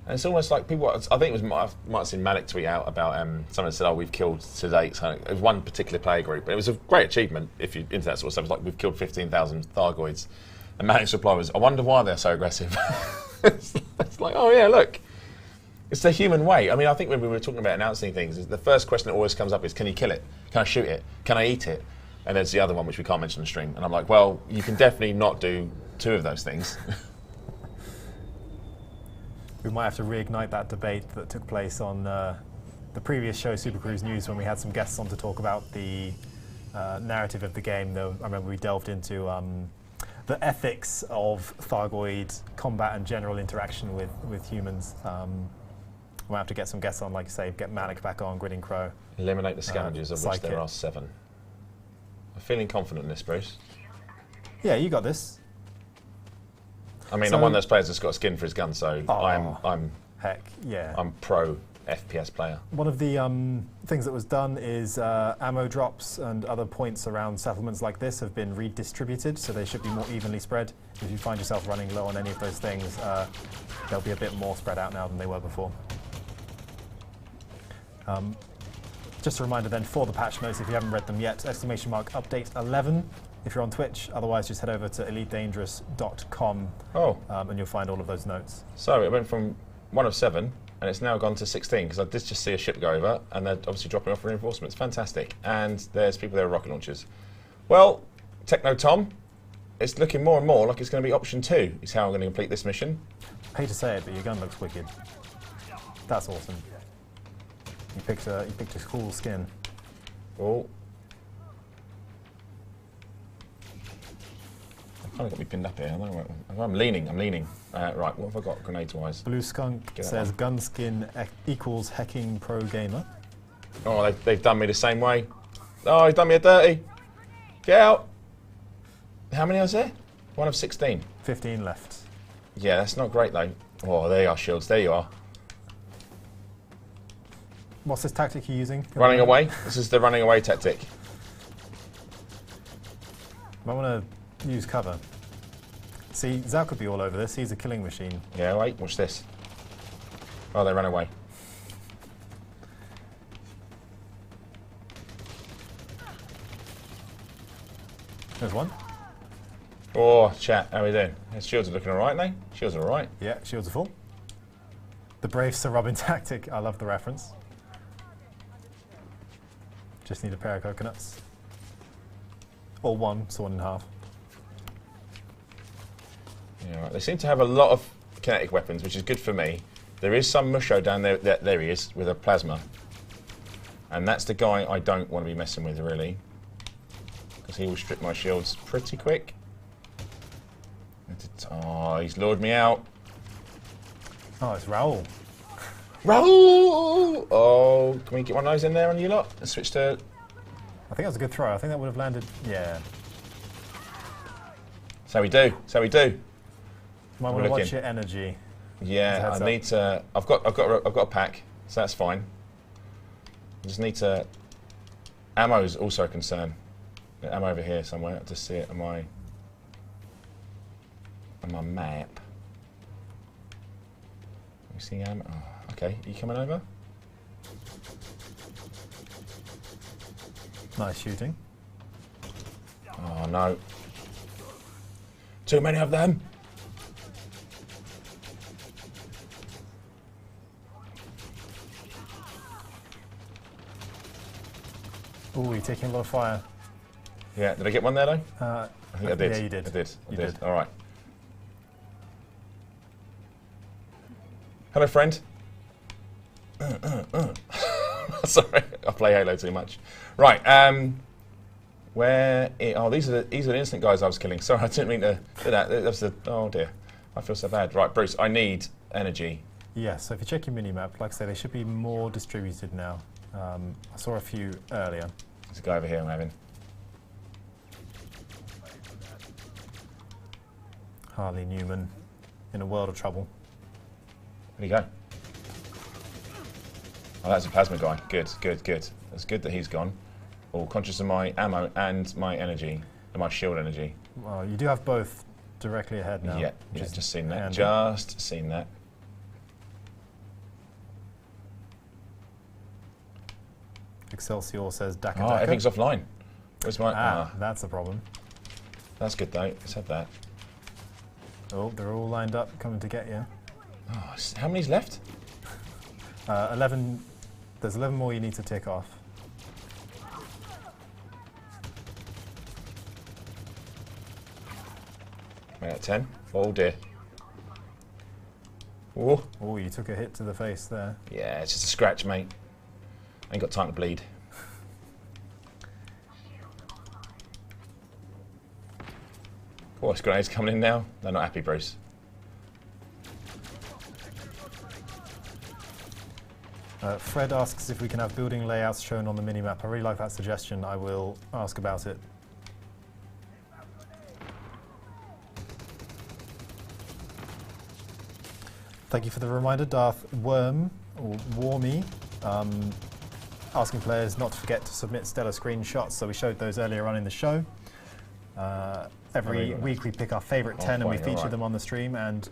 And it's almost like people. I think it was might have seen Malik tweet out about someone said, "Oh, we've killed to date." So it was one particular player group, but it was a great achievement if you into that sort of stuff. It's like we've killed 15,000 Thargoids, and Malik's reply was, "I wonder why they're so aggressive." It's like, oh yeah, look, it's the human way. I mean, I think when we were talking about announcing things, the first question that always comes up is, "Can you kill it? Can I shoot it? Can I eat it?" And there's the other one which we can't mention on the stream. And I'm like, well, you can definitely not do two of those things. We might have to reignite that debate that took place on the previous show, Super Cruise News, when we had some guests on to talk about the narrative of the game. Though I remember we delved into the ethics of Thargoid combat and general interaction with humans. We'll have to get some guests on, like you say, get Malik back on, Grinning Crow. Eliminate the scavengers, of which there are 7. I'm feeling confident in this, Bruce. Yeah, you got this. I mean, So- I'm one of those players that's got a skin for his gun, so I'm Heck, yeah. pro FPS player. One of the things that was done is ammo drops and other points around settlements like this have been redistributed, so they should be more evenly spread. If you find yourself running low on any of those things, they'll be a bit more spread out now than they were before. Just a reminder then for the patch notes, if you haven't read them yet, ! Update 11 if you're on Twitch. Otherwise, just head over to elitedangerous.com and you'll find all of those notes. So it went from 1 of 7, and it's now gone to 16, because I did just see a ship go over, and they're obviously dropping off reinforcements. Fantastic. And there's people there with rocket launchers. Well, Techno Tom, it's looking more and more like it's going to be option 2 is how I'm going to complete this mission. I hate to say it, but your gun looks wicked. That's awesome. You picked a cool skin. Oh. Kind of got me pinned up here. I don't know I'm leaning. Right, what have I got grenades-wise? Blue Skunk says gun skin equals hacking pro gamer. Oh, they've done me the same way. Oh, he's done me a dirty. Get out. How many was there? 1 of 16. 15 left. Yeah, that's not great though. Oh, there you are, Shields. There you are. What's this tactic you're using? Running away. This is the running away tactic. Might want to use cover. See, Zal could be all over this. He's a killing machine. Yeah, wait, watch this. Oh, they ran away. There's one. Oh, chat, how are we doing? His shields are looking all right, now. Shields are all right. Yeah, shields are full. The brave Sir Robin tactic. I love the reference. Just need a pair of coconuts. Or one, sawn in half. Yeah, right. They seem to have a lot of kinetic weapons, which is good for me. There is some Musho down there. There he is, with a plasma. And that's the guy I don't want to be messing with, really. Because he will strip my shields pretty quick. Oh, he's lured me out. Oh, it's Raoul. Raoul! Oh, can we get one of those in there on you lot? Let's switch to... I think that was a good throw. I think that would have landed. Yeah. So we do. So we do. Might want to watch your energy. Yeah, I need to. I've got a pack, so that's fine. I just need to. Ammo is also a concern. Ammo over here somewhere. I just see it on my map. You see ammo? Oh, okay, are you coming over? Nice shooting. Oh no. Too many of them. Ooh, you're taking a lot of fire. Yeah, did I get one there though? Uh, I think I did. Yeah, you did. I did. You I did. did. All right. Hello, friend. Sorry, I play Halo too much. Right. Oh, these are the instant guys I was killing. Sorry, I didn't mean to do that. That's the. Oh dear, I feel so bad. Right, Bruce, I need energy. Yeah, so if you check your minimap, like I say, they should be more distributed now. I saw a few earlier. There's a guy over here I'm having. Harley Newman in a world of trouble. Where'd he go? Oh, that's a plasma guy. Good, good, good. It's good that he's gone. Oh, conscious of my ammo and my energy, and my shield energy. Well, you do have both directly ahead now. Yeah, just seen that. handy. Just seen that. Excelsior says Daka Oh, Daka. everything's offline. Where's my... That's the problem. That's good though. Let's have that. Oh, they're all lined up, coming to get you. Oh, how many's left? 11. There's 11 more you need to tick off. We're at 10. Oh dear. Oh, Oh, you took a hit to the face there. yeah, it's just a scratch, mate. Ain't got time to bleed. Oh, this grenades coming in now. They're not happy, Bruce. Fred asks if we can have building layouts shown on the minimap. I really like that suggestion. I will ask about it. Thank you for the reminder, Darth Worm, or Wormy, asking players not to forget to submit stellar screenshots. So we showed those earlier on in the show. Every week we pick our favourite 10 and we feature them on the stream and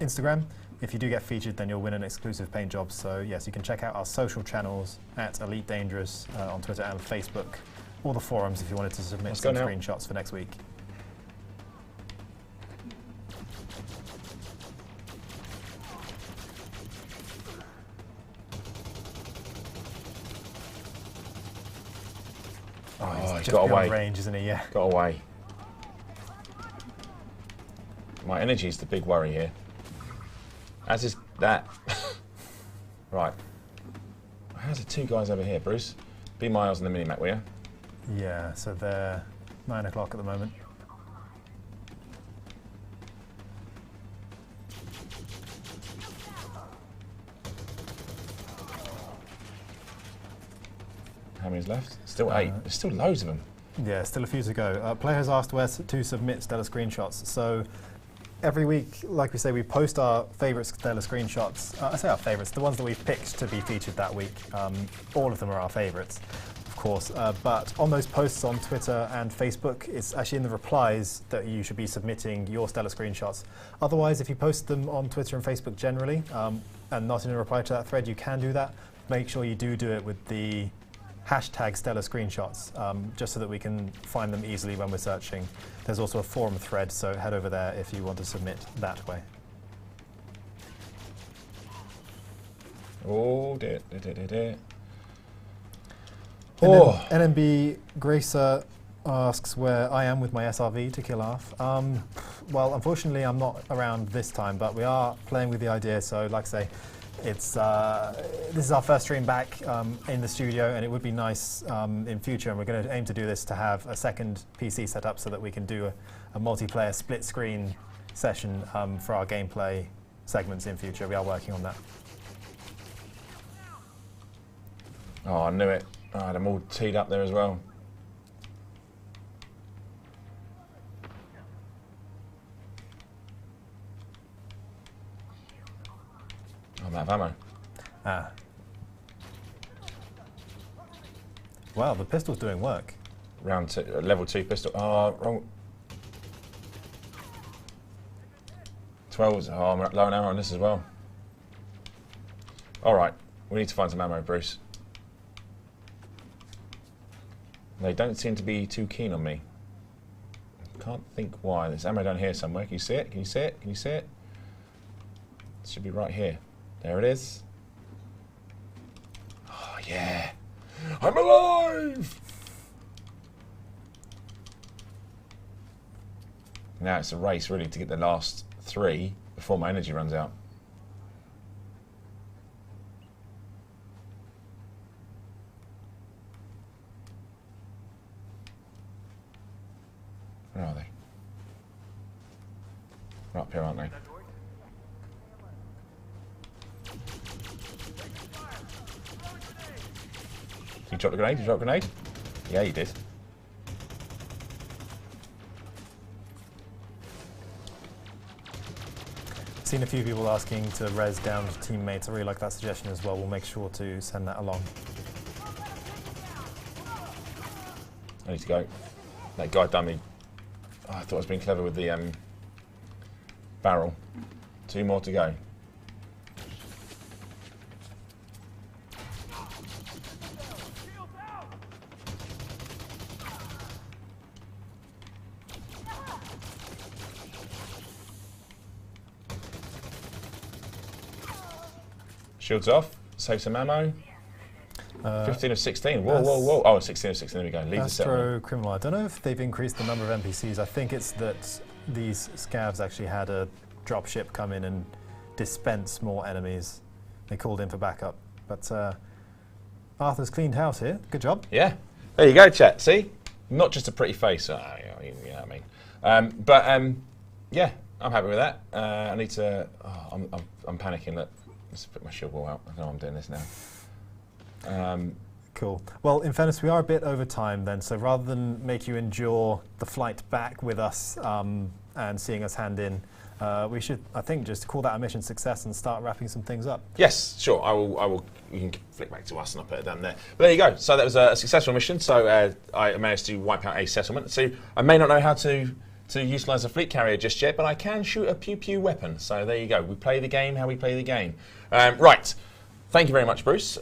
Instagram. If you do get featured, then you'll win an exclusive paint job. So yes, you can check out our social channels at Elite Dangerous on Twitter and Facebook, or the forums if you wanted to submit some screenshots for next week. Oh, he's Just got beyond away. range, isn't he? Yeah. Got away. My energy's the big worry here. As is that. Right. How's the two guys over here, Bruce? Be miles on the minimap, will you? Yeah, so they're 9 o'clock at the moment. How many's left? Still 8. There's still loads of them. Yeah, still a few to go. Players asked where to submit stellar screenshots. So every week, like we say, we post our favourite stellar screenshots. I say our favourites, the ones that we've picked to be featured that week. All of them are our favourites, of course. But on those posts on Twitter and Facebook, it's actually in the replies that you should be submitting your stellar screenshots. Otherwise, if you post them on Twitter and Facebook generally, and not in a reply to that thread, you can do that. Make sure you do it with the hashtag stellar screenshots, just so that we can find them easily when we're searching. There's also a forum thread, so head over there if you want to submit that way. Oh, dear, dear, dear, dear. Oh. NMB Gracer asks where I am with my SRV to kill off. Well, unfortunately, I'm not around this time, but we are playing with the idea, so like I say, it's this is our first stream back in the studio, and it would be nice in future, and we're going to aim to do this, to have a second PC set up so that we can do a multiplayer split screen session for our gameplay segments in future. We are working on that. Oh, I knew it. I had them all teed up there as well. I'm out of ammo. Ah. Wow, the pistol's doing work. Round two, level 2 pistol. Oh, wrong. 12s. Oh, I'm low on ammo on this as well. All right, we need to find some ammo, Bruce. They don't seem to be too keen on me. Can't think why. There's ammo down here somewhere. Can you see it? Can you see it? Can you see it? It should be right here. There it is. Oh, yeah. I'm alive! Now it's a race really to get the last 3 before my energy runs out. Where are they? They're up here, aren't they? Did you drop the grenade? Did you drop a grenade? Yeah, you did. Seen a few people asking to res down teammates. I really like that suggestion as well. We'll make sure to send that along. I need to go. That guy done me. Oh, I thought I was being clever with the barrel. 2 more to go. Shields off. Save some ammo. 15 of 16. Whoa, whoa, whoa. Oh, 16 of 16. There we go. Leave the settlement. Astro Criminal. I don't know if they've increased the number of NPCs. I think it's that these scavs actually had a drop ship come in and dispense more enemies. They called in for backup. But Arthur's cleaned house here. Good job. Yeah. There you go, chat. See? Not just a pretty face. You know what I mean. Yeah, I'm happy with that. I need to... Oh, I'm panicking. Look, let's put my shield wall out. I know I'm doing this now. Cool. Well, in fairness, we are a bit over time then, so rather than make you endure the flight back with us and seeing us hand in, we should, I think, just call that a mission success and start wrapping some things up. Yes, sure. I will. You can flick back to us and I'll put it down there. But there you go. So that was a successful mission. So I managed to wipe out a settlement. So I may not know how to utilise a fleet carrier just yet, but I can shoot a pew-pew weapon. So there you go. We play the game how we play the game. Right. Thank you very much, Bruce.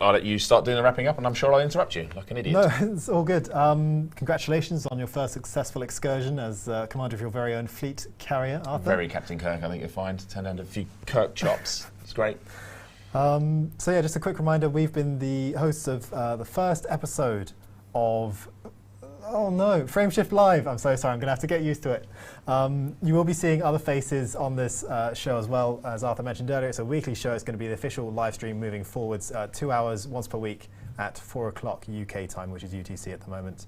I'll let you start doing the wrapping up, and I'm sure I'll interrupt you like an idiot. No, it's all good. Congratulations on your first successful excursion as commander of your very own fleet carrier, Arthur. Very Captain Kirk, I think you'll find. Turned down a few Kirk chops. It's great. So yeah, just a quick reminder, we've been the hosts of the first episode of... Oh no, Frameshift Live. I'm so sorry, I'm going to have to get used to it. You will be seeing other faces on this show as well. As Arthur mentioned earlier, it's a weekly show. It's going to be the official live stream moving forwards, 2 hours once per week at 4 o'clock UK time, which is UTC at the moment.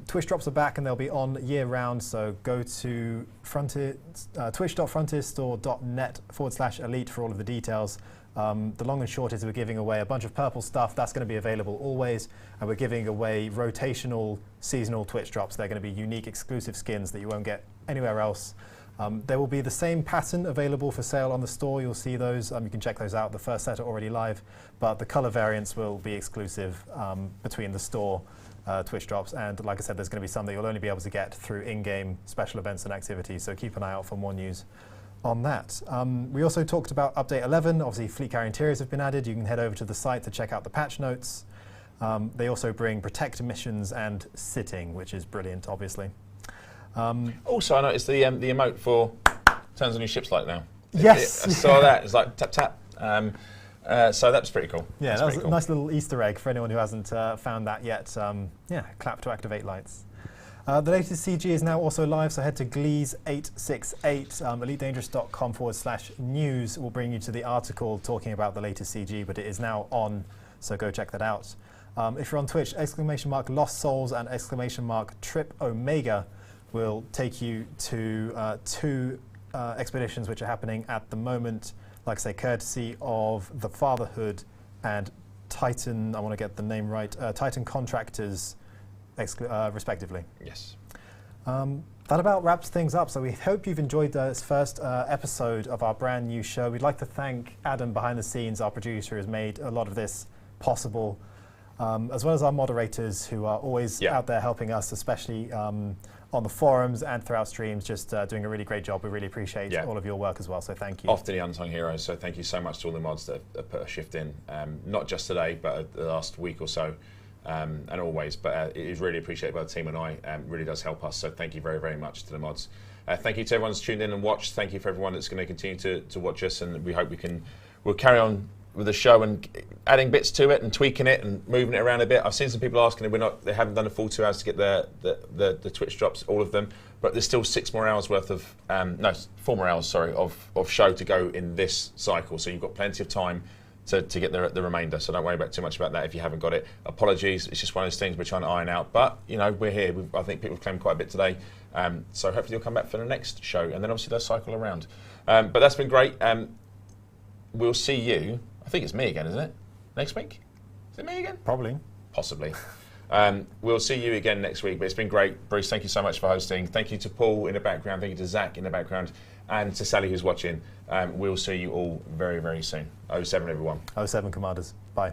Twitch drops are back and they'll be on year round, so go to twitch.frontierstore.net/elite for all of the details. The long and short is we're giving away a bunch of purple stuff. That's going to be available always. And we're giving away rotational seasonal Twitch drops. They're going to be unique exclusive skins that you won't get anywhere else. There will be the same pattern available for sale on the store. You'll see those. You can check those out. The first set are already live. But the color variants will be exclusive between the store Twitch drops. And like I said, there's going to be some that you'll only be able to get through in-game special events and activities. So keep an eye out for more news on that. We also talked about Update 11. Obviously, fleet carrier interiors have been added. You can head over to the site to check out the patch notes. They also bring protect missions and sitting, which is brilliant, obviously. Also, I noticed the emote for turns on your ship's light now. Yes. I saw that. It's like tap tap. So that's pretty cool. Yeah, that's that was pretty a nice little Easter egg for anyone who hasn't found that yet. Yeah, clap to activate lights. The latest CG is now also live, so head to Glees868, elitedangerous.com/news will bring you to the article talking about the latest CG, but it is now on, so go check that out. If you're on Twitch, !Lost Souls and !Trip Omega will take you to 2 expeditions which are happening at the moment, like I say, courtesy of the Fatherhood and Titan, I want to get the name right, Titan Contractors, respectively. Yes. That about wraps things up. So we hope you've enjoyed this first episode of our brand new show. We'd like to thank Adam behind the scenes, our producer, who has made a lot of this possible, as well as our moderators who are always out there helping us, especially on the forums and throughout streams, just doing a really great job. We really appreciate all of your work as well, so thank you. Often the unsung heroes, so thank you so much to all the mods that have put a shift in, not just today, but the last week or so. And always, but it is really appreciated by the team and I. Really does help us, so thank you very, very much to the mods. Thank you to everyone that's tuned in and watched. Thank you for everyone that's going to continue to watch us, and we hope we'll carry on with the show and adding bits to it and tweaking it and moving it around a bit. I've seen some people asking if they haven't done the full 2 hours to get the Twitch drops, all of them, but there's still 6 more hours worth of, 4 more hours, sorry, of show to go in this cycle. So you've got plenty of time to get the remainder. So don't worry about too much about that if you haven't got it. Apologies, it's just one of those things we're trying to iron out. But, you know, we're here. I think people have claimed quite a bit today. So hopefully you'll come back for the next show. And then obviously they'll cycle around. But that's been great. We'll see you. I think it's me again, isn't it? Next week? Is it me again? Probably. Possibly. We'll see you again next week, but it's been great. Bruce, thank you so much for hosting. Thank you to Paul in the background. Thank you to Zach in the background. And to Sally who's watching. We'll see you all very, very soon. 07 everyone. 07 Commanders. Bye.